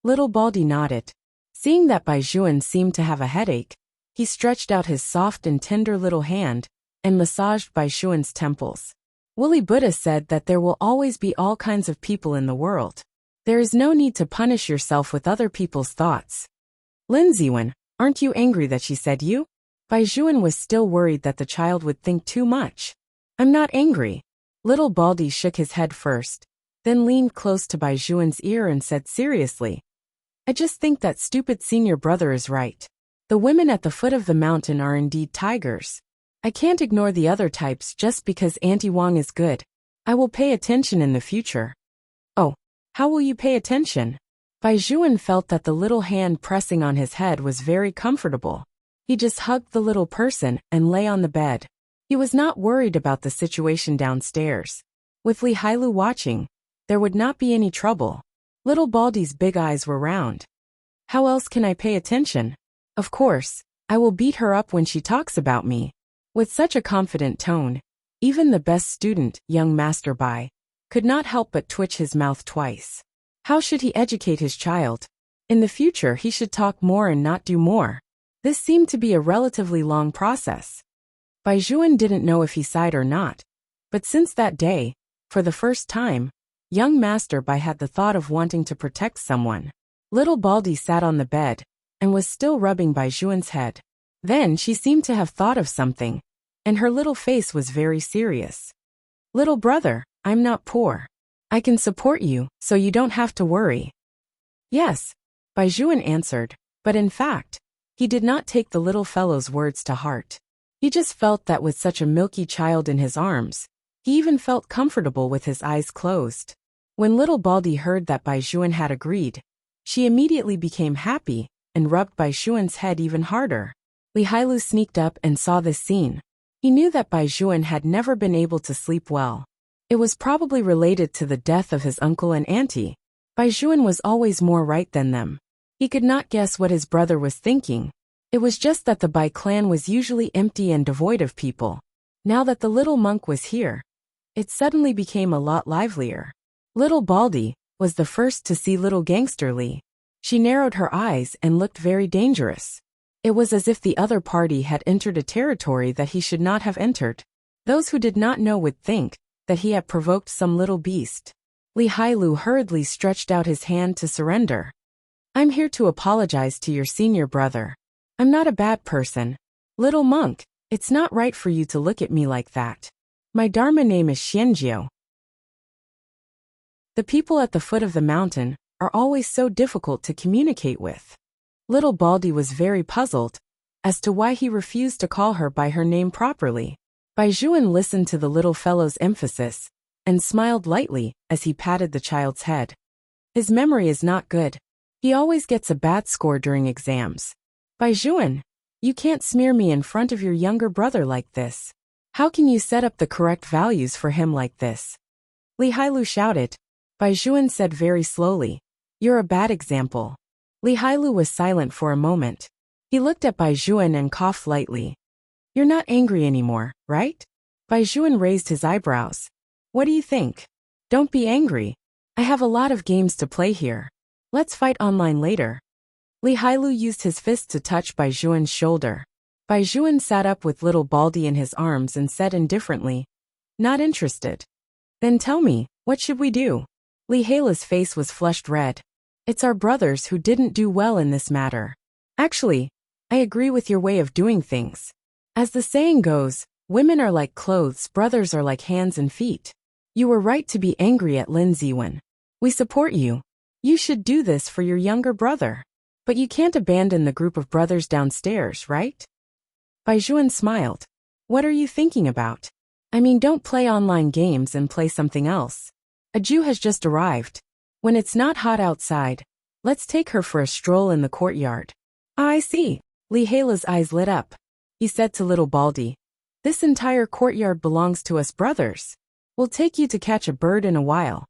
Little Baldy nodded. Seeing that Bai Juan seemed to have a headache, he stretched out his soft and tender little hand and massaged Bai Juan's temples. Woolly Buddha said that there will always be all kinds of people in the world. There is no need to punish yourself with other people's thoughts. Lin Ziwen, aren't you angry that she said you? Bai Juan was still worried that the child would think too much. I'm not angry. Little Baldy shook his head first, then leaned close to Bai Juan's ear and said seriously, I just think that stupid senior brother is right. The women at the foot of the mountain are indeed tigers. I can't ignore the other types just because Auntie Wang is good. I will pay attention in the future. Oh, how will you pay attention? Bai Juan felt that the little hand pressing on his head was very comfortable. He just hugged the little person and lay on the bed. He was not worried about the situation downstairs. With Li Hailu watching, there would not be any trouble. Little Baldy's big eyes were round. How else can I pay attention? Of course, I will beat her up when she talks about me. With such a confident tone, even the best student, young Master Bai, could not help but twitch his mouth twice. How should he educate his child? In the future he should talk more and not do more. This seemed to be a relatively long process. Bai Juan didn't know if he sighed or not, but since that day, for the first time, young Master Bai had the thought of wanting to protect someone. Little Baldy sat on the bed and was still rubbing Bai Juan's head. Then she seemed to have thought of something, and her little face was very serious. Little brother, I'm not poor. I can support you, so you don't have to worry. Yes, Bai Juan answered, but in fact, he did not take the little fellow's words to heart. He just felt that with such a milky child in his arms, he even felt comfortable with his eyes closed. When little Baldy heard that Bai Juan had agreed, she immediately became happy and rubbed Bai Juan's head even harder. Li Hailu sneaked up and saw this scene. He knew that Bai Juan had never been able to sleep well. It was probably related to the death of his uncle and auntie. Bai Juan was always more right than them. He could not guess what his brother was thinking. It was just that the Bai clan was usually empty and devoid of people. Now that the little monk was here, it suddenly became a lot livelier. Little Baldy was the first to see little Gangster Li. She narrowed her eyes and looked very dangerous. It was as if the other party had entered a territory that he should not have entered. Those who did not know would think that he had provoked some little beast. Li Hailu hurriedly stretched out his hand to surrender. I'm here to apologize to your senior brother. I'm not a bad person. Little monk, it's not right for you to look at me like that. My Dharma name is Xianjiu. The people at the foot of the mountain are always so difficult to communicate with. Little Baldy was very puzzled as to why he refused to call her by her name properly. Bai Juan listened to the little fellow's emphasis and smiled lightly as he patted the child's head. His memory is not good. He always gets a bad score during exams. Bai Juan, you can't smear me in front of your younger brother like this. How can you set up the correct values for him like this? Li Hailu shouted. Bai Juan said very slowly, you're a bad example. Li Hailu was silent for a moment. He looked at Bai Juan and coughed lightly. You're not angry anymore, right? Bai Juan raised his eyebrows. What do you think? Don't be angry. I have a lot of games to play here. Let's fight online later. Li Hailu used his fist to touch Bai Juan's shoulder. Bai Juan sat up with little Baldy in his arms and said indifferently, not interested. Then tell me, what should we do? Li Hailu's face was flushed red. It's our brothers who didn't do well in this matter. Actually, I agree with your way of doing things. As the saying goes, women are like clothes, brothers are like hands and feet. You were right to be angry at Lin Ziwen. We support you. You should do this for your younger brother. But you can't abandon the group of brothers downstairs, right? Bai Juan smiled. What are you thinking about? I mean, don't play online games and play something else. A Jew has just arrived. When it's not hot outside, let's take her for a stroll in the courtyard. Ah, I see. Li Hailu's eyes lit up. He said to little Baldy, this entire courtyard belongs to us brothers. We'll take you to catch a bird in a while.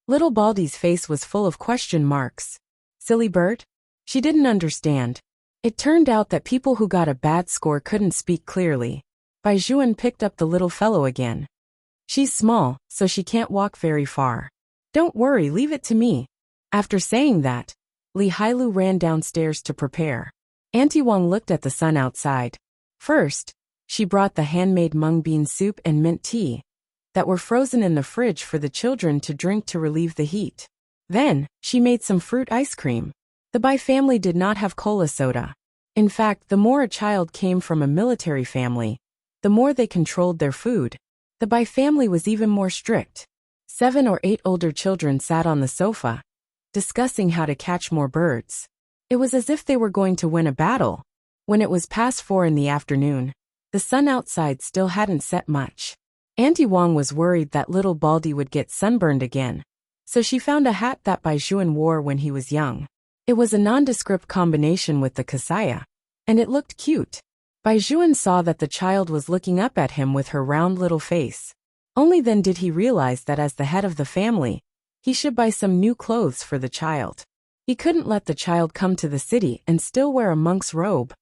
Little Baldy's face was full of question marks. Silly bird? She didn't understand. It turned out that people who got a bad score couldn't speak clearly. Bai Juan picked up the little fellow again. She's small, so she can't walk very far. Don't worry, leave it to me. After saying that, Li Hailu ran downstairs to prepare. Auntie Wang looked at the sun outside. First, she brought the handmade mung bean soup and mint tea that were frozen in the fridge for the children to drink to relieve the heat. Then, she made some fruit ice cream. The Bai family did not have cola soda. In fact, the more a child came from a military family, the more they controlled their food. The Bai family was even more strict. 7 or 8 older children sat on the sofa, discussing how to catch more birds. It was as if they were going to win a battle. When it was past 4 in the afternoon, the sun outside still hadn't set much. Auntie Wang was worried that little Baldy would get sunburned again, so she found a hat that Bai Juan wore when he was young. It was a nondescript combination with the kasaya, and it looked cute. Bai Juan saw that the child was looking up at him with her round little face. Only then did he realize that as the head of the family, he should buy some new clothes for the child. He couldn't let the child come to the city and still wear a monk's robe.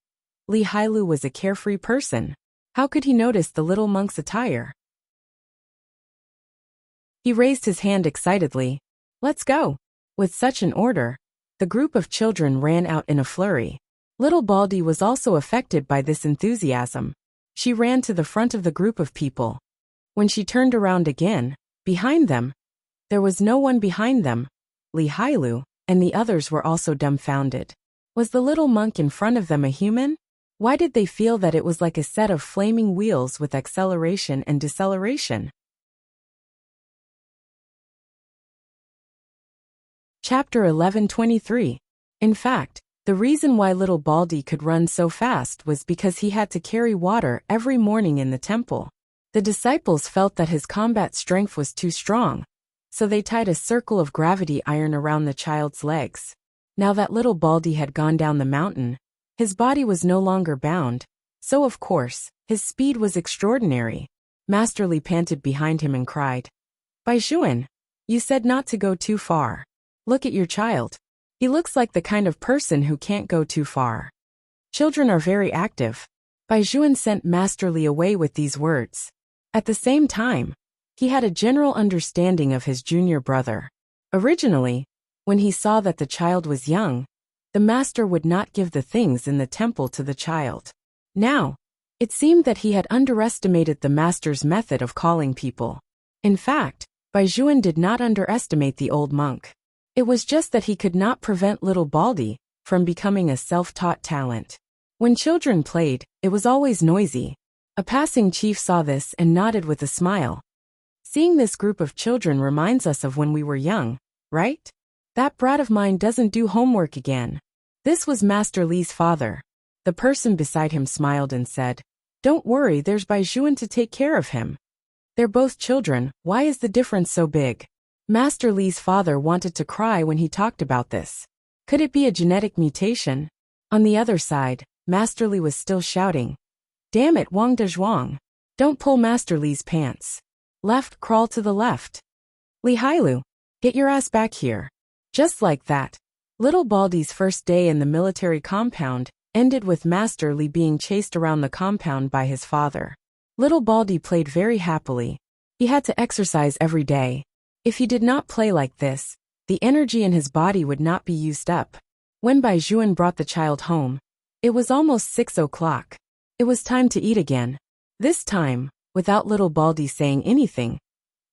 Li Hailu was a carefree person. How could he notice the little monk's attire? He raised his hand excitedly. Let's go. With such an order, the group of children ran out in a flurry. Little Baldy was also affected by this enthusiasm. She ran to the front of the group of people. When she turned around again, behind them, there was no one behind them. Li Hailu and the others were also dumbfounded. Was the little monk in front of them a human? Why did they feel that it was like a set of flaming wheels with acceleration and deceleration? Chapter 11:23. In fact, the reason why little Baldy could run so fast was because he had to carry water every morning in the temple. The disciples felt that his combat strength was too strong, so they tied a circle of gravity iron around the child's legs. Now that little Baldy had gone down the mountain, his body was no longer bound, so of course, his speed was extraordinary. Master Li panted behind him and cried, Bai Juan, you said not to go too far. Look at your child. He looks like the kind of person who can't go too far. Children are very active. Bai Juan sent Master Li away with these words. At the same time, he had a general understanding of his junior brother. Originally, when he saw that the child was young, the master would not give the things in the temple to the child. Now, it seemed that he had underestimated the master's method of calling people. In fact, Bai Juan did not underestimate the old monk. It was just that he could not prevent little Baldy from becoming a self-taught talent. When children played, it was always noisy. A passing chief saw this and nodded with a smile. Seeing this group of children reminds us of when we were young, right? That brat of mine doesn't do homework again. This was Master Li's father. The person beside him smiled and said, Don't worry, there's Bai Juan to take care of him. They're both children, why is the difference so big? Master Li's father wanted to cry when he talked about this. Could it be a genetic mutation? On the other side, Master Li was still shouting, Damn it, Wang Dezhuang. Don't pull Master Li's pants. Left, crawl to the left. Li Hailu, get your ass back here. Just like that, little Baldy's first day in the military compound ended with Master Li being chased around the compound by his father. Little Baldy played very happily. He had to exercise every day. If he did not play like this, the energy in his body would not be used up. When Bai Juan brought the child home, it was almost 6 o'clock. It was time to eat again. This time, without little Baldy saying anything,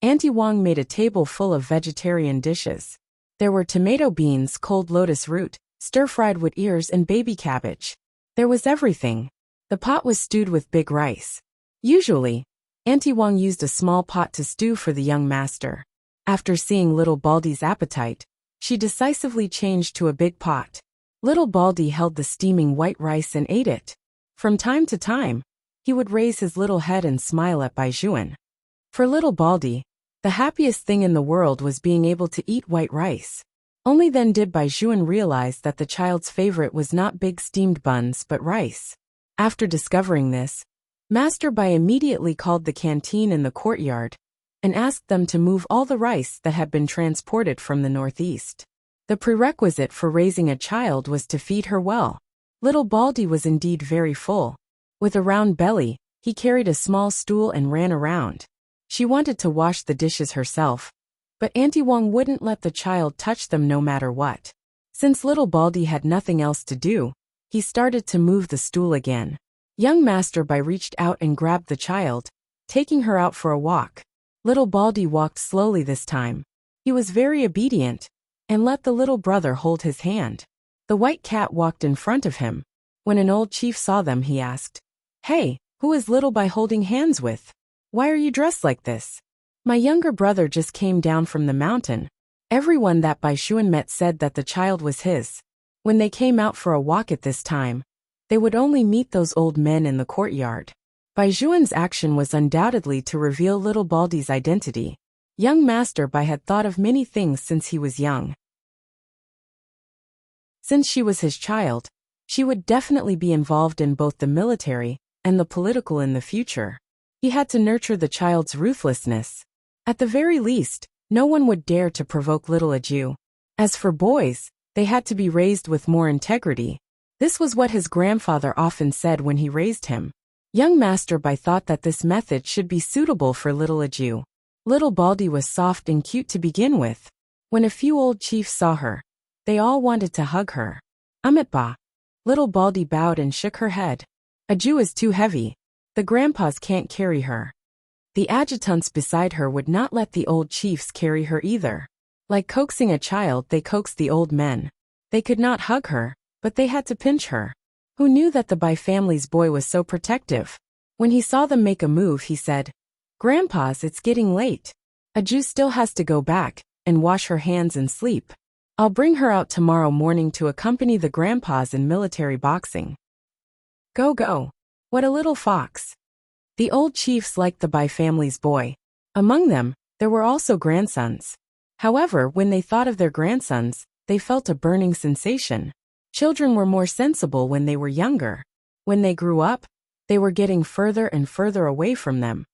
Auntie Wang made a table full of vegetarian dishes. There were tomato beans, cold lotus root, stir-fried with ears and baby cabbage. There was everything. The pot was stewed with big rice. Usually, Auntie Wang used a small pot to stew for the young master. After seeing little Baldy's appetite, she decisively changed to a big pot. Little Baldy held the steaming white rice and ate it. From time to time, he would raise his little head and smile at Bai Juan. For little Baldy, the happiest thing in the world was being able to eat white rice. Only then did Bai Juan realize that the child's favorite was not big steamed buns but rice. After discovering this, Master Bai immediately called the canteen in the courtyard and asked them to move all the rice that had been transported from the northeast. The prerequisite for raising a child was to feed her well. Little Baldy was indeed very full. With a round belly, he carried a small stool and ran around. She wanted to wash the dishes herself, but Auntie Wang wouldn't let the child touch them no matter what. Since Little Baldy had nothing else to do, he started to move the stool again. Young Master Bai reached out and grabbed the child, taking her out for a walk. Little Baldy walked slowly this time. He was very obedient, and let the little brother hold his hand. The white cat walked in front of him. When an old chief saw them, he asked, "Hey, who is Little Bai holding hands with? Why are you dressed like this?" "My younger brother just came down from the mountain." Everyone that Bai Shuan met said that the child was his. When they came out for a walk at this time, they would only meet those old men in the courtyard. Bai Zhuan's action was undoubtedly to reveal Little Baldy's identity. Young Master Bai had thought of many things since he was young. Since she was his child, she would definitely be involved in both the military and the political in the future. He had to nurture the child's ruthlessness. At the very least, no one would dare to provoke little Aju. As for boys, they had to be raised with more integrity. This was what his grandfather often said when he raised him. Young Master Bai thought that this method should be suitable for little Aju. Little Baldy was soft and cute to begin with. When a few old chiefs saw her, they all wanted to hug her. "Amit ba." Little Baldy bowed and shook her head. "Aju is too heavy. The grandpas can't carry her." The adjutants beside her would not let the old chiefs carry her either. Like coaxing a child, they coaxed the old men. They could not hug her, but they had to pinch her. Who knew that the Bai family's boy was so protective? When he saw them make a move, he said, "Grandpas, it's getting late. Aju still has to go back and wash her hands and sleep. I'll bring her out tomorrow morning to accompany the grandpas in military boxing." Go, go. What a little fox. The old chiefs liked the Bai family's boy. Among them, there were also grandsons. However, when they thought of their grandsons, they felt a burning sensation. Children were more sensible when they were younger. When they grew up, they were getting further and further away from them.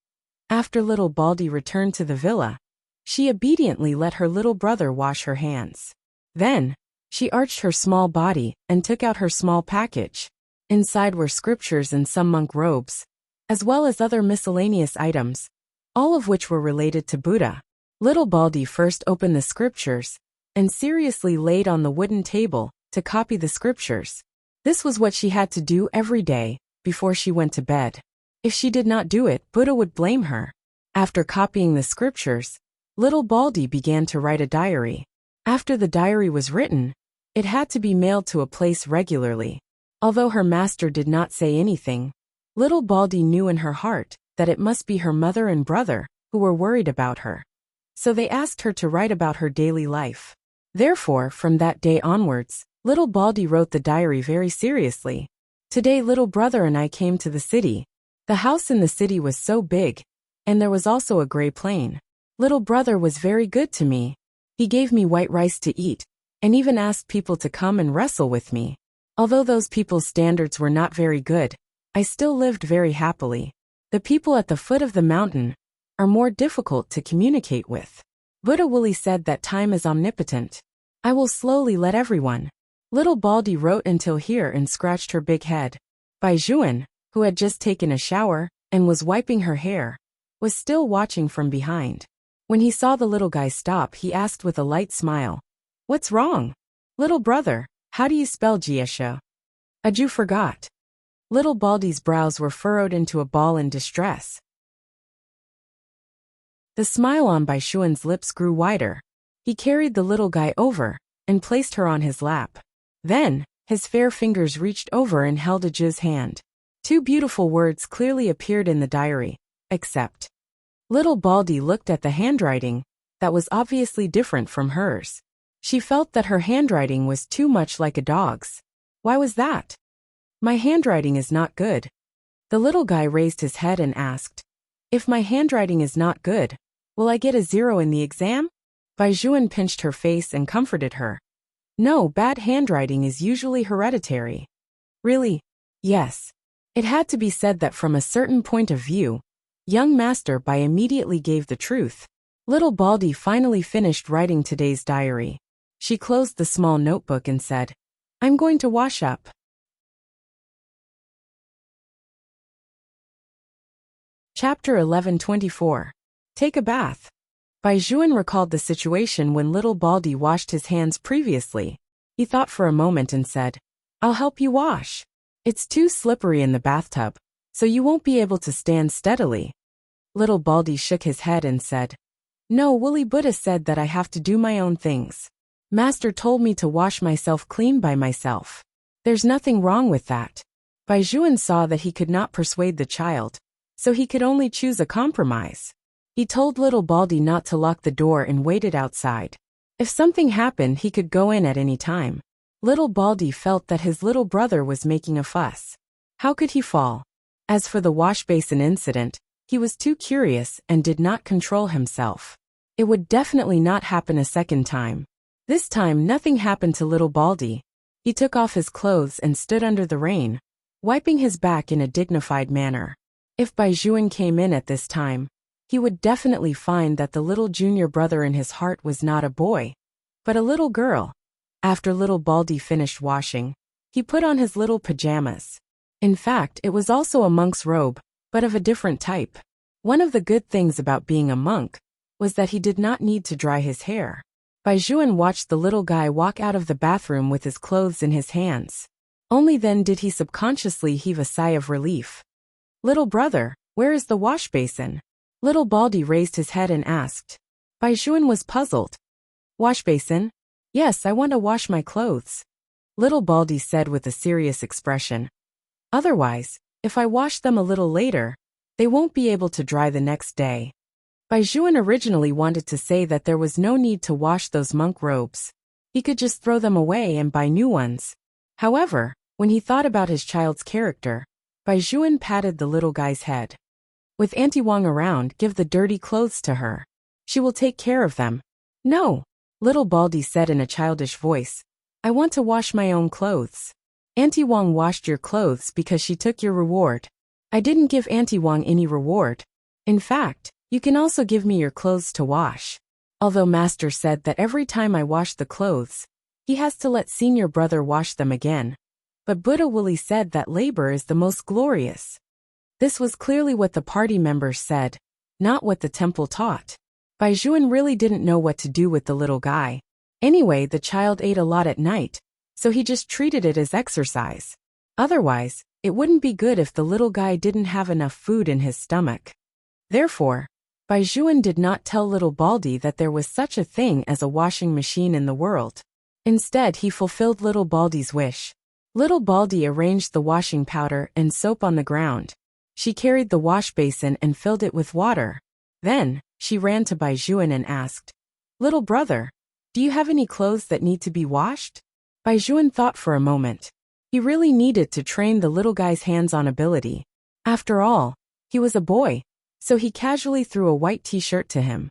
After little Baldy returned to the villa, she obediently let her little brother wash her hands. Then, she arched her small body and took out her small package. Inside were scriptures and some monk robes, as well as other miscellaneous items, all of which were related to Buddha. Little Baldy first opened the scriptures and seriously laid on the wooden table to copy the scriptures. This was what she had to do every day before she went to bed. If she did not do it, Buddha would blame her. After copying the scriptures, little Baldy began to write a diary. After the diary was written, it had to be mailed to a place regularly. Although her master did not say anything, little Baldy knew in her heart that it must be her mother and brother who were worried about her. So they asked her to write about her daily life. Therefore, from that day onwards, little Baldy wrote the diary very seriously. "Today little brother and I came to the city. The house in the city was so big, and there was also a gray plane. Little brother was very good to me. He gave me white rice to eat, and even asked people to come and wrestle with me. Although those people's standards were not very good, I still lived very happily. The people at the foot of the mountain are more difficult to communicate with. Buddha Wooly said that time is omnipotent. I will slowly let everyone." Little Baldy wrote until here and scratched her big head. Bai Zhuan, who had just taken a shower and was wiping her hair, was still watching from behind. When he saw the little guy stop, he asked with a light smile, "What's wrong? Little brother, how do you spell Jiesha?" Aju forgot. Little Baldy's brows were furrowed into a ball in distress. The smile on Bai Shuan's lips grew wider. He carried the little guy over and placed her on his lap. Then, his fair fingers reached over and held Aju's hand. Two beautiful words clearly appeared in the diary, except. Little Baldy looked at the handwriting that was obviously different from hers. She felt that her handwriting was too much like a dog's. Why was that? "My handwriting is not good." The little guy raised his head and asked, "If my handwriting is not good, will I get a 0 in the exam?" Bai Zhuan pinched her face and comforted her. "No, bad handwriting is usually hereditary." "Really?" "Yes." It had to be said that from a certain point of view, young Master Bai immediately gave the truth. Little Baldy finally finished writing today's diary. She closed the small notebook and said, "I'm going to wash up." Chapter 1124. Take a bath. Baizhuan recalled the situation when little Baldy washed his hands previously. He thought for a moment and said, "I'll help you wash. It's too slippery in the bathtub, so you won't be able to stand steadily." Little Baldy shook his head and said, "No, Woolly Buddha said that I have to do my own things. Master told me to wash myself clean by myself. There's nothing wrong with that." Baizhuan saw that he could not persuade the child, so he could only choose a compromise. He told little Baldy not to lock the door and waited outside. If something happened, he could go in at any time. Little Baldy felt that his little brother was making a fuss. How could he fall? As for the wash basin incident, he was too curious and did not control himself. It would definitely not happen a second time. This time nothing happened to little Baldy. He took off his clothes and stood under the rain, wiping his back in a dignified manner. If Baizhuan came in at this time, he would definitely find that the little junior brother in his heart was not a boy, but a little girl. After little Baldy finished washing, he put on his little pajamas. In fact, it was also a monk's robe, but of a different type. One of the good things about being a monk was that he did not need to dry his hair. Baizhuan watched the little guy walk out of the bathroom with his clothes in his hands. Only then did he subconsciously heave a sigh of relief. "Little brother, where is the wash basin?" Little Baldy raised his head and asked. Baizhuan was puzzled. "Wash basin? Yes, I want to wash my clothes," little Baldy said with a serious expression. "Otherwise, if I wash them a little later, they won't be able to dry the next day." Baizhuan originally wanted to say that there was no need to wash those monk robes. He could just throw them away and buy new ones. However, when he thought about his child's character, Baizhuan patted the little guy's head. "With Auntie Wang around, give the dirty clothes to her. She will take care of them." "No," little Baldy said in a childish voice. "I want to wash my own clothes. Auntie Wang washed your clothes because she took your reward. I didn't give Auntie Wang any reward. In fact, you can also give me your clothes to wash." Although Master said that every time I wash the clothes, he has to let senior brother wash them again. But Buddha Woolly said that labor is the most glorious. This was clearly what the party members said, not what the temple taught. Baizhuan really didn't know what to do with the little guy. Anyway, the child ate a lot at night, so he just treated it as exercise. Otherwise, it wouldn't be good if the little guy didn't have enough food in his stomach. Therefore, Baizhuan did not tell little Baldy that there was such a thing as a washing machine in the world. Instead, he fulfilled little Baldy's wish. Little Baldy arranged the washing powder and soap on the ground. She carried the wash basin and filled it with water. Then, she ran to Baizhuan and asked, "Little brother, do you have any clothes that need to be washed?" Baizhuan thought for a moment. He really needed to train the little guy's hands-on ability. After all, he was a boy, so he casually threw a white t-shirt to him.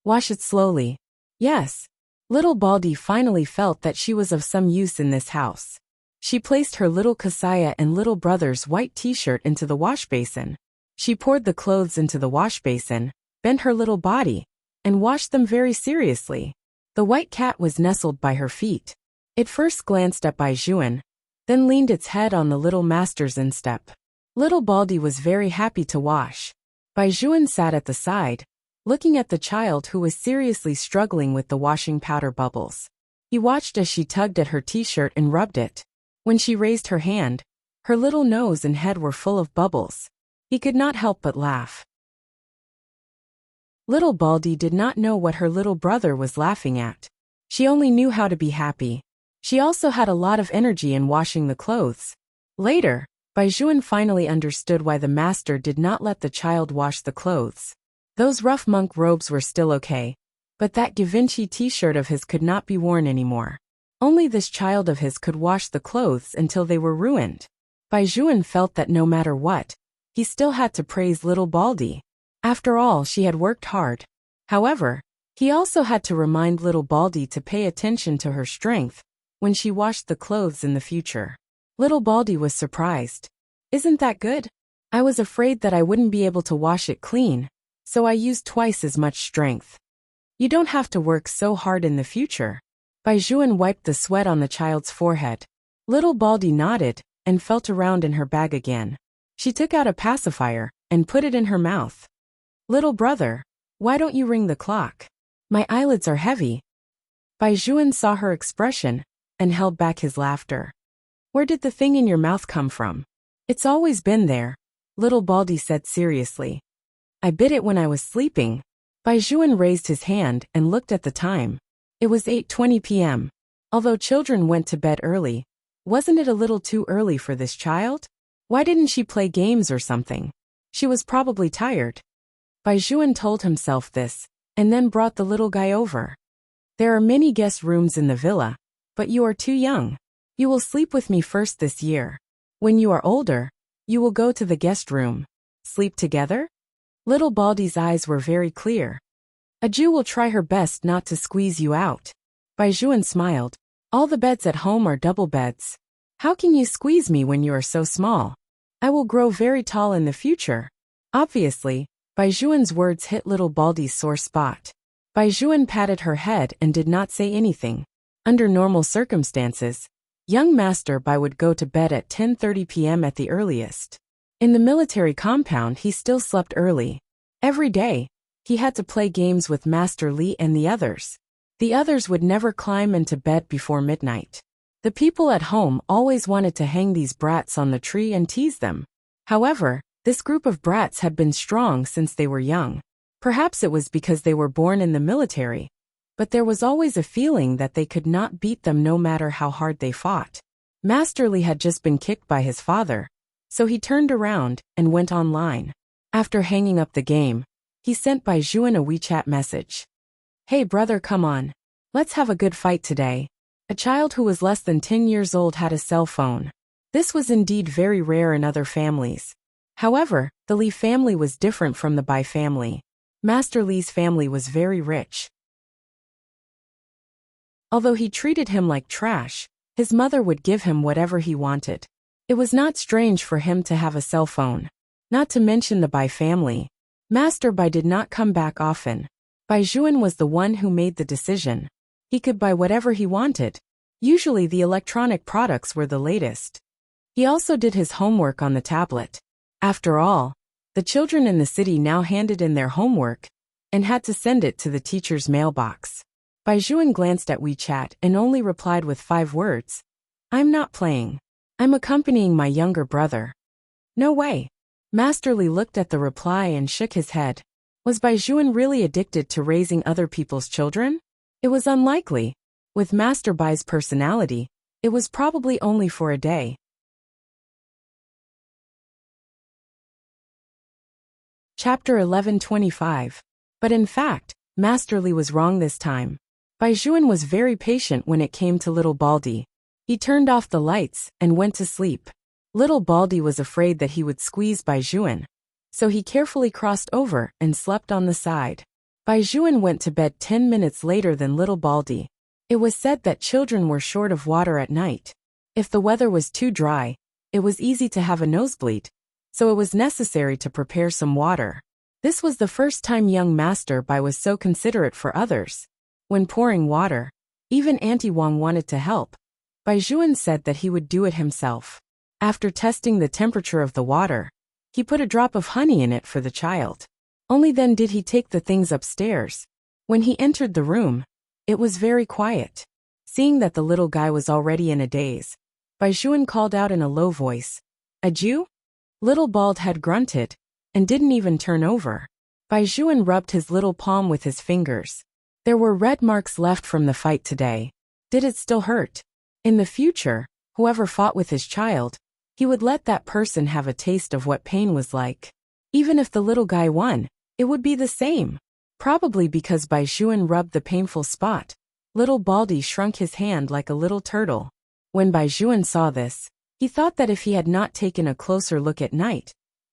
"Wash it slowly." "Yes." Little Baldy finally felt that she was of some use in this house. She placed her little kasaya and little brother's white t-shirt into the wash basin. She poured the clothes into the wash basin, bent her little body, and washed them very seriously. The white cat was nestled by her feet. It first glanced at Baizhuan, then leaned its head on the little master's instep. Little Baldy was very happy to wash. Baizhuan sat at the side, looking at the child who was seriously struggling with the washing powder bubbles. He watched as she tugged at her t-shirt and rubbed it. When she raised her hand, her little nose and head were full of bubbles. He could not help but laugh. Little Baldy did not know what her little brother was laughing at. She only knew how to be happy. She also had a lot of energy in washing the clothes. Later, Baizhuan finally understood why the master did not let the child wash the clothes. Those rough monk robes were still okay, but that Givenchy t-shirt of his could not be worn anymore. Only this child of his could wash the clothes until they were ruined. Baizhuan felt that no matter what, he still had to praise little Baldy. After all, she had worked hard. However, he also had to remind little Baldy to pay attention to her strength when she washed the clothes in the future. Little Baldy was surprised. "Isn't that good? I was afraid that I wouldn't be able to wash it clean, so I used twice as much strength. You don't have to work so hard in the future." Baizhuan wiped the sweat on the child's forehead. Little Baldy nodded and felt around in her bag again. She took out a pacifier, and put it in her mouth. Little brother, why don't you ring the clock? My eyelids are heavy. Baizhuan saw her expression and held back his laughter. Where did the thing in your mouth come from? It's always been there, little Baldy said seriously. I bit it when I was sleeping. Baizhuan raised his hand and looked at the time. It was 8:20 p.m. Although children went to bed early, wasn't it a little too early for this child? Why didn't she play games or something? She was probably tired. Baizhuan told himself this, and then brought the little guy over. There are many guest rooms in the villa, but you are too young. You will sleep with me first this year. When you are older, you will go to the guest room. Sleep together? Little Baldy's eyes were very clear. A Jew will try her best not to squeeze you out. Baizhuan smiled. All the beds at home are double beds. How can you squeeze me when you are so small? I will grow very tall in the future. Obviously, Baizhuan's words hit little Baldy's sore spot. Baizhuan patted her head and did not say anything. Under normal circumstances, young Master Bai would go to bed at 10:30 p.m. at the earliest. In the military compound he still slept early. Every day, he had to play games with Master Li and the others. The others would never climb into bed before midnight. The people at home always wanted to hang these brats on the tree and tease them. However, this group of brats had been strong since they were young. Perhaps it was because they were born in the military, but there was always a feeling that they could not beat them no matter how hard they fought. Master Li had just been kicked by his father, so he turned around and went online. After hanging up the game, he sent Baizhuan a WeChat message. Hey brother, come on. Let's have a good fight today. A child who was less than 10 years old had a cell phone. This was indeed very rare in other families. However, the Li family was different from the Bai family. Master Li's family was very rich. Although he treated him like trash, his mother would give him whatever he wanted. It was not strange for him to have a cell phone. Not to mention the Bai family. Master Bai did not come back often. Baizhuan was the one who made the decision. He could buy whatever he wanted. Usually the electronic products were the latest. He also did his homework on the tablet. After all, the children in the city now handed in their homework and had to send it to the teacher's mailbox. Baizhuan glanced at WeChat and only replied with 5 words. I'm not playing. I'm accompanying my younger brother. No way. Master Li looked at the reply and shook his head. Was Baizhuan really addicted to raising other people's children? It was unlikely. With Master Bai's personality, it was probably only for a day. Chapter 11:25. But in fact, Master Li was wrong this time. Baizhuan was very patient when it came to little Baldy. He turned off the lights and went to sleep. Little Baldy was afraid that he would squeeze Baizhuan, so he carefully crossed over and slept on the side. Baizhuan went to bed 10 minutes later than little Baldy. It was said that children were short of water at night. If the weather was too dry, it was easy to have a nosebleed, so it was necessary to prepare some water. This was the first time young Master Bai was so considerate for others. When pouring water, even Auntie Wang wanted to help. Baizhuan said that he would do it himself. After testing the temperature of the water, he put a drop of honey in it for the child. Only then did he take the things upstairs. When he entered the room, it was very quiet. Seeing that the little guy was already in a daze, Baizhuan called out in a low voice, "A Jew?" Little Bald Head grunted and didn't even turn over. Baizhuan rubbed his little palm with his fingers. There were red marks left from the fight today. Did it still hurt? In the future, whoever fought with his child, he would let that person have a taste of what pain was like. Even if the little guy won, it would be the same. Probably because Baizhuan rubbed the painful spot, little Baldy shrunk his hand like a little turtle. When Baizhuan saw this, he thought that if he had not taken a closer look at night,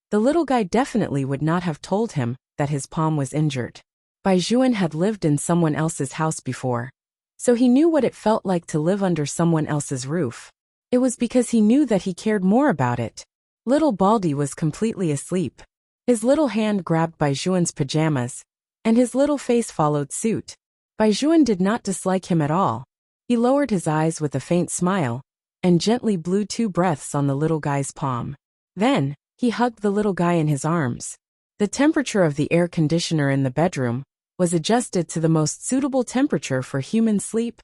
the little guy definitely would not have told him that his palm was injured. Baizhuan had lived in someone else's house before, so he knew what it felt like to live under someone else's roof. It was because he knew that he cared more about it. Little Baldy was completely asleep. His little hand grabbed Baizhuan's pajamas, and his little face followed suit. Baizhuan did not dislike him at all. He lowered his eyes with a faint smile, and gently blew 2 breaths on the little guy's palm. Then, He hugged the little guy in his arms. The temperature of the air conditioner in the bedroom was adjusted to the most suitable temperature for human sleep,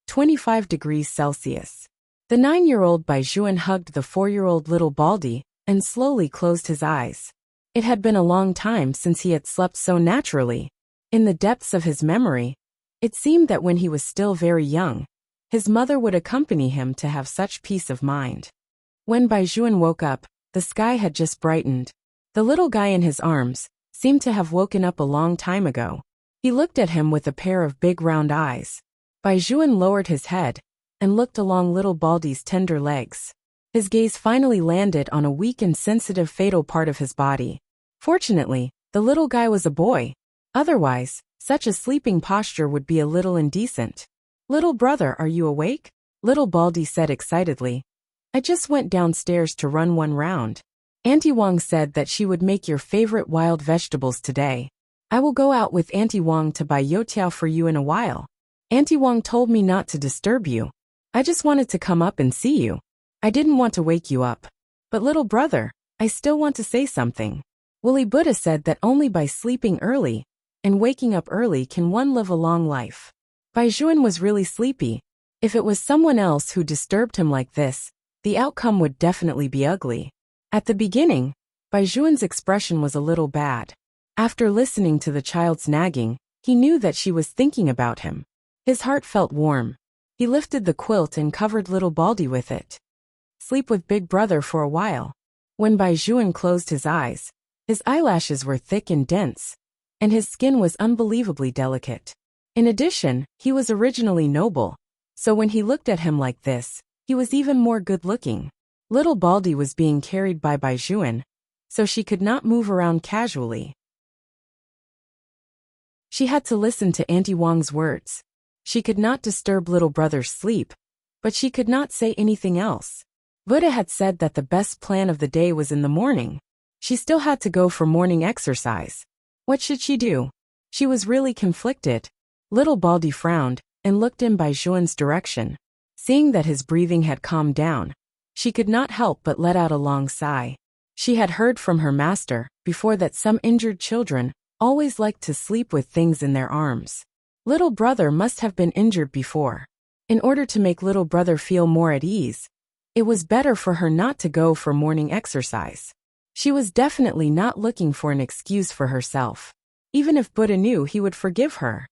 25 degrees Celsius. The 9-year-old Baizhuan hugged the 4-year-old little Baldy and slowly closed his eyes. It had been a long time since he had slept so naturally. In the depths of his memory, it seemed that when he was still very young, his mother would accompany him to have such peace of mind. When Baizhuan woke up, the sky had just brightened. The little guy in his arms seemed to have woken up a long time ago. He looked at him with a pair of big round eyes. Baizhuan lowered his head and looked along little Baldy's tender legs. His gaze finally landed on a weak and sensitive fatal part of his body. Fortunately, the little guy was a boy. Otherwise, such a sleeping posture would be a little indecent. "Little brother, are you awake?" Little Baldy said excitedly. "I just went downstairs to run one round. Auntie Wang said that she would make your favorite wild vegetables today. I will go out with Auntie Wang to buy youtiao for you in a while. Auntie Wang told me not to disturb you. I just wanted to come up and see you. I didn't want to wake you up. But little brother, I still want to say something. Willy Buddha said that only by sleeping early and waking up early can one live a long life." Baizhuan was really sleepy. If it was someone else who disturbed him like this, the outcome would definitely be ugly. At the beginning, Baizhuan's expression was a little bad. After listening to the child's nagging, he knew that she was thinking about him. His heart felt warm. He lifted the quilt and covered little Baldy with it. "Sleep with big brother for a while." When Baizhuan closed his eyes, his eyelashes were thick and dense, and his skin was unbelievably delicate. In addition, he was originally noble, so when he looked at him like this, he was even more good-looking. Little Baldy was being carried by Baizhuan, so she could not move around casually. She had to listen to Auntie Wang's words. She could not disturb little brother's sleep, but she could not say anything else. Buddha had said that the best plan of the day was in the morning. She still had to go for morning exercise. What should she do? She was really conflicted. Little Baldy frowned and looked in Baizhuan's direction. Seeing that his breathing had calmed down, she could not help but let out a long sigh. She had heard from her master before that some injured children always liked to sleep with things in their arms. Little brother must have been injured before. In order to make little brother feel more at ease, it was better for her not to go for morning exercise. She was definitely not looking for an excuse for herself. Even if Buddha knew, he would forgive her.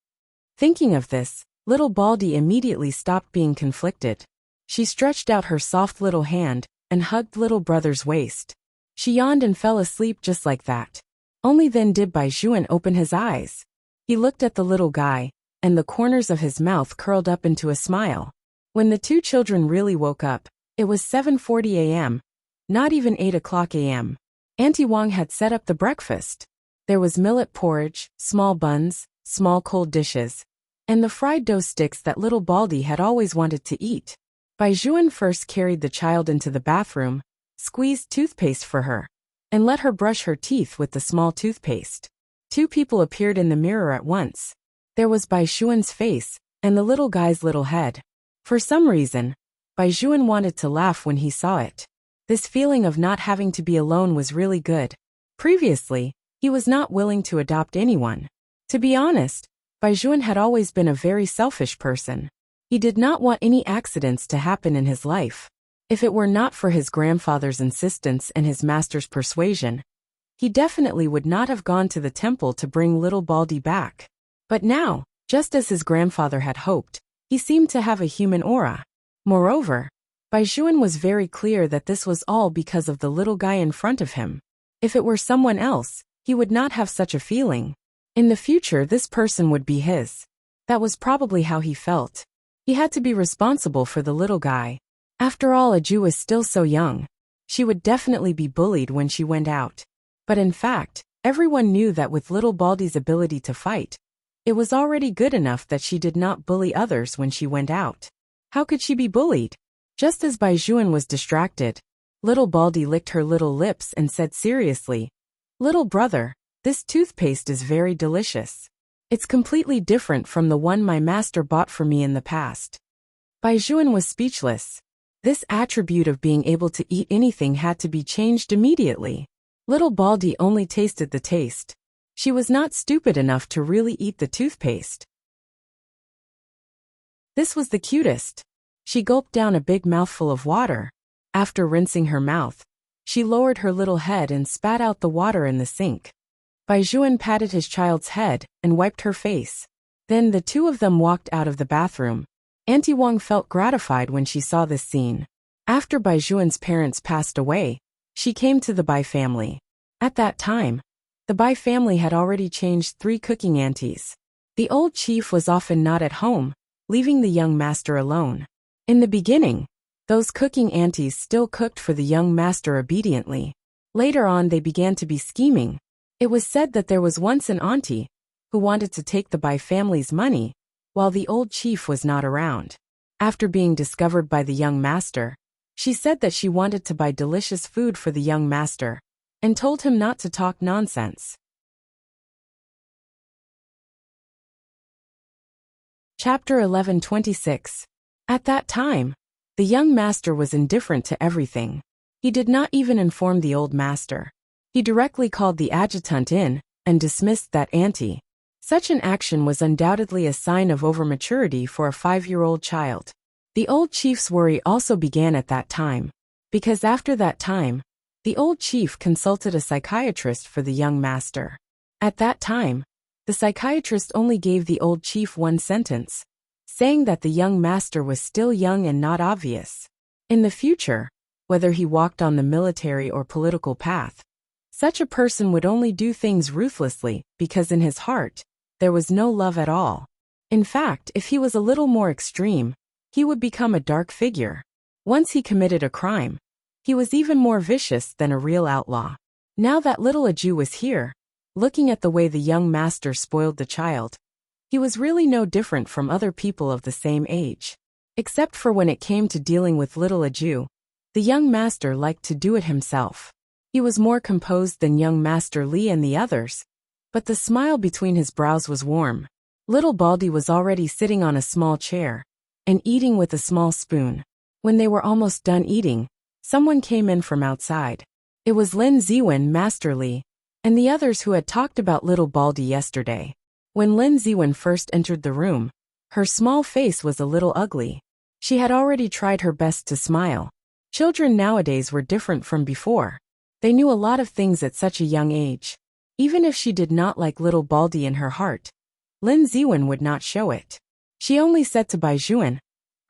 Thinking of this, little Baldy immediately stopped being conflicted. She stretched out her soft little hand and hugged little brother's waist. She yawned and fell asleep just like that. Only then did Baizhuan open his eyes. He looked at the little guy, and the corners of his mouth curled up into a smile. When the two children really woke up, it was 7:40 a.m., not even 8 o'clock a.m. Auntie Wang had set up the breakfast. There was millet porridge, small buns, small cold dishes, and the fried dough sticks that little Baldy had always wanted to eat. Baizhuan first carried the child into the bathroom, squeezed toothpaste for her, and let her brush her teeth with the small toothpaste. Two people appeared in the mirror at once. There was Baizhuan's face and the little guy's little head. For some reason, Baizhuan wanted to laugh when he saw it. This feeling of not having to be alone was really good. Previously, he was not willing to adopt anyone. To be honest, Baizhuan had always been a very selfish person. He did not want any accidents to happen in his life. If it were not for his grandfather's insistence and his master's persuasion, he definitely would not have gone to the temple to bring little Baldy back. But now, just as his grandfather had hoped, he seemed to have a human aura. Moreover, Baizhuan was very clear that this was all because of the little guy in front of him. If it were someone else, he would not have such a feeling. In the future, this person would be his. That was probably how he felt. He had to be responsible for the little guy. After all, a Jew is still so young. She would definitely be bullied when she went out. But in fact, everyone knew that with little Baldy's ability to fight, it was already good enough that she did not bully others when she went out. How could she be bullied? Just as Baizhuan was distracted, little Baldy licked her little lips and said seriously, "Little brother, this toothpaste is very delicious. It's completely different from the one my master bought for me in the past." Baizhuan was speechless. This attribute of being able to eat anything had to be changed immediately. Little Baldy only tasted the taste. She was not stupid enough to really eat the toothpaste. This was the cutest. She gulped down a big mouthful of water. After rinsing her mouth, she lowered her little head and spat out the water in the sink. Baijuan patted his child's head and wiped her face. Then the two of them walked out of the bathroom. Auntie Wang felt gratified when she saw this scene. After Baijuan's parents passed away, she came to the Bai family. At that time, the Bai family had already changed 3 cooking aunties. The old chief was often not at home, leaving the young master alone. In the beginning, those cooking aunties still cooked for the young master obediently. Later on they began to be scheming. It was said that there was once an auntie who wanted to take the Bai family's money while the old chief was not around. After being discovered by the young master, she said that she wanted to buy delicious food for the young master and told him not to talk nonsense. Chapter 11:26. At that time, the young master was indifferent to everything. He did not even inform the old master. He directly called the adjutant in and dismissed that auntie. Such an action was undoubtedly a sign of overmaturity for a 5-year-old child. The old chief's worry also began at that time, because after that time, the old chief consulted a psychiatrist for the young master. At that time, the psychiatrist only gave the old chief one sentence, saying that the young master was still young and not obvious. In the future, whether he walked on the military or political path, such a person would only do things ruthlessly because in his heart, there was no love at all. In fact, if he was a little more extreme, he would become a dark figure. Once he committed a crime, he was even more vicious than a real outlaw. Now that little Aju was here, looking at the way the young master spoiled the child, he was really no different from other people of the same age. Except for when it came to dealing with little Aju, the young master liked to do it himself. He was more composed than young Master Li and the others, but the smile between his brows was warm. Little Baldy was already sitting on a small chair and eating with a small spoon. When they were almost done eating, someone came in from outside. It was Lin Ziwen, Master Li, and the others who had talked about little Baldy yesterday. When Lin Ziwen first entered the room, her small face was a little ugly. She had already tried her best to smile. Children nowadays were different from before. They knew a lot of things at such a young age. Even if she did not like little Baldy in her heart, Lin Ziwen would not show it. She only said to Baijuan,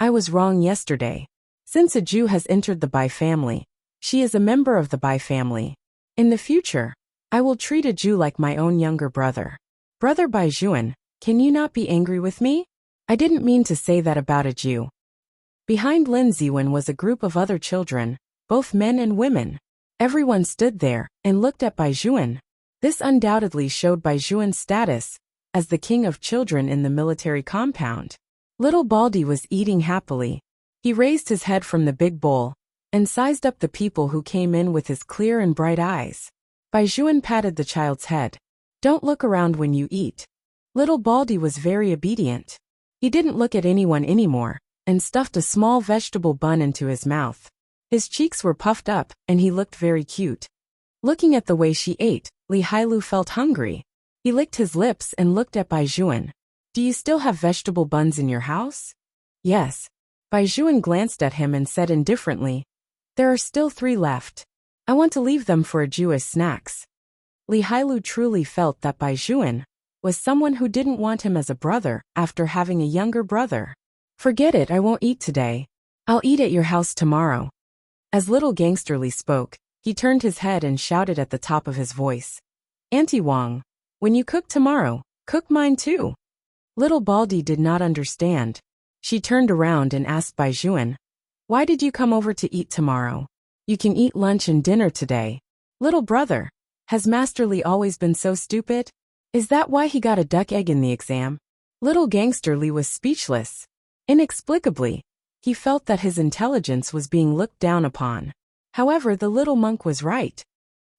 "I was wrong yesterday. Since Aju has entered the Bai family, she is a member of the Bai family. In the future, I will treat Aju like my own younger brother. Brother Baijuan, can you not be angry with me? I didn't mean to say that about Aju." Behind Lin Ziwen was a group of other children, both men and women. Everyone stood there and looked at Baijuan. This undoubtedly showed Baijuan's status as the king of children in the military compound. Little Baldy was eating happily. He raised his head from the big bowl and sized up the people who came in with his clear and bright eyes. Baijuan patted the child's head. "Don't look around when you eat." Little Baldy was very obedient. He didn't look at anyone anymore and stuffed a small vegetable bun into his mouth. His cheeks were puffed up and he looked very cute. Looking at the way she ate, Li Hailu felt hungry. He licked his lips and looked at Baijuan. "Do you still have vegetable buns in your house?" "Yes." Baijuan glanced at him and said indifferently, "There are still 3 left. I want to leave them for Aju as snacks." Li Hailu truly felt that Baijuan was someone who didn't want him as a brother after having a younger brother. "Forget it, I won't eat today. I'll eat at your house tomorrow." As little Gangster Li spoke, he turned his head and shouted at the top of his voice, "Auntie Wang, when you cook tomorrow, cook mine too." Little Baldy did not understand. She turned around and asked Baijuan, "Why did you come over to eat tomorrow? You can eat lunch and dinner today." "Little brother, has Master Li always been so stupid? Is that why he got a duck egg in the exam?" Little Gangster Li was speechless. Inexplicably, he felt that his intelligence was being looked down upon. However, the little monk was right.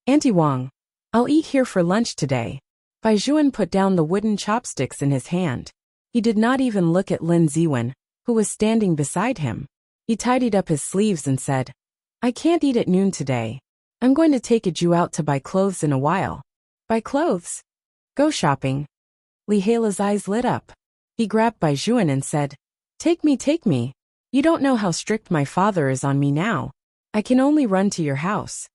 "Auntie Wang, I'll eat here for lunch today." Baijuan put down the wooden chopsticks in his hand. He did not even look at Lin Ziwen, who was standing beside him. He tidied up his sleeves and said, I can't eat at noon today. I'm going to take a Jew out to buy clothes in a while. Buy clothes? Go shopping. Li Haila's eyes lit up. He grabbed Bai Juan and said, Take me, take me. You don't know how strict my father is on me now. I can only run to your house.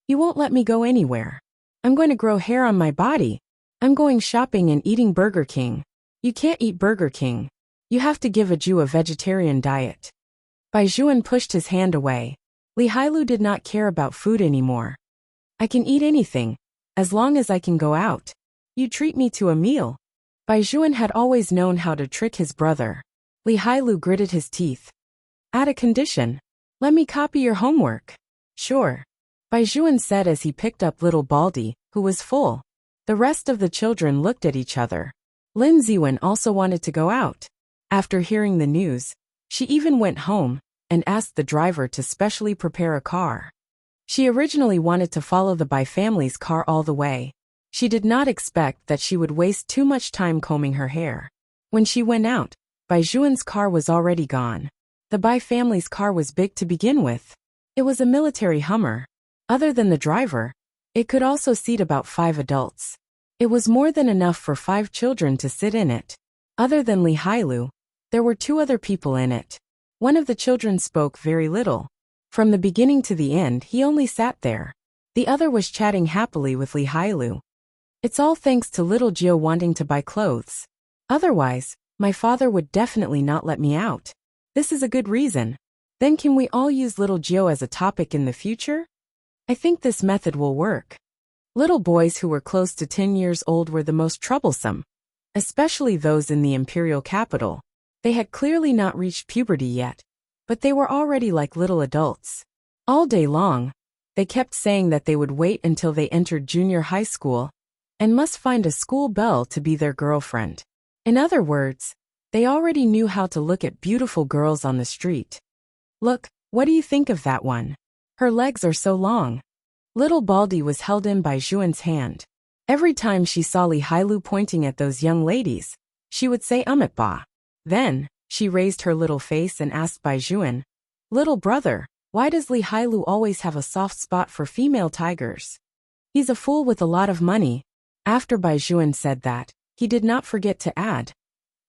You won't let me go anywhere. I'm going to grow hair on my body. I'm going shopping and eating Burger King. You can't eat Burger King. You have to give a Jew a vegetarian diet. Bai Juan pushed his hand away. Li Hailu did not care about food anymore. I can eat anything, as long as I can go out. You treat me to a meal. Bai Juan had always known how to trick his brother. Li Hailu gritted his teeth. Add a condition. Let me copy your homework. Sure. Bai Juan said as he picked up little Baldy, who was full. The rest of the children looked at each other. Lin Ziwen also wanted to go out. After hearing the news, she even went home and asked the driver to specially prepare a car. She originally wanted to follow the Bai family's car all the way. She did not expect that she would waste too much time combing her hair. When she went out, Bai Juan's car was already gone. The Bai family's car was big to begin with. It was a military Hummer. Other than the driver, it could also seat about 5 adults. It was more than enough for 5 children to sit in it. Other than Li Hailu, there were 2 other people in it. One of the children spoke very little. From the beginning to the end, he only sat there. The other was chatting happily with Li Hailu. It's all thanks to little Gio wanting to buy clothes. Otherwise, my father would definitely not let me out. This is a good reason. Then can we all use little Gio as a topic in the future? I think this method will work. Little boys who were close to 10 years old were the most troublesome, especially those in the imperial capital. They had clearly not reached puberty yet, but they were already like little adults. All day long, they kept saying that they would wait until they entered junior high school and must find a school belle to be their girlfriend. In other words, they already knew how to look at beautiful girls on the street. Look, what do you think of that one? Her legs are so long. Little Baldy was held in by Juan's hand. Every time she saw Li Hailu pointing at those young ladies, she would say ba. Then, she raised her little face and asked Bai Juan, Little brother, why does Li Hailu always have a soft spot for female tigers? He's a fool with a lot of money. After Bai Juan said that, he did not forget to add.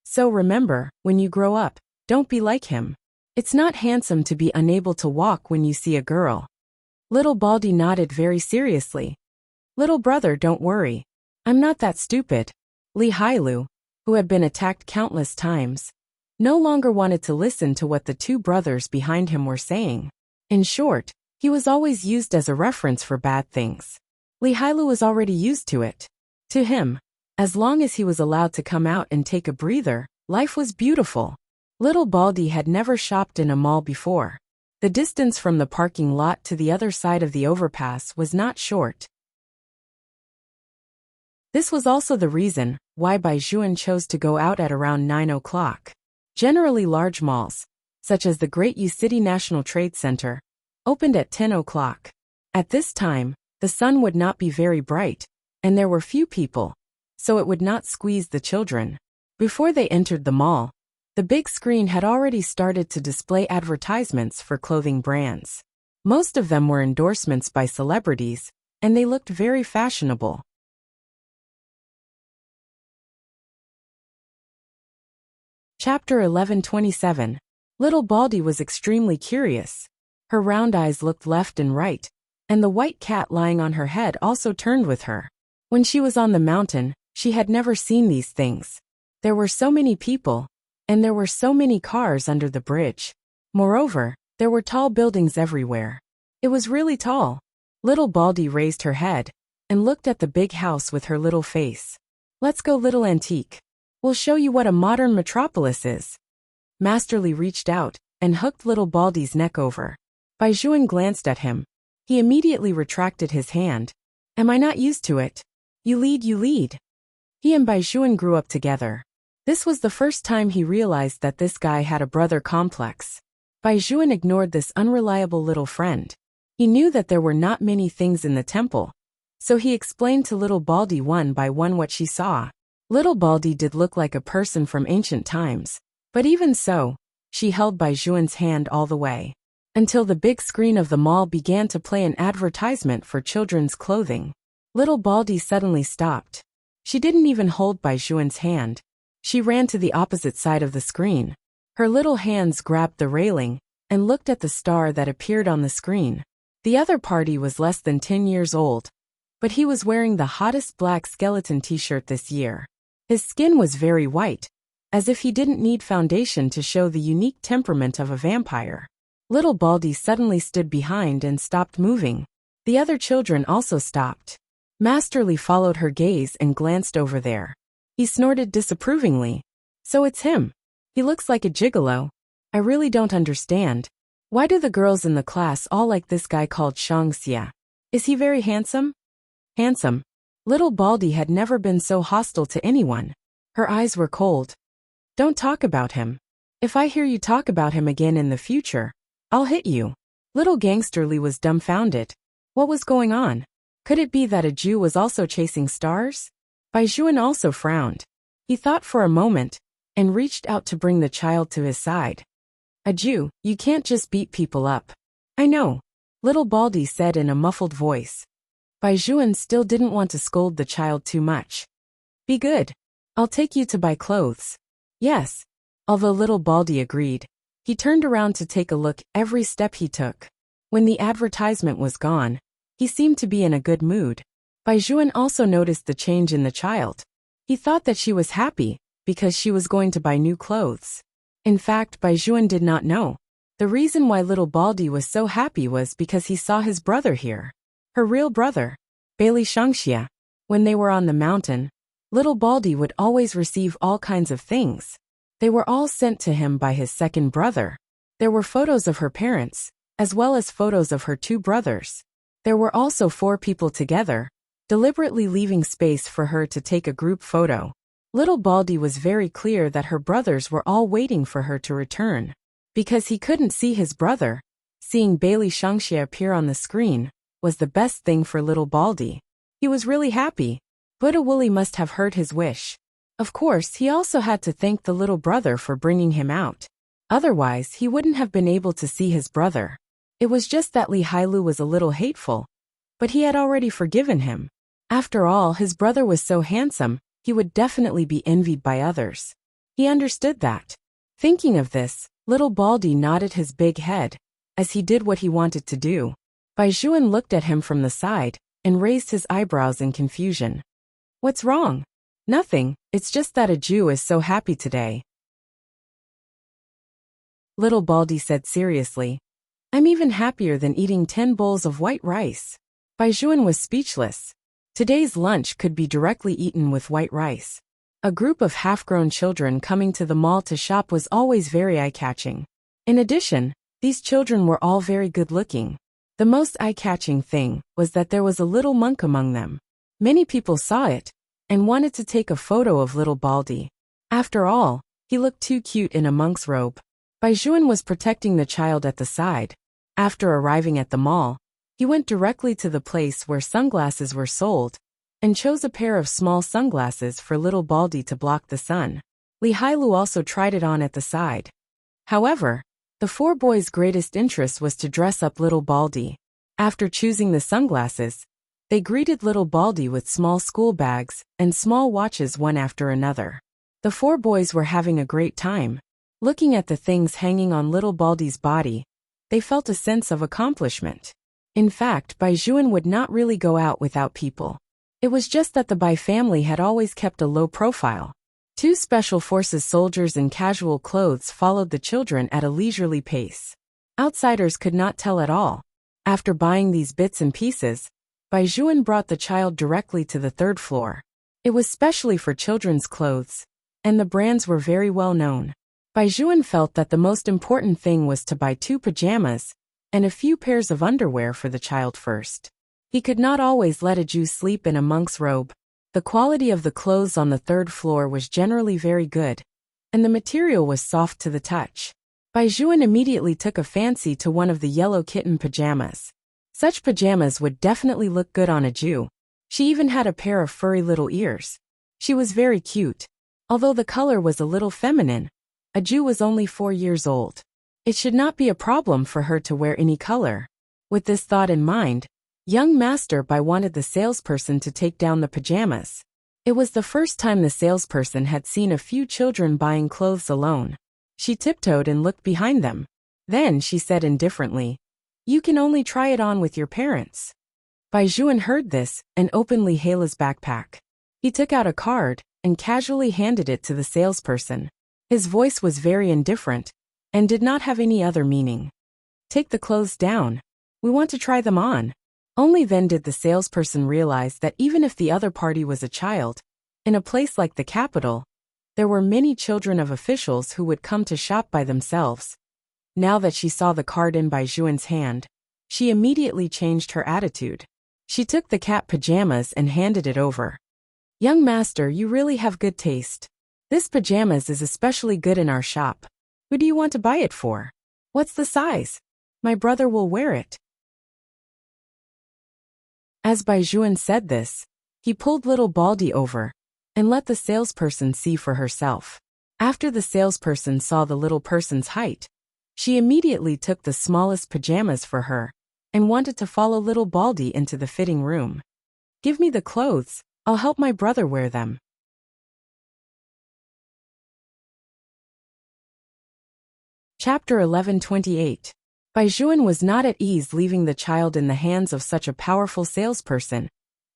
So remember, when you grow up, don't be like him. It's not handsome to be unable to walk when you see a girl. Little Baldy nodded very seriously. Little brother, don't worry. I'm not that stupid. Li Hailu, who had been attacked countless times, no longer wanted to listen to what the 2 brothers behind him were saying. In short, he was always used as a reference for bad things. Li Hailu was already used to it. To him, as long as he was allowed to come out and take a breather, life was beautiful. Little Baldy had never shopped in a mall before. The distance from the parking lot to the other side of the overpass was not short. This was also the reason why Bai Juan chose to go out at around 9 o'clock. Generally large malls, such as the Great U City National Trade Center, opened at 10 o'clock. At this time, the sun would not be very bright, and there were few people, so it would not squeeze the children. Before they entered the mall, the big screen had already started to display advertisements for clothing brands. Most of them were endorsements by celebrities, and they looked very fashionable. Chapter 11:27. Little Baldy was extremely curious. Her round eyes looked left and right, and the white cat lying on her head also turned with her. When she was on the mountain, she had never seen these things. There were so many people, and there were so many cars under the bridge. Moreover, there were tall buildings everywhere. It was really tall. Little Baldy raised her head and looked at the big house with her little face. Let's go, little Antique. We'll show you what a modern metropolis is. Masterly reached out and hooked little Baldy's neck over. Bai Juan glanced at him. He immediately retracted his hand. Am I not used to it? You lead, you lead. He and Bai Juan grew up together. This was the first time he realized that this guy had a brother complex. Bai Juan ignored this unreliable little friend. He knew that there were not many things in the temple, so he explained to little Baldy one by one what she saw. Little Baldy did look like a person from ancient times, but even so, She held Bai Juan's hand all the way, until the big screen of the mall began to play an advertisement for children's clothing. Little Baldy suddenly stopped. She didn't even hold Bai Juan's hand. She ran to the opposite side of the screen. Her little hands grabbed the railing and looked at the star that appeared on the screen. The other party was less than 10 years old, but he was wearing the hottest black skeleton t-shirt this year. His skin was very white, as if he didn't need foundation to show the unique temperament of a vampire. Little Baldy suddenly stood behind and stopped moving. The other children also stopped. Masterly followed her gaze and glanced over there. He snorted disapprovingly. So it's him. He looks like a gigolo. I really don't understand. Why do the girls in the class all like this guy called Wuxia? Is he very handsome? Handsome. Little Baldy had never been so hostile to anyone. Her eyes were cold. Don't talk about him. If I hear you talk about him again in the future, I'll hit you. Little Gangsterly was dumbfounded. What was going on? Could it be that a Jew was also chasing stars? Bai Juan also frowned. He thought for a moment, and reached out to bring the child to his side. A Jew, you can't just beat people up. I know, Little Baldy said in a muffled voice. Bai Juan still didn't want to scold the child too much. Be good. I'll take you to buy clothes. Yes. Although Little Baldy agreed, he turned around to take a look every step he took. When the advertisement was gone, he seemed to be in a good mood. Bai Juan also noticed the change in the child. He thought that she was happy, because she was going to buy new clothes. In fact, Bai Juan did not know. The reason why Little Baldy was so happy was because he saw his brother here. Her real brother, Bailey Wuxia. When they were on the mountain, Little Baldy would always receive all kinds of things. They were all sent to him by his second brother. There were photos of her parents, as well as photos of her two brothers. There were also 4 people together, deliberately leaving space for her to take a group photo. Little Baldy was very clear that her brothers were all waiting for her to return. Because he couldn't see his brother, seeing Bailey Wuxia appear on the screen was the best thing for Little Baldy. He was really happy. Buddha Wooly must have heard his wish. Of course, he also had to thank the little brother for bringing him out. Otherwise, he wouldn't have been able to see his brother. It was just that Li Hailu was a little hateful, but he had already forgiven him. After all, his brother was so handsome, he would definitely be envied by others. He understood that. Thinking of this, Little Baldy nodded his big head, as he did what he wanted to do. Bai Juan looked at him from the side, and raised his eyebrows in confusion. What's wrong? Nothing, it's just that a Jew is so happy today. Little Baldy said seriously. I'm even happier than eating 10 bowls of white rice. Bai Juan was speechless. Today's lunch could be directly eaten with white rice. A group of half-grown children coming to the mall to shop was always very eye-catching. In addition, these children were all very good-looking. The most eye-catching thing was that there was a little monk among them. Many people saw it, and wanted to take a photo of Little Baldy. After all, he looked too cute in a monk's robe. Bai Juan was protecting the child at the side. After arriving at the mall, he went directly to the place where sunglasses were sold, and chose a pair of small sunglasses for Little Baldy to block the sun. Li Hailu also tried it on at the side. However, the 4 boys' greatest interest was to dress up Little Baldy. After choosing the sunglasses, they greeted Little Baldy with small school bags and small watches one after another. The 4 boys were having a great time. Looking at the things hanging on Little Baldy's body, they felt a sense of accomplishment. In fact, Bai Juan would not really go out without people. It was just that the Bai family had always kept a low profile. 2 special forces soldiers in casual clothes followed the children at a leisurely pace. Outsiders could not tell at all. After buying these bits and pieces, Bai Juan brought the child directly to the 3rd floor. It was specially for children's clothes, and the brands were very well known. Bai Juan felt that the most important thing was to buy 2 pajamas and a few pairs of underwear for the child first. He could not always let a Jew sleep in a monk's robe. The quality of the clothes on the 3rd floor was generally very good, and the material was soft to the touch. Bai Juan immediately took a fancy to one of the yellow kitten pajamas. Such pajamas would definitely look good on a Jew. She even had a pair of furry little ears. She was very cute. Although the color was a little feminine, Aju was only 4 years old. It should not be a problem for her to wear any color. With this thought in mind, young Master Bai wanted the salesperson to take down the pajamas. It was the first time the salesperson had seen a few children buying clothes alone. She tiptoed and looked behind them. Then she said indifferently, "You can only try it on with your parents." Bai Juan heard this and openly hailed his backpack. He took out a card and casually handed it to the salesperson. His voice was very indifferent and did not have any other meaning. "Take the clothes down. We want to try them on." Only then did the salesperson realize that even if the other party was a child, in a place like the capital, there were many children of officials who would come to shop by themselves. Now that she saw the card in Bai Juan's hand, she immediately changed her attitude. She took the cat pajamas and handed it over. "Young master, you really have good taste. This pajamas is especially good in our shop. Who do you want to buy it for? What's the size? My brother will wear it." As Bai Juan said this, he pulled little Baldy over and let the salesperson see for herself. After the salesperson saw the little person's height, she immediately took the smallest pajamas for her and wanted to follow little Baldy into the fitting room. "Give me the clothes, I'll help my brother wear them." Chapter 11:28. Bai Juan was not at ease leaving the child in the hands of such a powerful salesperson,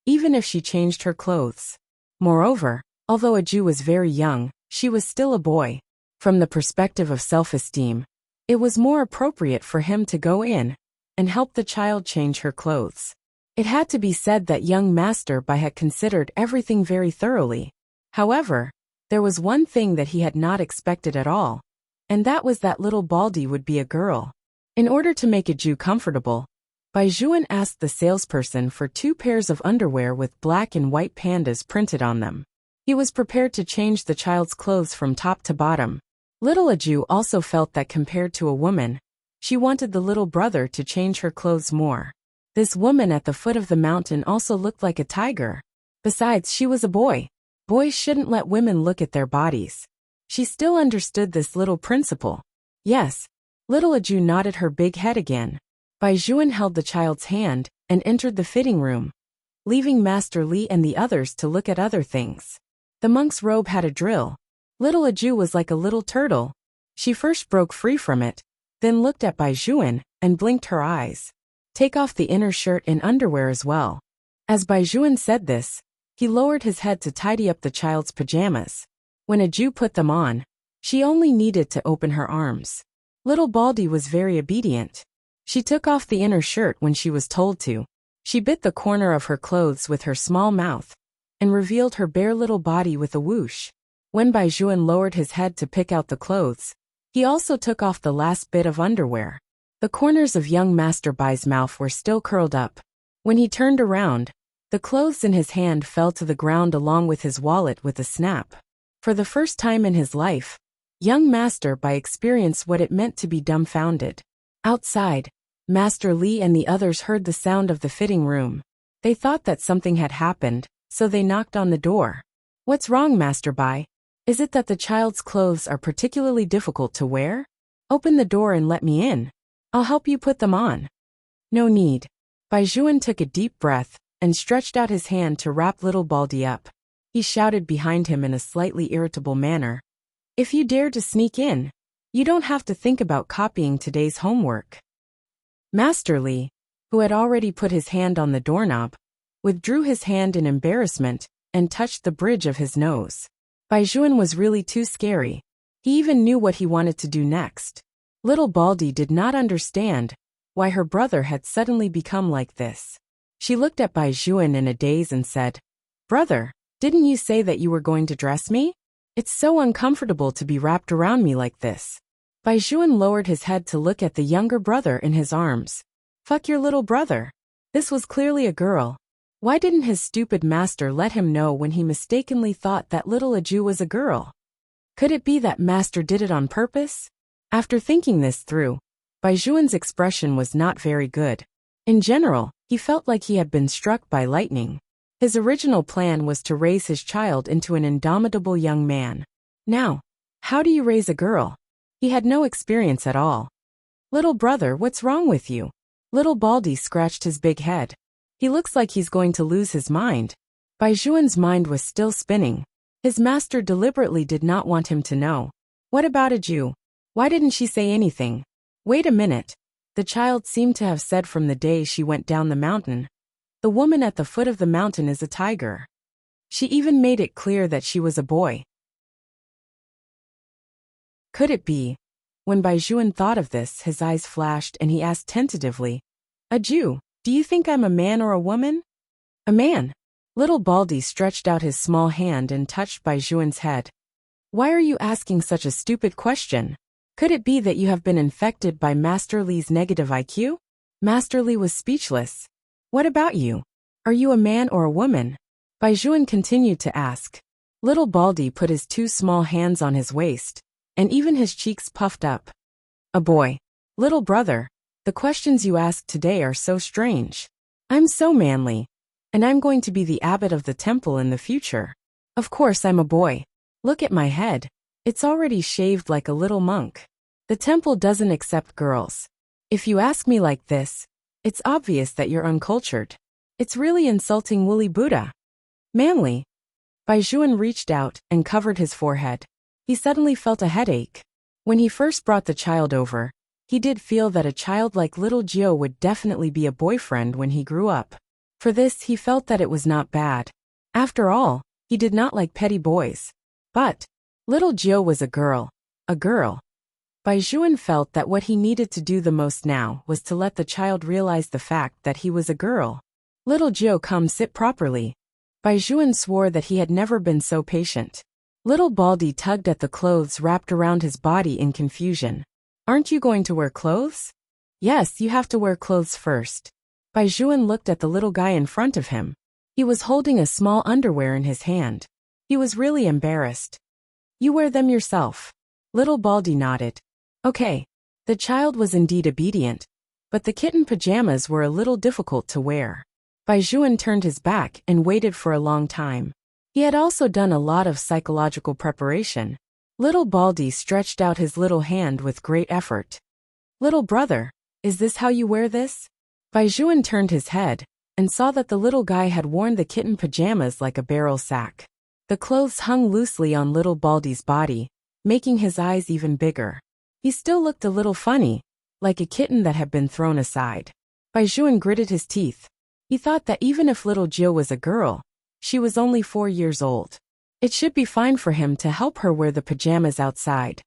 even if she changed her clothes. Moreover, although Aju was very young, she was still a boy. From the perspective of self-esteem, it was more appropriate for him to go in and help the child change her clothes. It had to be said that young Master Bai had considered everything very thoroughly. However, there was one thing that he had not expected at all, and that was that little Baldy would be a girl. In order to make Aju comfortable, Bai Juan asked the salesperson for 2 pairs of underwear with black and white pandas printed on them. He was prepared to change the child's clothes from top to bottom. Little Aju also felt that compared to a woman, she wanted the little brother to change her clothes more. This woman at the foot of the mountain also looked like a tiger. Besides, she was a boy. Boys shouldn't let women look at their bodies. She still understood this little principle. Yes. Little Aju nodded her big head again. Bai Juan held the child's hand and entered the fitting room, leaving Master Li and the others to look at other things. The monk's robe had a drill. Little Aju was like a little turtle. She first broke free from it, then looked at Bai Juan and blinked her eyes. "Take off the inner shirt and underwear as well." As Bai Juan said this, he lowered his head to tidy up the child's pajamas. When Aju put them on, she only needed to open her arms. Little Baldy was very obedient. She took off the inner shirt when she was told to. She bit the corner of her clothes with her small mouth and revealed her bare little body with a whoosh. When Bai Juan lowered his head to pick out the clothes, he also took off the last bit of underwear. The corners of young Master Bai's mouth were still curled up. When he turned around, the clothes in his hand fell to the ground along with his wallet with a snap. For the first time in his life, young Master Bai experienced what it meant to be dumbfounded. Outside, Master Li and the others heard the sound of the fitting room. They thought that something had happened, so they knocked on the door. "What's wrong, Master Bai? Is it that the child's clothes are particularly difficult to wear? Open the door and let me in. I'll help you put them on." "No need." Bai Juan took a deep breath and stretched out his hand to wrap little Baldy up. He shouted behind him in a slightly irritable manner, "If you dare to sneak in, you don't have to think about copying today's homework." Master Li, who had already put his hand on the doorknob, withdrew his hand in embarrassment and touched the bridge of his nose. Bai Juan was really too scary. He even knew what he wanted to do next. Little Baldy did not understand why her brother had suddenly become like this. She looked at Bai Juan in a daze and said, "Brother, didn't you say that you were going to dress me? It's so uncomfortable to be wrapped around me like this." Bai Juan lowered his head to look at the younger brother in his arms. Fuck your little brother. This was clearly a girl. Why didn't his stupid master let him know when he mistakenly thought that little Aju was a girl? Could it be that master did it on purpose? After thinking this through, Bai Juan's expression was not very good. In general, he felt like he had been struck by lightning. His original plan was to raise his child into an indomitable young man. Now, How do you raise a girl? He had no experience at all. Little brother, what's wrong with you? Little Baldy scratched his big head. He looks like he's going to lose his mind. Bai Juan's mind was still spinning. His master deliberately did not want him to know. What about a Jew? Why didn't she say anything? Wait a minute. The child seemed to have said from the day she went down the mountain. The woman at the foot of the mountain is a tiger. She even made it clear that she was a boy. Could it be? When Bai Juan thought of this, his eyes flashed and he asked tentatively, a Jew, do you think I'm a man or a woman? A man. Little Baldy stretched out his small hand and touched Bai Juan's head. Why are you asking such a stupid question? Could it be that you have been infected by Master Li's negative IQ? Master Li was speechless. What about you? Are you a man or a woman? Bai Juan continued to ask. Little Baldy put his two small hands on his waist, and even his cheeks puffed up. A boy. Little brother, the questions you asked today are so strange. I'm so manly. And I'm going to be the abbot of the temple in the future. Of course I'm a boy. Look at my head. It's already shaved like a little monk. The temple doesn't accept girls. If you ask me like this, it's obvious that you're uncultured. It's really insulting woolly Buddha. Manly. Bai Juan reached out and covered his forehead. He suddenly felt a headache. When he first brought the child over, he did feel that a child like little Gio would definitely be a boyfriend when he grew up. For this, he felt that it was not bad. After all, he did not like petty boys. But little Gio was a girl. A girl. Bai Juan felt that what he needed to do the most now was to let the child realize the fact that he was a girl. Little Gio, come sit properly. Bai Juan swore that he had never been so patient. Little Baldy tugged at the clothes wrapped around his body in confusion. Aren't you going to wear clothes? Yes, you have to wear clothes first. Bai Juan looked at the little guy in front of him. He was holding a small underwear in his hand. He was really embarrassed. You wear them yourself. Little Baldy nodded. Okay. The child was indeed obedient, but the kitten pajamas were a little difficult to wear. Bai Juan turned his back and waited for a long time. He had also done a lot of psychological preparation. Little Baldy stretched out his little hand with great effort. Little brother, is this how you wear this? Bai Juan turned his head and saw that the little guy had worn the kitten pajamas like a barrel sack. The clothes hung loosely on little Baldy's body, making his eyes even bigger. He still looked a little funny, like a kitten that had been thrown aside. Bai Juan gritted his teeth. He thought that even if little Jill was a girl, she was only 4 years old. It should be fine for him to help her wear the pajamas outside.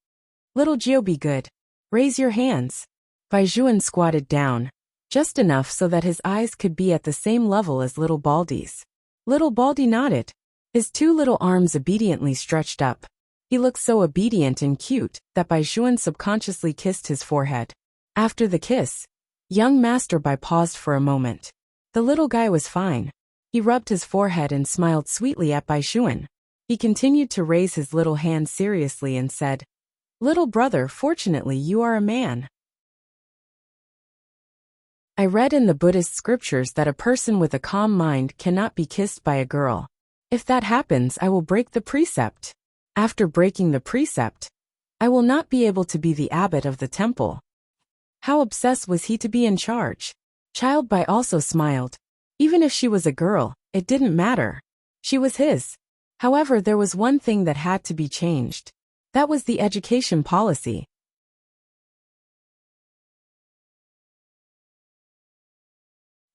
Little Jill, be good. Raise your hands. Bai Juan squatted down, just enough so that his eyes could be at the same level as little Baldy's. Little Baldy nodded. His two little arms obediently stretched up. He looked so obedient and cute that Bai Juan subconsciously kissed his forehead. After the kiss, young Master Bai paused for a moment. The little guy was fine. He rubbed his forehead and smiled sweetly at Bai Juan. He continued to raise his little hand seriously and said, Little brother, fortunately you are a man. I read in the Buddhist scriptures that a person with a calm mind cannot be kissed by a girl. If that happens, I will break the precept. After breaking the precept, I will not be able to be the abbot of the temple. How obsessed was he to be in charge? Child Bai also smiled. Even if she was a girl, it didn't matter. She was his. However, there was one thing that had to be changed. That was the education policy.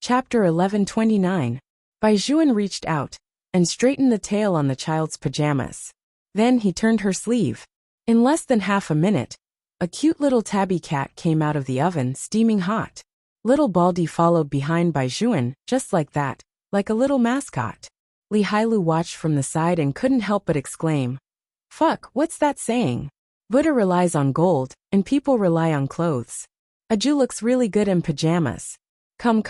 Chapter 1129. Bai Juan reached out and straightened the tail on the child's pajamas. Then he turned her sleeve. In less than half a minute, a cute little tabby cat came out of the oven steaming hot. Little Baldy followed behind Bai Juan, just like that, like a little mascot. Li Hailu watched from the side and couldn't help but exclaim, Fuck, what's that saying? Buddha relies on gold, and people rely on clothes. Aju looks really good in pajamas. Come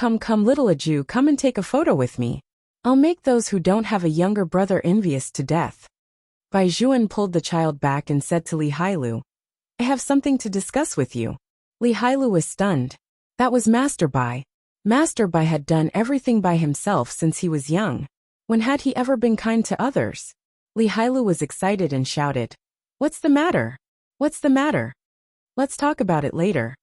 little Aju, come and take a photo with me. I'll make those who don't have a younger brother envious to death. Bai Juan pulled the child back and said to Li Hailu, I have something to discuss with you. Li Hailu was stunned. That was Master Bai. Master Bai had done everything by himself since he was young. When had he ever been kind to others? Li Hailu was excited and shouted, What's the matter? What's the matter? Let's talk about it later.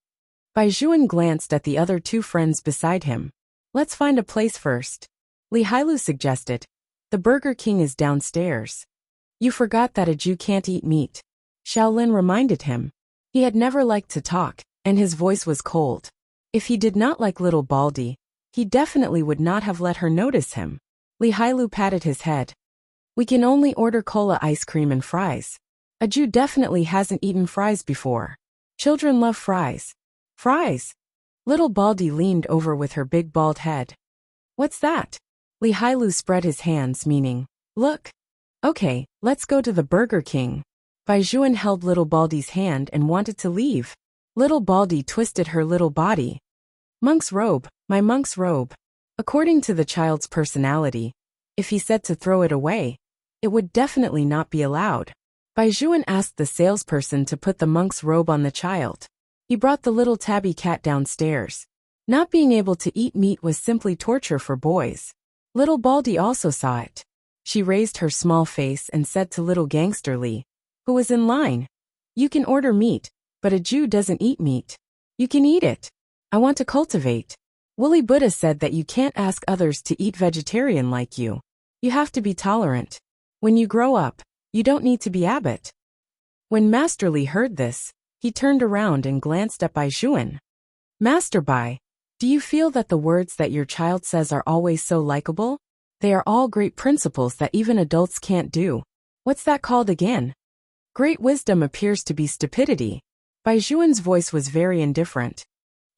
Bai Juan glanced at the other two friends beside him. Let's find a place first. Li Hailu suggested. The Burger King is downstairs. You forgot that a Jew can't eat meat. Shaolin reminded him. He had never liked to talk, and his voice was cold. If he did not like little Baldy, he definitely would not have let her notice him. Li Hailu patted his head. We can only order cola ice cream and fries. A Jew definitely hasn't eaten fries before. Children love fries. Fries? Little Baldy leaned over with her big bald head. What's that? Li Hailu spread his hands, meaning, look. Okay, let's go to the Burger King. Bai Juan held little Baldy's hand and wanted to leave. Little Baldy twisted her little body. Monk's robe, my monk's robe. According to the child's personality, if he said to throw it away, it would definitely not be allowed. Bai Juan asked the salesperson to put the monk's robe on the child. He brought the little tabby cat downstairs. Not being able to eat meat was simply torture for boys. Little Baldy also saw it. She raised her small face and said to little Gangster Lee, who was in line, you can order meat, but a Jew doesn't eat meat. You can eat it. I want to cultivate. Woolly Buddha said that you can't ask others to eat vegetarian like you. You have to be tolerant. When you grow up, you don't need to be abbot. When Master Li heard this, he turned around and glanced at Bai Juan. Master Bai, do you feel that the words that your child says are always so likable? They are all great principles that even adults can't do. What's that called again? Great wisdom appears to be stupidity. Bai Juan's voice was very indifferent.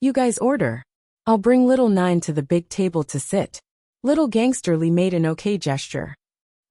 You guys order. I'll bring little Nine to the big table to sit. Little Gangster Lee made an okay gesture.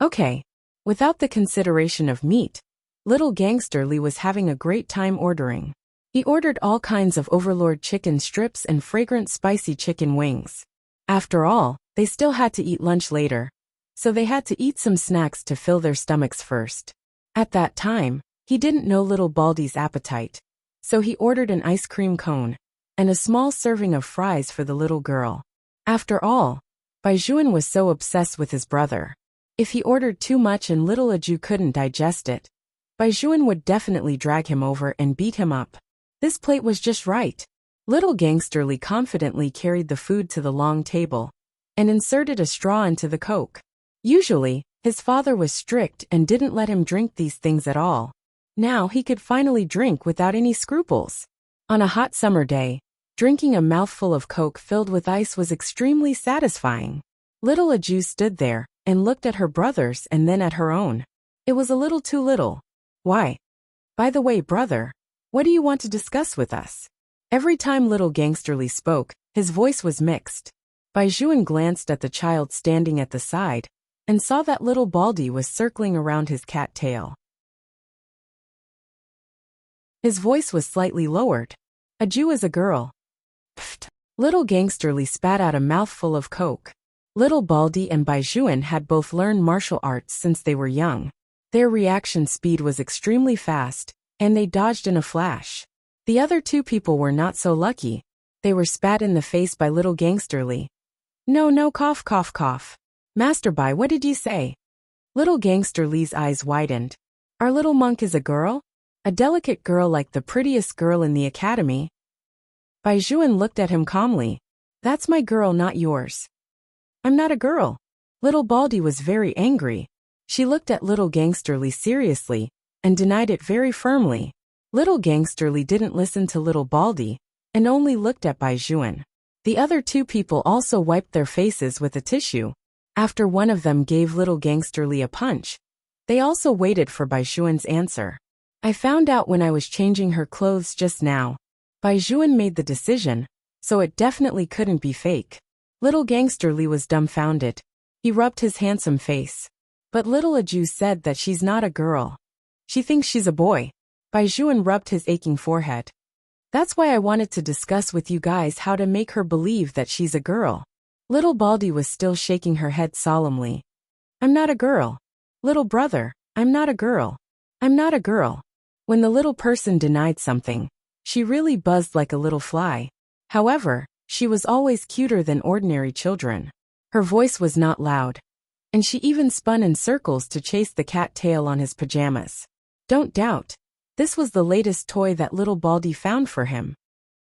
Okay. Without the consideration of meat, little Gangster Lee was having a great time ordering. He ordered all kinds of Overlord chicken strips and fragrant spicy chicken wings. After all, they still had to eat lunch later, so they had to eat some snacks to fill their stomachs first. At that time, he didn't know little Baldy's appetite, so he ordered an ice cream cone and a small serving of fries for the little girl. After all, Bai Juan was so obsessed with his brother. If he ordered too much and little Aju couldn't digest it, Bai Juan would definitely drag him over and beat him up. This plate was just right. Little Gangster Lee confidently carried the food to the long table and inserted a straw into the Coke. Usually, his father was strict and didn't let him drink these things at all. Now he could finally drink without any scruples. On a hot summer day, drinking a mouthful of Coke filled with ice was extremely satisfying. Little Aju stood there and looked at her brothers and then at her own. It was a little too little. Why? By the way, brother, what do you want to discuss with us? Every time little Gangster Lee spoke, his voice was mixed. Bai Juan glanced at the child standing at the side and saw that little Baldy was circling around his cat tail. His voice was slightly lowered. A Jew is a girl. Pfft. Little Gangster Lee spat out a mouthful of Coke. Little Baldy and Bai Juan had both learned martial arts since they were young. Their reaction speed was extremely fast, and they dodged in a flash. The other two people were not so lucky. They were spat in the face by little Gangster Lee. No, cough, cough, cough. Master Bai, what did you say? Little Gangster Lee's eyes widened. Our little monk is a girl? A delicate girl like the prettiest girl in the academy? Bai Juan looked at him calmly. That's my girl, not yours. I'm not a girl. Little Baldy was very angry. She looked at little Gangster Lee seriously and denied it very firmly. Little Gangster Lee didn't listen to little Baldy and only looked at Bai Juan. The other two people also wiped their faces with a tissue. After one of them gave little Gangster Lee a punch, they also waited for Bai Juan's answer. I found out when I was changing her clothes just now. Bai Juan made the decision, so it definitely couldn't be fake. Little Gangster Lee was dumbfounded. He rubbed his handsome face. But little Aju said that she's not a girl. She thinks she's a boy. Bai Juan rubbed his aching forehead. That's why I wanted to discuss with you guys how to make her believe that she's a girl. Little Baldy was still shaking her head solemnly. I'm not a girl. Little brother, I'm not a girl. I'm not a girl. When the little person denied something, she really buzzed like a little fly. However, she was always cuter than ordinary children. Her voice was not loud, and she even spun in circles to chase the cat tail on his pajamas. Don't doubt. This was the latest toy that little Baldy found for him.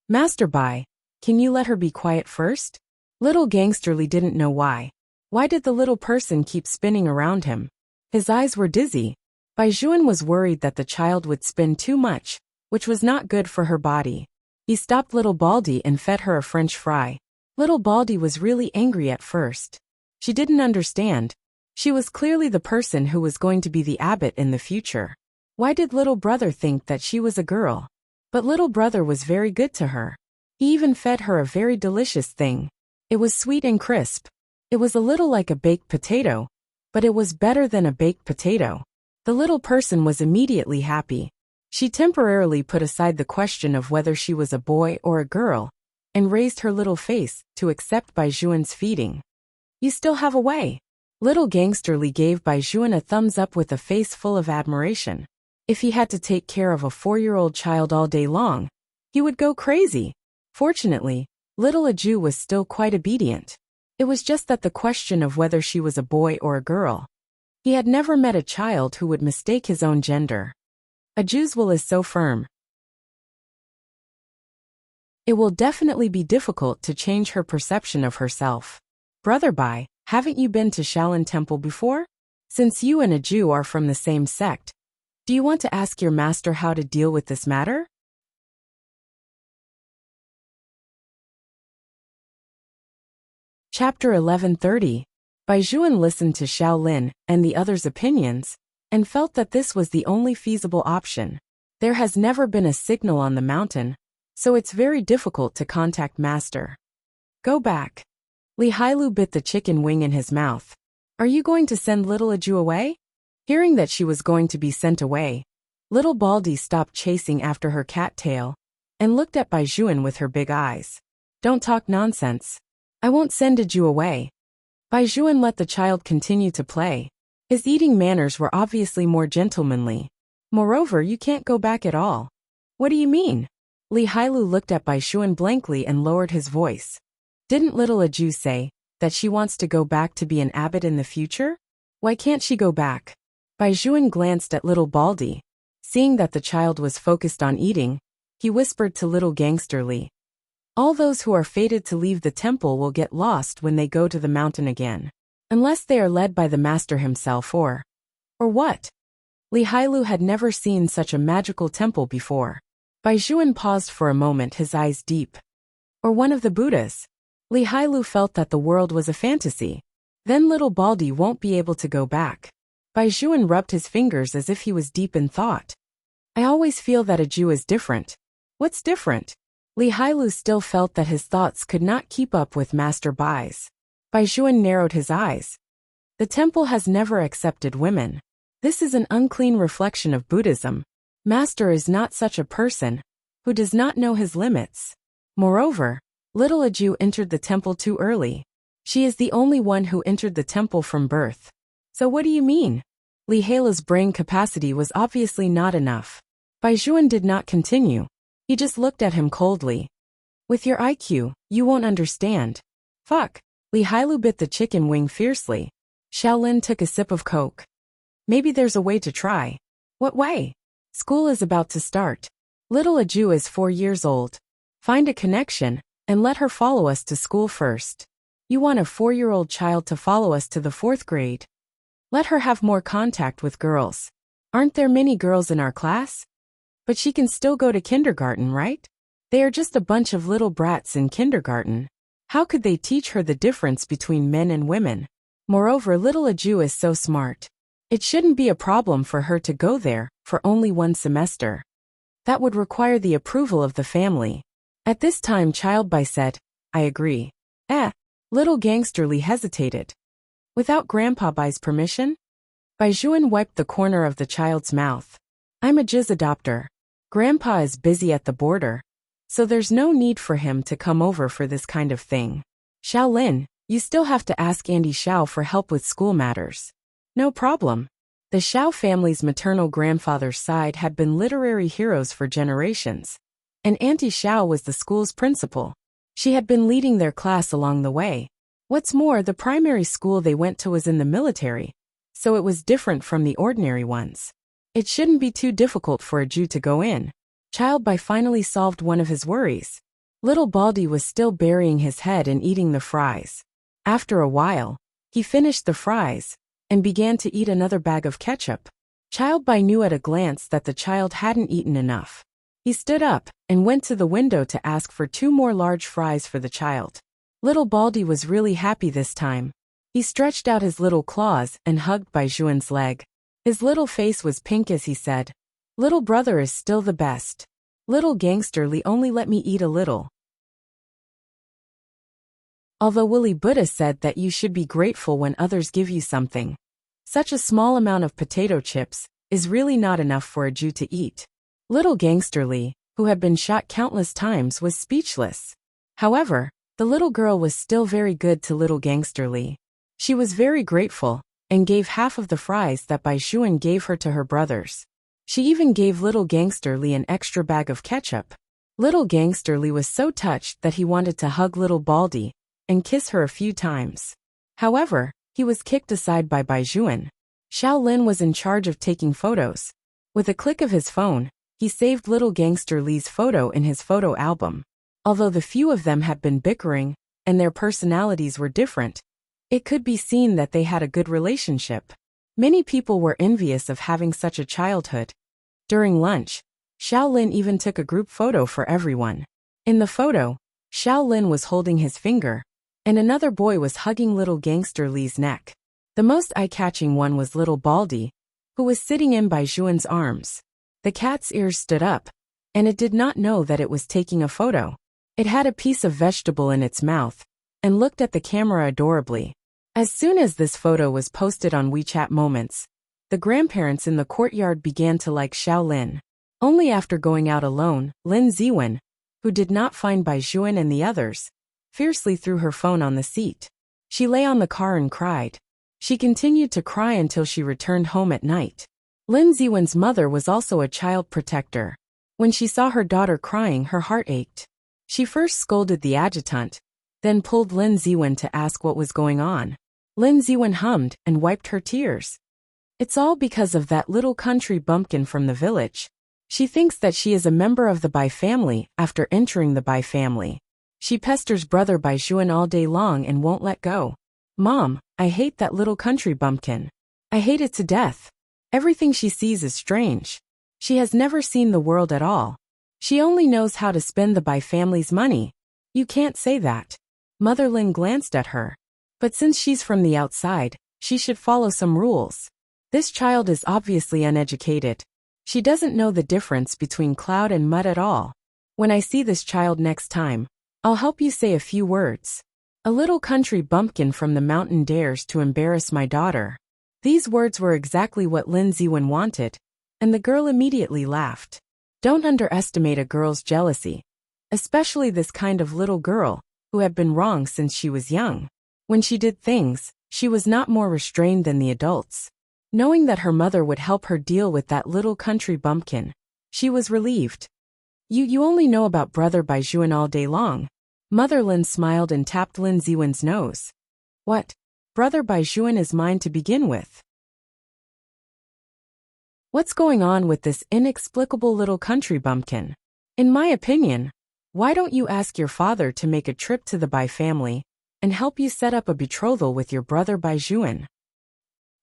Master Bai, can you let her be quiet first? Little Gangsterly didn't know why. Why did the little person keep spinning around him? His eyes were dizzy. Bai Juan was worried that the child would spin too much, which was not good for her body. He stopped little Baldy and fed her a French fry. Little Baldy was really angry at first. She didn't understand. She was clearly the person who was going to be the abbot in the future. Why did little brother think that she was a girl? But little brother was very good to her. He even fed her a very delicious thing. It was sweet and crisp. It was a little like a baked potato, but it was better than a baked potato. The little person was immediately happy. She temporarily put aside the question of whether she was a boy or a girl, and raised her little face to accept Bai Juan's feeding. You still have a way. Little Gangsterly gave Bai Juan a thumbs up with a face full of admiration. If he had to take care of a 4-year-old child all day long, he would go crazy. Fortunately, little Aju was still quite obedient. It was just that the question of whether she was a boy or a girl. He had never met a child who would mistake his own gender. Aju's will is so firm. It will definitely be difficult to change her perception of herself. Brother Bai, haven't you been to Shaolin Temple before? Since you and Aju are from the same sect, do you want to ask your master how to deal with this matter? Chapter 1130. Bai Juan listened to Shaolin and the others' opinions, and felt that this was the only feasible option. There has never been a signal on the mountain, so it's very difficult to contact Master. Go back. Li Hailu bit the chicken wing in his mouth. Are you going to send little Aju away? Hearing that she was going to be sent away, little Baldy stopped chasing after her cat tail, and looked at Bai Juan with her big eyes. Don't talk nonsense. I won't send Aju away. Bai Juan let the child continue to play. His eating manners were obviously more gentlemanly. Moreover, you can't go back at all. What do you mean? Li Hailu looked at Bai Juan blankly and lowered his voice. Didn't little Aju say that she wants to go back to be an abbot in the future? Why can't she go back? Bai Juan glanced at little Baldy. Seeing that the child was focused on eating, he whispered to little Gangsterly. All those who are fated to leave the temple will get lost when they go to the mountain again. Unless they are led by the master himself or what? Li Hailu had never seen such a magical temple before. Bai Juan paused for a moment, his eyes deep. Or one of the Buddhas. Li Hailu felt that the world was a fantasy. Then little Baldy won't be able to go back. Bai Juan rubbed his fingers as if he was deep in thought. I always feel that Aju is different. What's different? Li Hailu still felt that his thoughts could not keep up with Master Bai's. Bai Juan narrowed his eyes. The temple has never accepted women. This is an unclean reflection of Buddhism. Master is not such a person who does not know his limits. Moreover, little Aju entered the temple too early. She is the only one who entered the temple from birth. So what do you mean? Li Hailu's brain capacity was obviously not enough. Bai Juan did not continue. He just looked at him coldly. With your IQ, you won't understand. Fuck. Li Hailu bit the chicken wing fiercely. Shaolin took a sip of Coke. Maybe there's a way to try. What way? School is about to start. Little Aju is 4 years old. Find a connection, and let her follow us to school first. You want a 4-year-old child to follow us to the 4th grade. Let her have more contact with girls. Aren't there many girls in our class? But she can still go to kindergarten, right? They are just a bunch of little brats in kindergarten. How could they teach her the difference between men and women? Moreover, little Aju is so smart. It shouldn't be a problem for her to go there for only 1 semester. That would require the approval of the family. At this time, Child Bai said, I agree. Little Gangsterly hesitated. Without Grandpa Bai's permission? Bai Juan wiped the corner of the child's mouth. I'm a jizz adopter. Grandpa is busy at the border, so there's no need for him to come over for this kind of thing. Shaolin, you still have to ask Andy Xiao for help with school matters. No problem. The Xiao family's maternal grandfather's side had been literary heroes for generations, and Auntie Xiao was the school's principal. She had been leading their class along the way. What's more, the primary school they went to was in the military, so it was different from the ordinary ones. It shouldn't be too difficult for a Jew to go in. Child Bai finally solved one of his worries. Little Baldy was still burying his head in eating the fries. After a while, he finished the fries and began to eat another bag of ketchup. Child Bai knew at a glance that the child hadn't eaten enough. He stood up and went to the window to ask for 2 more large fries for the child. Little Baldy was really happy this time. He stretched out his little claws and hugged Bai Juan's leg. His little face was pink as he said, "Little brother is still the best. Little gangster Lee only let me eat a little." Although Willy Buddha said that you should be grateful when others give you something, such a small amount of potato chips is really not enough for a Jew to eat. Little gangster Lee, who had been shot countless times, was speechless. However, the little girl was still very good to little gangster Lee. She was very grateful and gave half of the fries that Bai Juan gave her to her brothers. She even gave little gangster Lee an extra bag of ketchup. Little gangster Lee was so touched that he wanted to hug little Baldy and kiss her a few times. However, he was kicked aside by Bai Juan. Xiao Lin was in charge of taking photos. With a click of his phone, he saved little gangster Lee's photo in his photo album. Although the few of them had been bickering and their personalities were different, it could be seen that they had a good relationship. Many people were envious of having such a childhood. During lunch, Xiao Lin even took a group photo for everyone. In the photo, Xiao Lin was holding his finger, and another boy was hugging little gangster Lee's neck. The most eye-catching one was little Baldy, who was sitting in Bai Juan's arms. The cat's ears stood up, and it did not know that it was taking a photo. It had a piece of vegetable in its mouth, and looked at the camera adorably. As soon as this photo was posted on WeChat Moments, the grandparents in the courtyard began to like Xiao Lin. Only after going out alone, Lin Ziwen, who did not find Bai Juan and the others, fiercely threw her phone on the seat. She lay on the car and cried. She continued to cry until she returned home at night. Lin Ziwen's mother was also a child protector. When she saw her daughter crying, her heart ached. She first scolded the adjutant, then pulled Lin Ziwen to ask what was going on. Lin Ziwen hummed and wiped her tears. "It's all because of that little country bumpkin from the village. She thinks that she is a member of the Bai family after entering the Bai family. She pesters brother Bai Juan all day long and won't let go. Mom, I hate that little country bumpkin. I hate it to death. Everything she sees is strange. She has never seen the world at all. She only knows how to spend the Bai family's money." "You can't say that." Mother Lin glanced at her. "But since she's from the outside, she should follow some rules. This child is obviously uneducated. She doesn't know the difference between cloud and mud at all. When I see this child next time, I'll help you say a few words. A little country bumpkin from the mountain dares to embarrass my daughter." These words were exactly what Lin Ziwen wanted, and the girl immediately laughed. Don't underestimate a girl's jealousy, especially this kind of little girl who had been wrong since she was young. When she did things, she was not more restrained than the adults. Knowing that her mother would help her deal with that little country bumpkin, she was relieved. You only know about brother Bai Juan all day long." Mother Lin smiled and tapped Lin Ziwen's nose. "What? Brother Bai Juan is mine to begin with. What's going on with this inexplicable little country bumpkin? In my opinion, why don't you ask your father to make a trip to the Bai family and help you set up a betrothal with your brother Bai Juan?"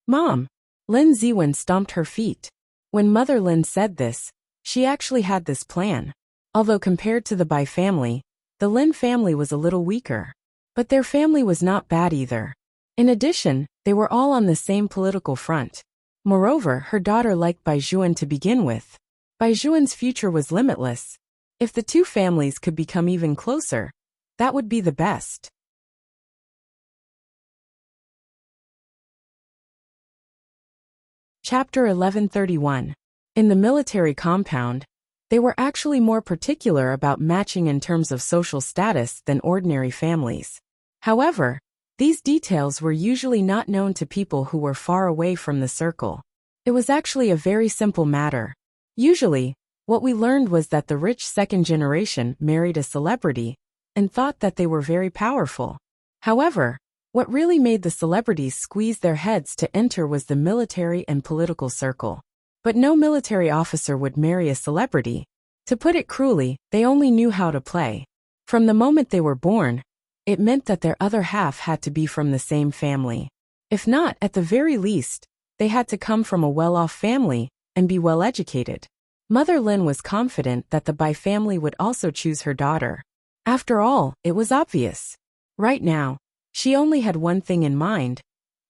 "Mom!" Lin Ziwen stomped her feet. When Mother Lin said this, she actually had this plan. Although compared to the Bai family, the Lin family was a little weaker. But their family was not bad either. In addition, they were all on the same political front. Moreover, her daughter liked Bai Juan to begin with. Bai Juan's future was limitless. If the two families could become even closer, that would be the best. Chapter 1131. In the military compound, they were actually more particular about matching in terms of social status than ordinary families. However, these details were usually not known to people who were far away from the circle. It was actually a very simple matter. Usually, what we learned was that the rich second generation married a celebrity and thought that they were very powerful. However, what really made the celebrities squeeze their heads to enter was the military and political circle. But no military officer would marry a celebrity. To put it cruelly, they only knew how to play. From the moment they were born, it meant that their other half had to be from the same family. If not, at the very least, they had to come from a well-off family and be well-educated. Mother Lin was confident that the Bai family would also choose her daughter. After all, it was obvious. Right now, she only had one thing in mind,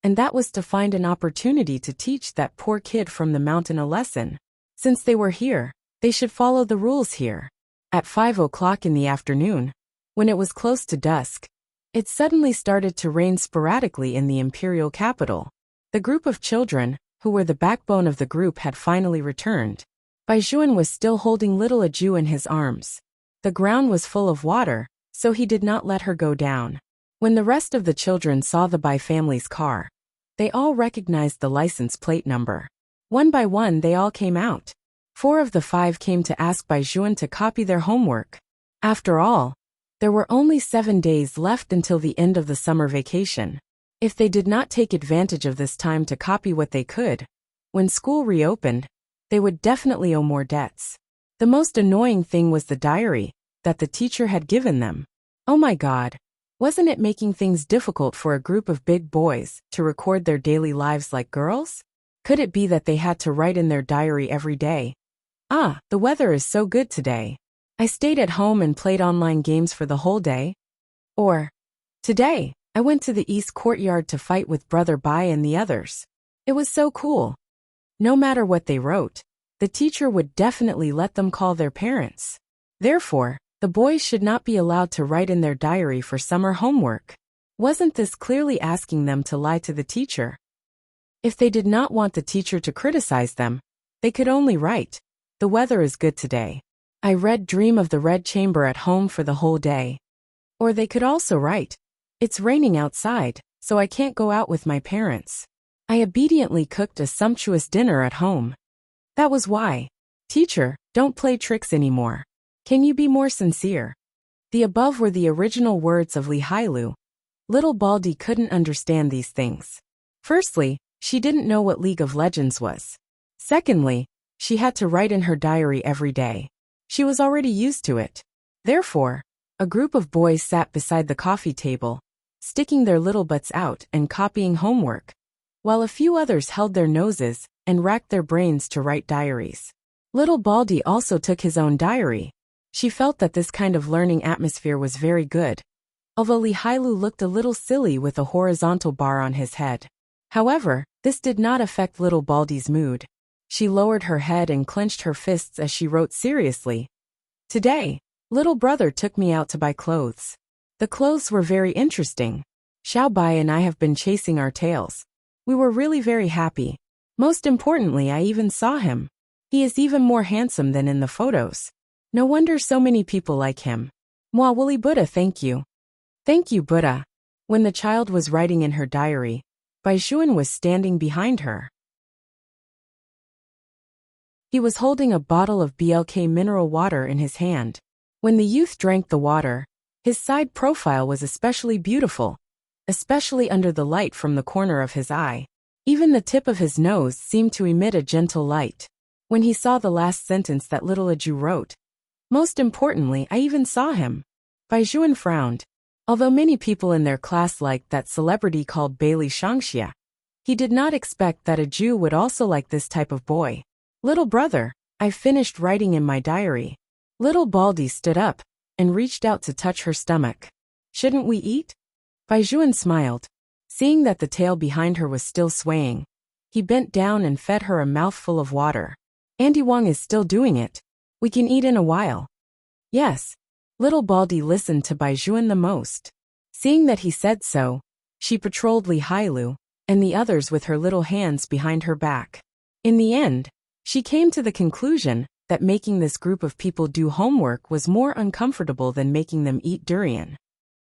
and that was to find an opportunity to teach that poor kid from the mountain a lesson. Since they were here, they should follow the rules here. At 5 o'clock in the afternoon, when it was close to dusk, it suddenly started to rain sporadically in the imperial capital. The group of children, who were the backbone of the group, had finally returned. Bai Juan was still holding little Aju in his arms. The ground was full of water, so he did not let her go down. When the rest of the children saw the Bai family's car, they all recognized the license plate number. One by one they all came out. 4 of the 5 came to ask Bai Juan to copy their homework. After all, there were only 7 days left until the end of the summer vacation. If they did not take advantage of this time to copy what they could, when school reopened, they would definitely owe more debts. The most annoying thing was the diary that the teacher had given them. Oh my God, wasn't it making things difficult for a group of big boys to record their daily lives like girls? Could it be that they had to write in their diary every day? Ah, the weather is so good today. I stayed at home and played online games for the whole day. Or, today, I went to the east courtyard to fight with Brother Bai and the others. It was so cool. No matter what they wrote, the teacher would definitely let them call their parents. Therefore, the boys should not be allowed to write in their diary for summer homework. Wasn't this clearly asking them to lie to the teacher? If they did not want the teacher to criticize them, they could only write, "The weather is good today. I dream of the red chamber at home for the whole day." Or they could also write, "It's raining outside, so I can't go out with my parents. I obediently cooked a sumptuous dinner at home. That was why. Teacher, don't play tricks anymore. Can you be more sincere?" The above were the original words of Li Hailu. Little Baldy couldn't understand these things. Firstly, she didn't know what League of Legends was. Secondly, she had to write in her diary every day. She was already used to it. Therefore, a group of boys sat beside the coffee table, sticking their little butts out and copying homework, while a few others held their noses and racked their brains to write diaries. Little Baldy also took his own diary. She felt that this kind of learning atmosphere was very good, although Li Hailu looked a little silly with a horizontal bar on his head. However, this did not affect Little Baldy's mood. She lowered her head and clenched her fists as she wrote seriously. "Today, little brother took me out to buy clothes. The clothes were very interesting. Xiao Bai and I have been chasing our tails. We were really very happy. Most importantly, I even saw him. He is even more handsome than in the photos. No wonder so many people like him. Moi Woolly Buddha, thank you." "Thank you, Buddha." When the child was writing in her diary, Bai Juan was standing behind her. He was holding a bottle of BLK mineral water in his hand. When the youth drank the water, his side profile was especially beautiful, especially under the light from the corner of his eye. Even the tip of his nose seemed to emit a gentle light. When he saw the last sentence that little Aju wrote, "Most importantly, I even saw him," Bai Juan frowned. Although many people in their class liked that celebrity called Bailey Shangxia, he did not expect that Aju would also like this type of boy. "Little brother, I've finished writing in my diary." Little Baldy stood up and reached out to touch her stomach. "Shouldn't we eat?" Bai Juan smiled. Seeing that the tail behind her was still swaying, he bent down and fed her a mouthful of water. "Andy Wong is still doing it. We can eat in a while." "Yes." Little Baldy listened to Bai Juan the most. Seeing that he said so, she patrolled Li Hailu and the others with her little hands behind her back. In the end, she came to the conclusion that making this group of people do homework was more uncomfortable than making them eat durian.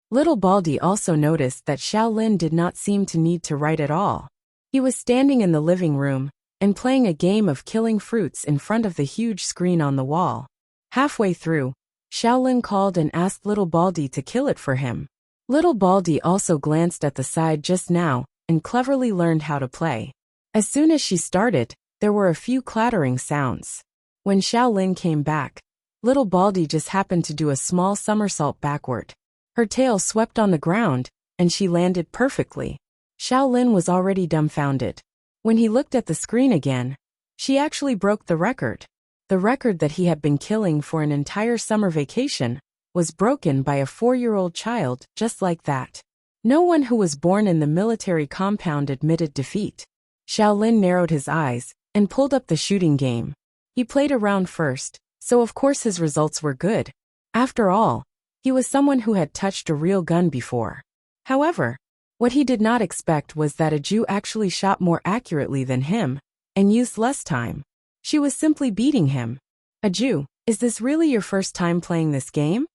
Little Baldy also noticed that Shaolin did not seem to need to write at all. He was standing in the living room and playing a game of killing fruits in front of the huge screen on the wall. Halfway through, Shaolin called and asked Little Baldy to kill it for him. Little Baldy also glanced at the side just now and cleverly learned how to play. As soon as she started, there were a few clattering sounds. When Shaolin came back, little Baldy just happened to do a small somersault backward. Her tail swept on the ground, and she landed perfectly. Shaolin was already dumbfounded. When he looked at the screen again, she actually broke the record. The record that he had been killing for an entire summer vacation was broken by a 4-year-old child just like that. No one who was born in the military compound admitted defeat. Shaolin narrowed his eyes and pulled up the shooting game. He played around first, so of course his results were good. After all, he was someone who had touched a real gun before. However, what he did not expect was that a Jew actually shot more accurately than him and used less time. She was simply beating him. A Jew, is this really your first time playing this game?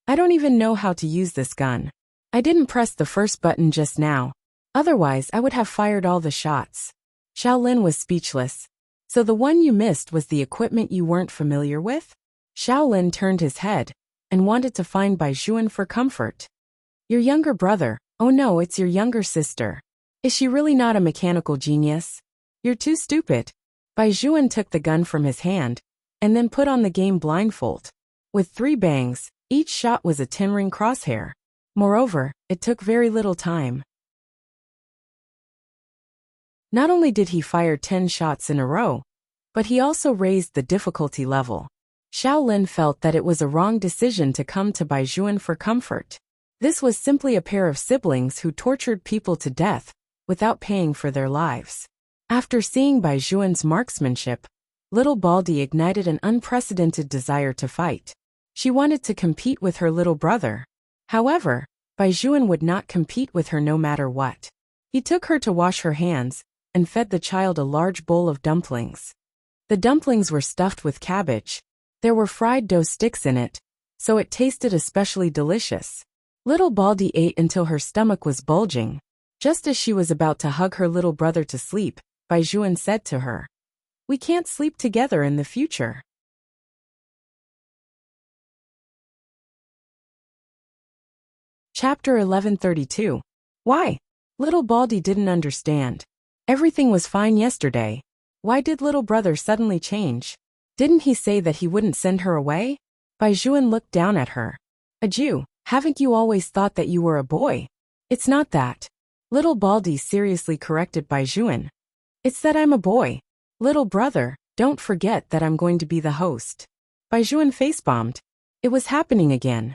I don't even know how to use this gun. I didn't press the first button just now. Otherwise, I would have fired all the shots. Shaolin was speechless. So the one you missed was the equipment you weren't familiar with? Shaolin turned his head and wanted to find Bai Juan for comfort. Your younger brother. Oh no, it's your younger sister. Is she really not a mechanical genius? You're too stupid. Bai Juan took the gun from his hand and then put on the game blindfold. With 3 bangs, each shot was a 10-ring crosshair. Moreover, it took very little time. Not only did he fire 10 shots in a row, but he also raised the difficulty level. Shaolin felt that it was a wrong decision to come to Bai Juan for comfort. This was simply a pair of siblings who tortured people to death without paying for their lives. After seeing Bai Juan's marksmanship, little Baldy ignited an unprecedented desire to fight. She wanted to compete with her little brother. However, Bai Juan would not compete with her no matter what. He took her to wash her hands and fed the child a large bowl of dumplings. The dumplings were stuffed with cabbage. There were fried dough sticks in it, so it tasted especially delicious. Little Baldy ate until her stomach was bulging. Just as she was about to hug her little brother to sleep, Bai Juan said to her, "We can't sleep together in the future." Chapter 1132. Why? Little Baldy didn't understand. Everything was fine yesterday. Why did little brother suddenly change? Didn't he say that he wouldn't send her away? Bai Juan looked down at her. A Jew, haven't you always thought that you were a boy? It's not that. Little Baldy seriously corrected Bai Juan. It's that I'm a boy. Little brother, don't forget that I'm going to be the host. Bai Juan facebombed. It was happening again.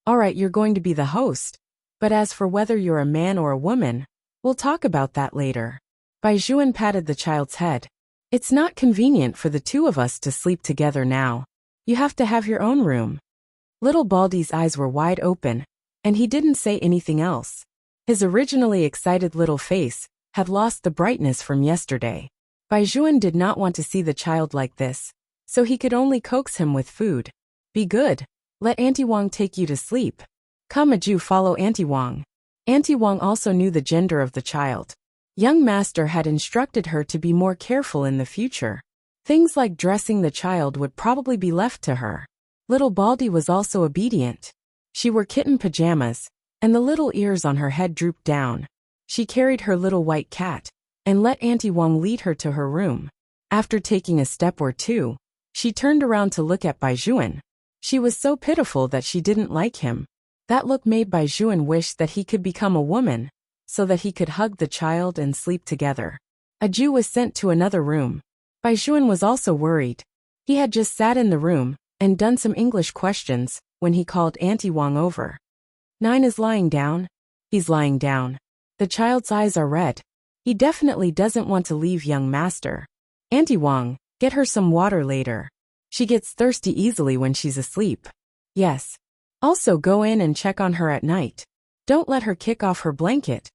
Alright, you're going to be the host. But as for whether you're a man or a woman, we'll talk about that later. Bai Juan patted the child's head. It's not convenient for the two of us to sleep together now. You have to have your own room. Little Baldy's eyes were wide open, and he didn't say anything else. His originally excited little face had lost the brightness from yesterday. Bai Juan did not want to see the child like this, so he could only coax him with food. Be good. Let Auntie Wang take you to sleep. Come, a Jew, follow Auntie Wang. Auntie Wang also knew the gender of the child. Young master had instructed her to be more careful in the future. Things like dressing the child would probably be left to her. Little Baldy was also obedient. She wore kitten pajamas, and the little ears on her head drooped down. She carried her little white cat, and let Auntie Wang lead her to her room. After taking a step or two, she turned around to look at Bai Juan. She was so pitiful that she didn't like him. That look made Bai Juan wish that he could become a woman, so that he could hug the child and sleep together. A Jew was sent to another room. Bai Juan was also worried. He had just sat in the room and done some English questions when he called Auntie Wang over. 9 is lying down. He's lying down. The child's eyes are red. He definitely doesn't want to leave young master. Auntie Wang, get her some water later. She gets thirsty easily when she's asleep. Yes. Also go in and check on her at night. Don't let her kick off her blanket.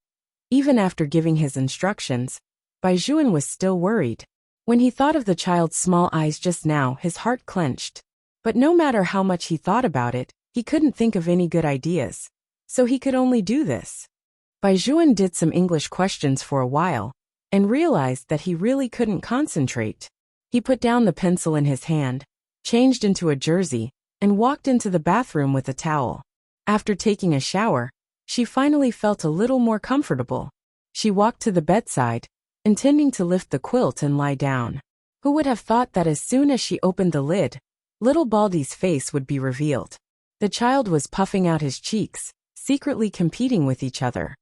Even after giving his instructions, Bai Juan was still worried. When he thought of the child's small eyes just now, his heart clenched. But no matter how much he thought about it, he couldn't think of any good ideas. So he could only do this. Bai Juan did some English questions for a while, and realized that he really couldn't concentrate. He put down the pencil in his hand, changed into a jersey, and walked into the bathroom with a towel. After taking a shower, she finally felt a little more comfortable. She walked to the bedside, intending to lift the quilt and lie down. Who would have thought that as soon as she opened the lid, little Baldy's face would be revealed? The child was puffing out his cheeks, secretly competing with each other.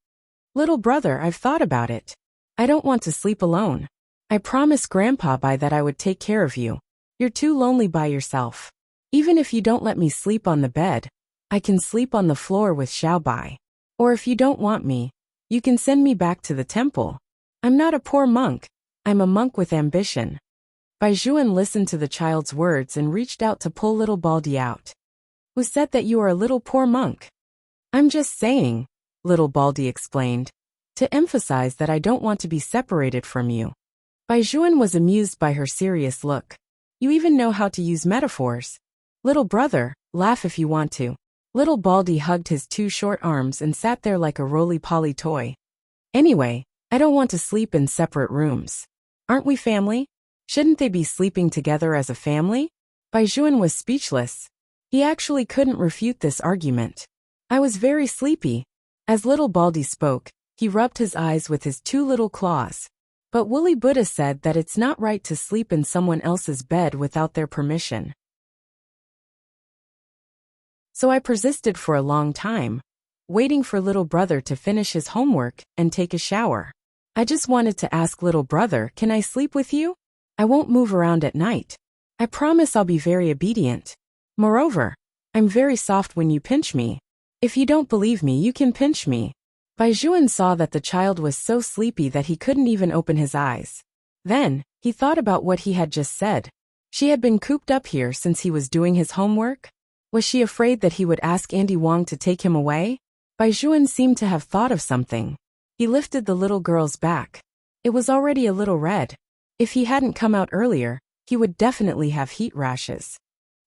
Little brother, I've thought about it. I don't want to sleep alone. I promised Grandpa that I would take care of you. You're too lonely by yourself. Even if you don't let me sleep on the bed, I can sleep on the floor with Xiao Bai. Or if you don't want me, you can send me back to the temple. I'm not a poor monk. I'm a monk with ambition. Bai Juan listened to the child's words and reached out to pull little Baldy out. Who said that you are a little poor monk? I'm just saying, little Baldy explained, to emphasize that I don't want to be separated from you. Bai Juan was amused by her serious look. You even know how to use metaphors. Little brother, laugh if you want to. Little Baldy hugged his two short arms and sat there like a roly-poly toy. Anyway, I don't want to sleep in separate rooms. Aren't we family? Shouldn't they be sleeping together as a family? Bai Juan was speechless. He actually couldn't refute this argument. I was very sleepy. As little Baldy spoke, he rubbed his eyes with his two little claws. But Woolly Buddha said that it's not right to sleep in someone else's bed without their permission. So I persisted for a long time, waiting for little brother to finish his homework and take a shower. I just wanted to ask little brother, can I sleep with you? I won't move around at night. I promise I'll be very obedient. Moreover, I'm very soft when you pinch me. If you don't believe me, you can pinch me. Bai Juan saw that the child was so sleepy that he couldn't even open his eyes. Then, he thought about what he had just said. She had been cooped up here since he was doing his homework? Was she afraid that he would ask Andy Wong to take him away? Bai Juan seemed to have thought of something. He lifted the little girl's back. It was already a little red. If he hadn't come out earlier, he would definitely have heat rashes.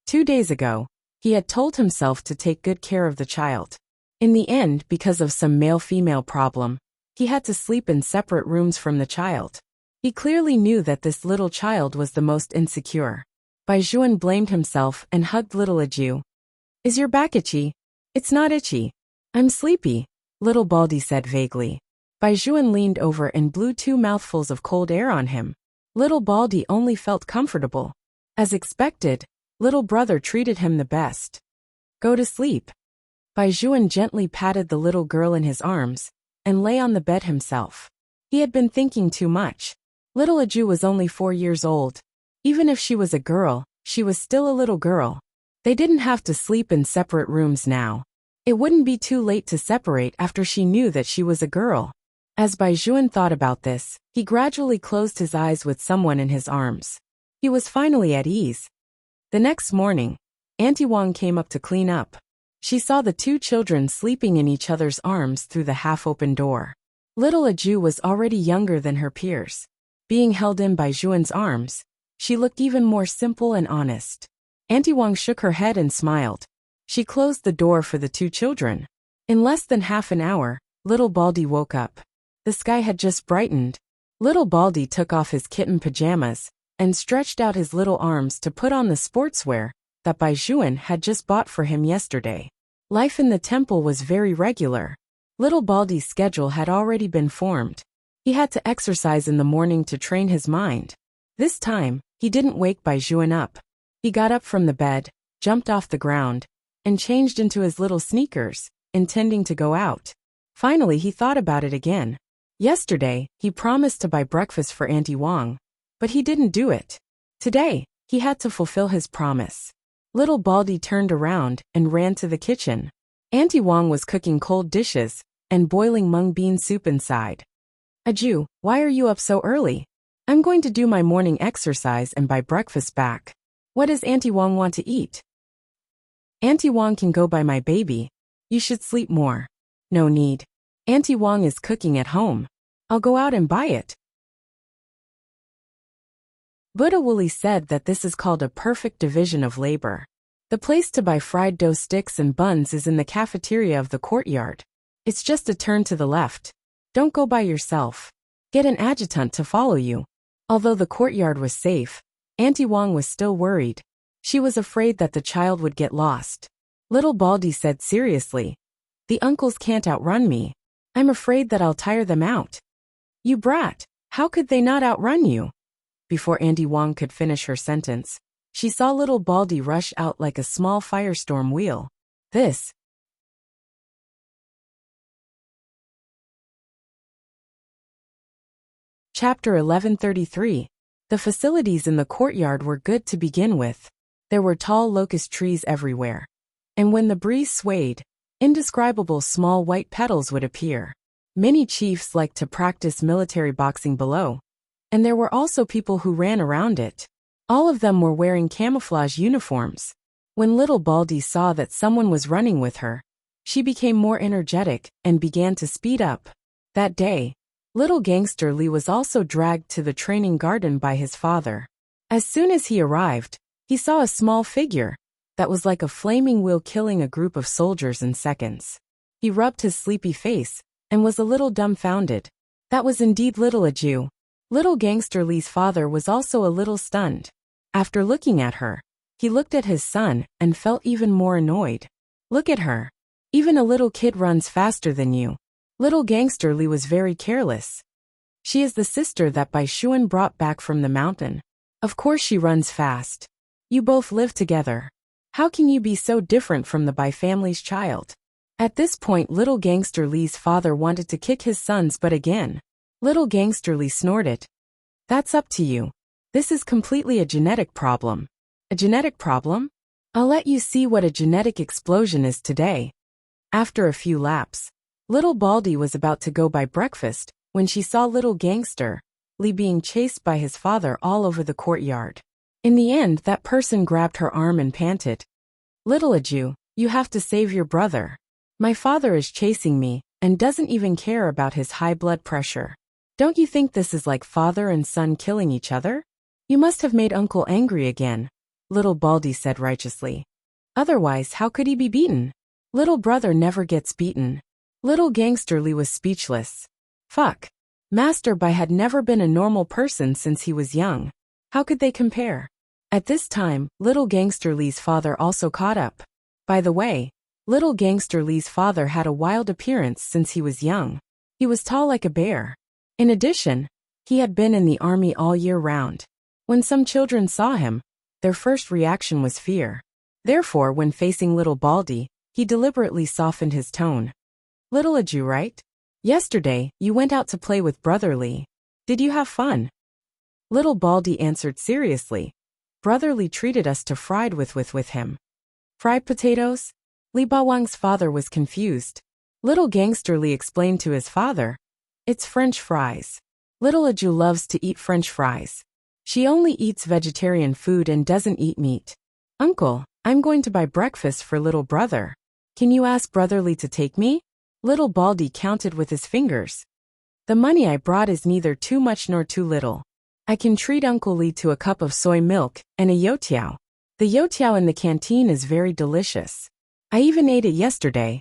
2 days ago, he had told himself to take good care of the child. In the end, because of some male-female problem, he had to sleep in separate rooms from the child. He clearly knew that this little child was the most insecure. Bai Juan blamed himself and hugged little Aju. Is your back itchy? It's not itchy. I'm sleepy, little Baldy said vaguely. Bai Juan leaned over and blew 2 mouthfuls of cold air on him. Little Baldy only felt comfortable. As expected, little brother treated him the best. Go to sleep. Bai Juan gently patted the little girl in his arms and lay on the bed himself. He had been thinking too much. Little Aju was only 4 years old. Even if she was a girl, she was still a little girl. They didn't have to sleep in separate rooms now. It wouldn't be too late to separate after she knew that she was a girl. As Bai Juan thought about this, he gradually closed his eyes with someone in his arms. He was finally at ease. The next morning, Auntie Wong came up to clean up. She saw the 2 children sleeping in each other's arms through the half-open door. Little Aju was already younger than her peers. Being held in Bai Juan's arms, she looked even more simple and honest. Auntie Wong shook her head and smiled. She closed the door for the 2 children. In less than half an hour, little Baldy woke up. The sky had just brightened. Little Baldy took off his kitten pajamas and stretched out his little arms to put on the sportswear that Bai Juan had just bought for him yesterday. Life in the temple was very regular. Little Baldy's schedule had already been formed. He had to exercise in the morning to train his mind. This time, he didn't wake Bai Juan up. He got up from the bed, jumped off the ground, and changed into his little sneakers, intending to go out. Finally, he thought about it again. Yesterday, he promised to buy breakfast for Auntie Wong, but he didn't do it. Today, he had to fulfill his promise. Little Baldy turned around and ran to the kitchen. Auntie Wong was cooking cold dishes and boiling mung bean soup inside. Aju, why are you up so early? I'm going to do my morning exercise and buy breakfast back. What does Auntie Wong want to eat? Auntie Wong can go buy my baby. You should sleep more. No need. Auntie Wong is cooking at home. I'll go out and buy it. Buddha Wooly said that this is called a perfect division of labor. The place to buy fried dough sticks and buns is in the cafeteria of the courtyard. It's just a turn to the left. Don't go by yourself. Get an adjutant to follow you. Although the courtyard was safe, Auntie Wong was still worried. She was afraid that the child would get lost. Little Baldy said seriously, "The uncles can't outrun me. I'm afraid that I'll tire them out." You brat, how could they not outrun you? Before Auntie Wong could finish her sentence, she saw little Baldy rush out like a small firestorm wheel. This. Chapter 1133. The facilities in the courtyard were good to begin with. There were tall locust trees everywhere. And when the breeze swayed, indescribable small white petals would appear. Many chiefs liked to practice military boxing below. And there were also people who ran around it. All of them were wearing camouflage uniforms. When little Baldy saw that someone was running with her, she became more energetic and began to speed up. That day, little gangster Lee was also dragged to the training garden by his father. As soon as he arrived, he saw a small figure that was like a flaming wheel killing a group of soldiers in seconds. He rubbed his sleepy face and was a little dumbfounded. That was indeed little Jew. Little gangster Lee's father was also a little stunned. After looking at her, he looked at his son and felt even more annoyed. Look at her. Even a little kid runs faster than you. Little gangster Lee was very careless. She is the sister that Bai Shuan brought back from the mountain. Of course she runs fast. You both live together. How can you be so different from the Bai family's child? At this point little gangster Lee's father wanted to kick his son's butt again. Little gangster Lee snorted. That's up to you. This is completely a genetic problem. A genetic problem? I'll let you see what a genetic explosion is today. After a few laps, little Baldy was about to go buy breakfast when she saw little gangster Lee being chased by his father all over the courtyard. In the end, that person grabbed her arm and panted. Little Aju, you have to save your brother. My father is chasing me and doesn't even care about his high blood pressure. Don't you think this is like father and son killing each other? You must have made Uncle angry again, little Baldy said righteously. Otherwise, how could he be beaten? Little brother never gets beaten. Little gangster Lee was speechless. Fuck. Master Bai had never been a normal person since he was young. How could they compare? At this time, little gangster Lee's father also caught up. By the way, little gangster Lee's father had a wild appearance since he was young. He was tall like a bear. In addition, he had been in the army all year round. When some children saw him, their first reaction was fear. Therefore, when facing little Baldy, he deliberately softened his tone. Little Aju, right? Yesterday, you went out to play with Brother Lee. Did you have fun? Little Baldy answered seriously. Brother Lee treated us to fried with him. Fried potatoes? Li Bawang's father was confused. Little gangster Lee explained to his father. It's French fries. Little Aju loves to eat French fries. She only eats vegetarian food and doesn't eat meat. Uncle, I'm going to buy breakfast for little brother. Can you ask Brother Lee to take me? Little Baldy counted with his fingers. The money I brought is neither too much nor too little. I can treat Uncle Lee to a cup of soy milk and a youtiao. The youtiao in the canteen is very delicious. I even ate it yesterday.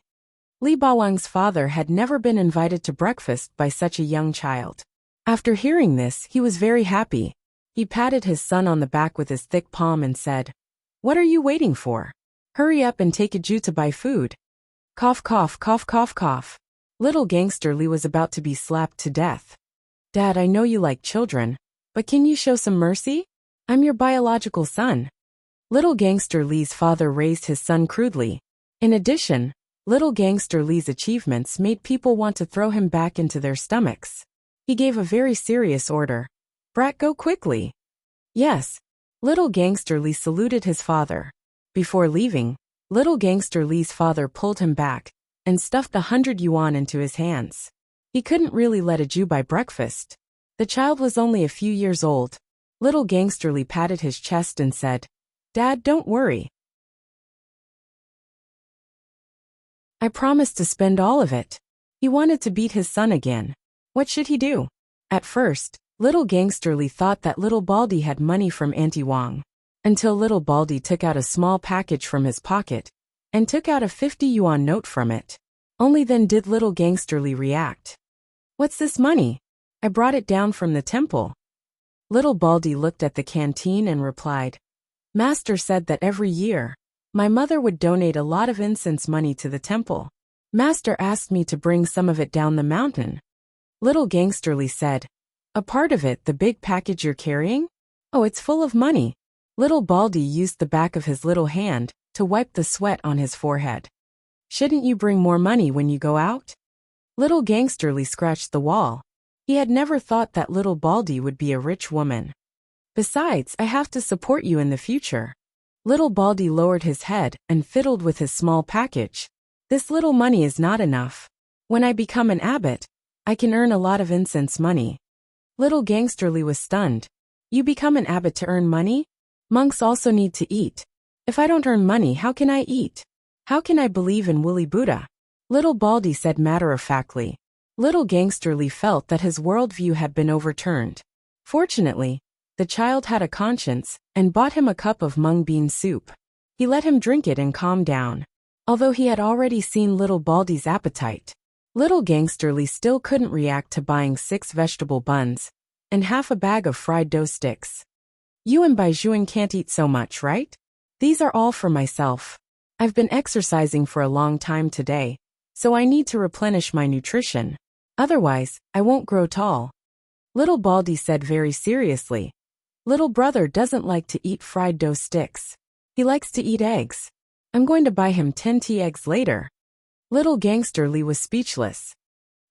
Li Bawang's father had never been invited to breakfast by such a young child. After hearing this, he was very happy. He patted his son on the back with his thick palm and said, What are you waiting for? Hurry up and take Aju to buy food. Cough, cough, cough, cough, cough. Little gangster Lee was about to be slapped to death. Dad, I know you like children, but can you show some mercy? I'm your biological son. Little gangster Lee's father raised his son crudely. In addition, little gangster Lee's achievements made people want to throw him back into their stomachs. He gave a very serious order. Brat, go quickly. Yes. Little gangster Lee saluted his father. Before leaving, little gangster Lee's father pulled him back and stuffed 100 yuan into his hands. He couldn't really let Aju buy breakfast. The child was only a few years old. Little gangster Lee patted his chest and said, Dad, don't worry. I promised to spend all of it. He wanted to beat his son again. What should he do? At first, little gangster Lee thought that little Baldy had money from Auntie Wong. Until little Baldy took out a small package from his pocket and took out a 50 yuan note from it. Only then did little gangster Lee react. What's this money? I brought it down from the temple. Little Baldy looked at the canteen and replied, Master said that every year, my mother would donate a lot of incense money to the temple. Master asked me to bring some of it down the mountain. Little gangster Lee said, A part of it, the big package you're carrying? Oh, it's full of money. Little Baldy used the back of his little hand to wipe the sweat on his forehead. Shouldn't you bring more money when you go out? Little Gangsterly scratched the wall. He had never thought that Little Baldy would be a rich woman. Besides, I have to support you in the future. Little Baldy lowered his head and fiddled with his small package. This little money is not enough. When I become an abbot, I can earn a lot of incense money. Little Gangsterly was stunned. You become an abbot to earn money? Monks also need to eat. If I don't earn money, how can I eat? How can I believe in Woolly Buddha? Little Baldy said matter-of-factly. Little Gangsterly felt that his worldview had been overturned. Fortunately, the child had a conscience and bought him a cup of mung bean soup. He let him drink it and calm down. Although he had already seen Little Baldy's appetite, Little Gangsterly still couldn't react to buying 6 vegetable buns and half a bag of fried dough sticks. You and Baijuan can't eat so much, right? These are all for myself. I've been exercising for a long time today, so I need to replenish my nutrition. Otherwise, I won't grow tall. Little Baldy said very seriously. Little brother doesn't like to eat fried dough sticks. He likes to eat eggs. I'm going to buy him 10 tea eggs later. Little Gangsterly was speechless.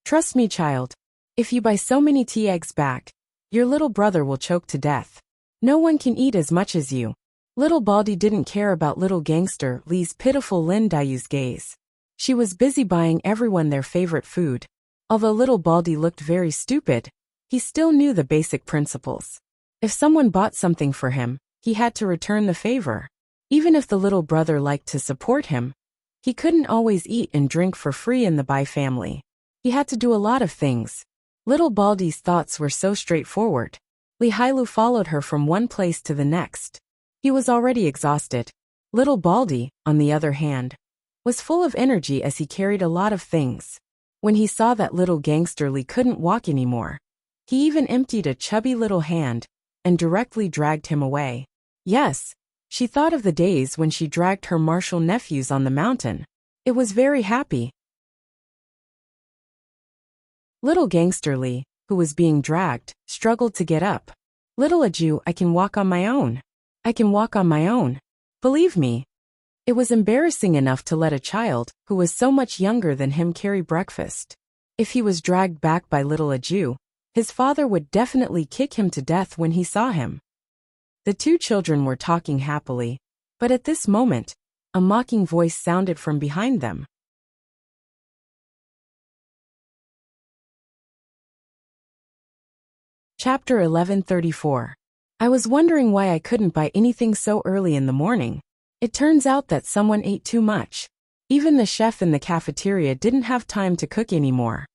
Trust me, child. If you buy so many tea eggs back, your little brother will choke to death. No one can eat as much as you. Little Baldy didn't care about Little Gangsterly's pitiful Lin Dayu's gaze. She was busy buying everyone their favorite food. Although Little Baldy looked very stupid, he still knew the basic principles. If someone bought something for him, he had to return the favor. Even if the little brother liked to support him, he couldn't always eat and drink for free in the Bai family. He had to do a lot of things. Little Baldy's thoughts were so straightforward. Li Hailu followed her from one place to the next. He was already exhausted. Little Baldy, on the other hand, was full of energy as he carried a lot of things. When he saw that Little Gangsterly couldn't walk anymore, he even emptied a chubby little hand and directly dragged him away. Yes, she thought of the days when she dragged her martial nephews on the mountain. It was very happy. Little Gangsterly, who was being dragged, struggled to get up. Little Aju, I can walk on my own. I can walk on my own. Believe me. It was embarrassing enough to let a child, who was so much younger than him, carry breakfast. If he was dragged back by Little Aju, his father would definitely kick him to death when he saw him. The 2 children were talking happily, but at this moment, a mocking voice sounded from behind them. Chapter 1134. I was wondering why I couldn't buy anything so early in the morning. It turns out that someone ate too much. Even the chef in the cafeteria didn't have time to cook anymore.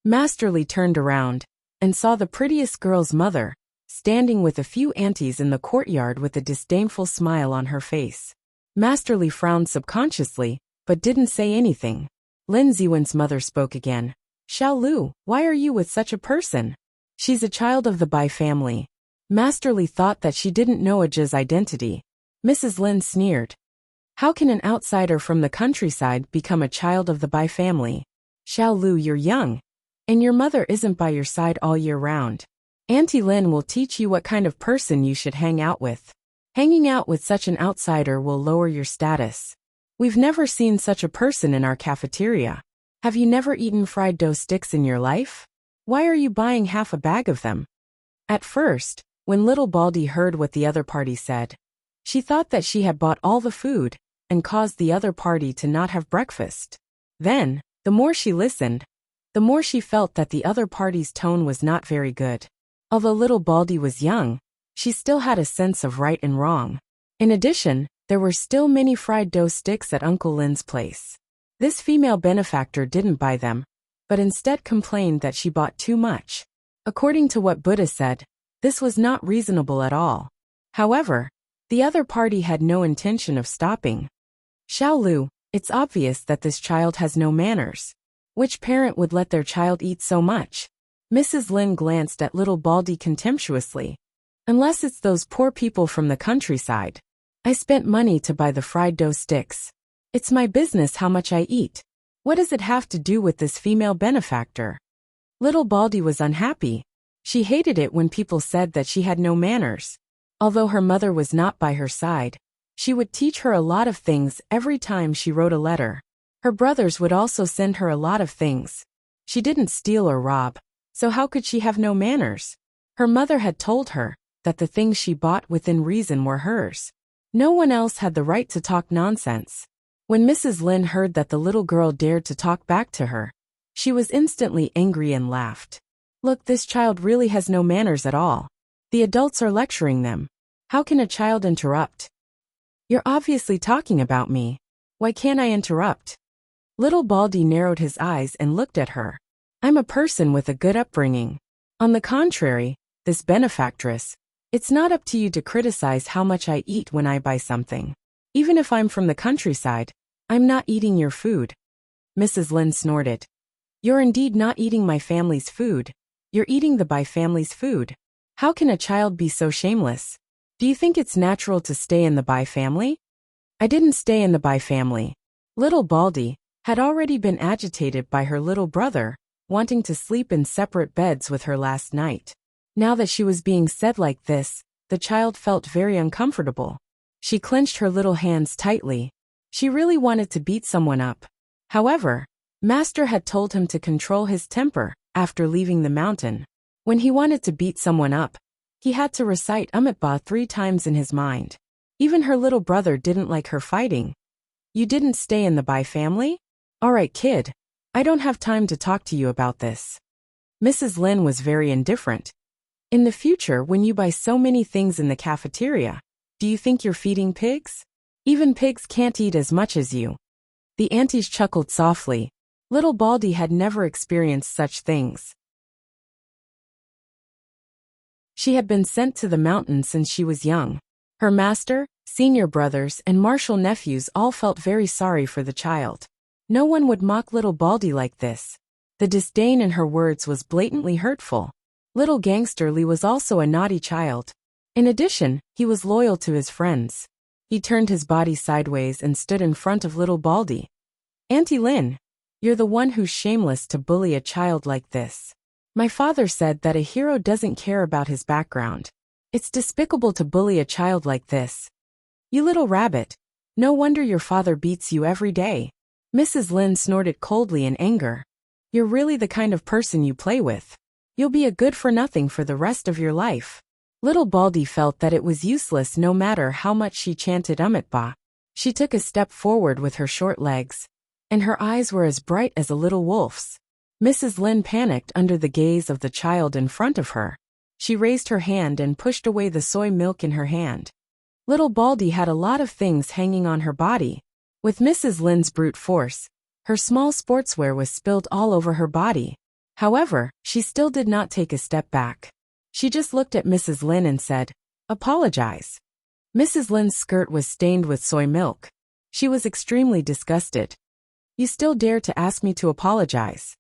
Masterly turned around and saw the prettiest girl's mother, standing with a few aunties in the courtyard with a disdainful smile on her face. Masterly frowned subconsciously, but didn't say anything. Lin Ziwen's mother spoke again. Xiao Lu, why are you with such a person? She's a child of the Bai family. Masterly thought that she didn't know Aja's identity. Mrs. Lin sneered. How can an outsider from the countryside become a child of the Bai family? Xiao Lu, you're young, and your mother isn't by your side all year round. Auntie Lin will teach you what kind of person you should hang out with. Hanging out with such an outsider will lower your status. We've never seen such a person in our cafeteria. Have you never eaten fried dough sticks in your life? Why are you buying half a bag of them? At first, when Little Baldy heard what the other party said, she thought that she had bought all the food and caused the other party to not have breakfast. Then, the more she listened, the more she felt that the other party's tone was not very good. Although Little Baldy was young, she still had a sense of right and wrong. In addition, there were still many fried dough sticks at Uncle Lin's place. This female benefactor didn't buy them, but instead complained that she bought too much. According to what Buddha said, this was not reasonable at all. However, the other party had no intention of stopping. Xiao Lu, it's obvious that this child has no manners. Which parent would let their child eat so much? Mrs. Lin glanced at Little Baldy contemptuously. Unless it's those poor people from the countryside. I spent money to buy the fried dough sticks. It's my business how much I eat. What does it have to do with this female benefactor? Little Baldy was unhappy. She hated it when people said that she had no manners. Although her mother was not by her side, she would teach her a lot of things every time she wrote a letter. Her brothers would also send her a lot of things. She didn't steal or rob, so how could she have no manners? Her mother had told her that the things she bought within reason were hers. No one else had the right to talk nonsense. When Mrs. Lin heard that the little girl dared to talk back to her, she was instantly angry and laughed. Look, this child really has no manners at all. The adults are lecturing them. How can a child interrupt? You're obviously talking about me. Why can't I interrupt? Little Baldy narrowed his eyes and looked at her. I'm a person with a good upbringing. On the contrary, this benefactress, it's not up to you to criticize how much I eat when I buy something. Even if I'm from the countryside, I'm not eating your food. Mrs. Lin snorted. You're indeed not eating my family's food. You're eating the Bai family's food. How can a child be so shameless? Do you think it's natural to stay in the Bai family? I didn't stay in the Bai family. Little Baldy had already been agitated by her little brother, wanting to sleep in separate beds with her last night. Now that she was being said like this, the child felt very uncomfortable. She clenched her little hands tightly. She really wanted to beat someone up. However, Master had told him to control his temper after leaving the mountain. When he wanted to beat someone up, he had to recite Amitabha 3 times in his mind. Even her little brother didn't like her fighting. You didn't stay in the Bai family? All right, kid. I don't have time to talk to you about this. Mrs. Lin was very indifferent. In the future, when you buy so many things in the cafeteria, do you think you're feeding pigs? Even pigs can't eat as much as you. The aunties chuckled softly. Little Baldy had never experienced such things. She had been sent to the mountain since she was young. Her master, senior brothers, and martial nephews all felt very sorry for the child. No one would mock little Baldy like this. The disdain in her words was blatantly hurtful. Little Gangster Lee was also a naughty child. In addition, he was loyal to his friends. He turned his body sideways and stood in front of little Baldy. Auntie Lin, you're the one who's shameless to bully a child like this. My father said that a hero doesn't care about his background. It's despicable to bully a child like this. You little rabbit. No wonder your father beats you every day. Mrs. Lin snorted coldly in anger. You're really the kind of person you play with. You'll be a good-for-nothing for the rest of your life. Little Baldy felt that it was useless no matter how much she chanted Amitabha. She took a step forward with her short legs, and her eyes were as bright as a little wolf's. Mrs. Lin panicked under the gaze of the child in front of her. She raised her hand and pushed away the soy milk in her hand. Little Baldy had a lot of things hanging on her body. With Mrs. Lin's brute force, her small sportswear was spilled all over her body. However, she still did not take a step back. She just looked at Mrs. Lin and said, "Apologize." Mrs. Lin's skirt was stained with soy milk. She was extremely disgusted. You still dare to ask me to apologize?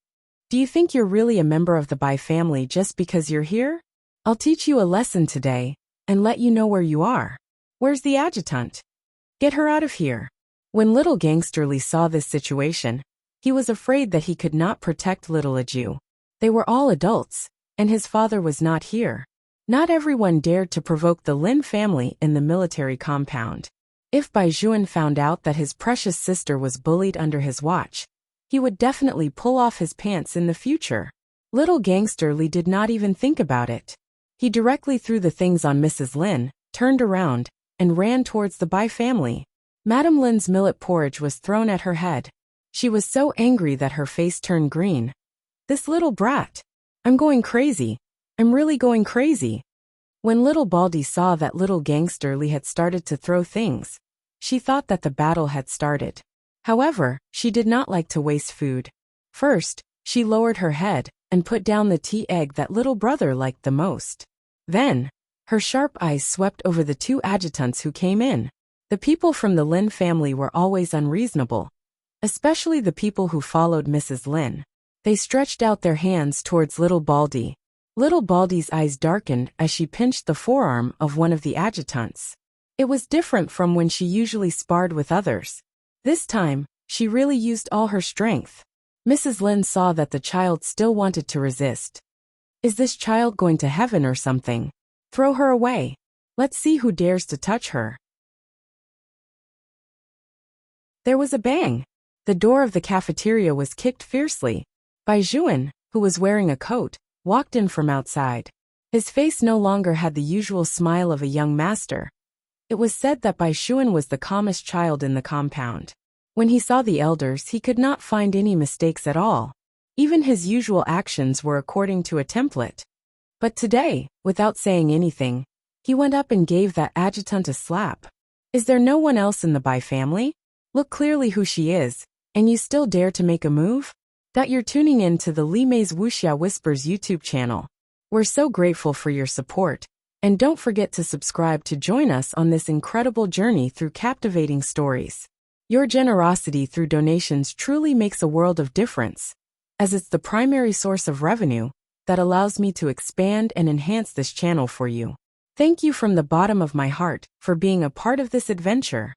Do you think you're really a member of the Bai family just because you're here? I'll teach you a lesson today, and let you know where you are. Where's the adjutant? Get her out of here. When little Gangster Lee saw this situation, he was afraid that he could not protect little Aju. They were all adults, and his father was not here. Not everyone dared to provoke the Lin family in the military compound. If Bai Juan found out that his precious sister was bullied under his watch, he would definitely pull off his pants in the future. Little Gangster Lee did not even think about it. He directly threw the things on Mrs. Lin, turned around, and ran towards the Bai family. Madame Lin's millet porridge was thrown at her head. She was so angry that her face turned green. This little brat. I'm going crazy. I'm really going crazy. When little Baldy saw that little Gangster Lee had started to throw things, she thought that the battle had started. However, she did not like to waste food. First, she lowered her head and put down the tea egg that little brother liked the most. Then, her sharp eyes swept over the 2 adjutants who came in. The people from the Lin family were always unreasonable, especially the people who followed Mrs. Lin. They stretched out their hands towards little Baldy. Little Baldy's eyes darkened as she pinched the forearm of one of the adjutants. It was different from when she usually sparred with others. This time, she really used all her strength. Mrs. Lin saw that the child still wanted to resist. Is this child going to heaven or something? Throw her away. Let's see who dares to touch her. There was a bang. The door of the cafeteria was kicked fiercely. Bai Juan, who was wearing a coat, walked in from outside. His face no longer had the usual smile of a young master. It was said that Bai Juan was the calmest child in the compound. When he saw the elders, he could not find any mistakes at all. Even his usual actions were according to a template. But today, without saying anything, he went up and gave that adjutant a slap. Is there no one else in the Bai family? Look clearly who she is, and you still dare to make a move? That you're tuning in to the Li Mei's Wuxia Whispers YouTube channel. We're so grateful for your support, and don't forget to subscribe to join us on this incredible journey through captivating stories. Your generosity through donations truly makes a world of difference, as it's the primary source of revenue that allows me to expand and enhance this channel for you. Thank you from the bottom of my heart for being a part of this adventure.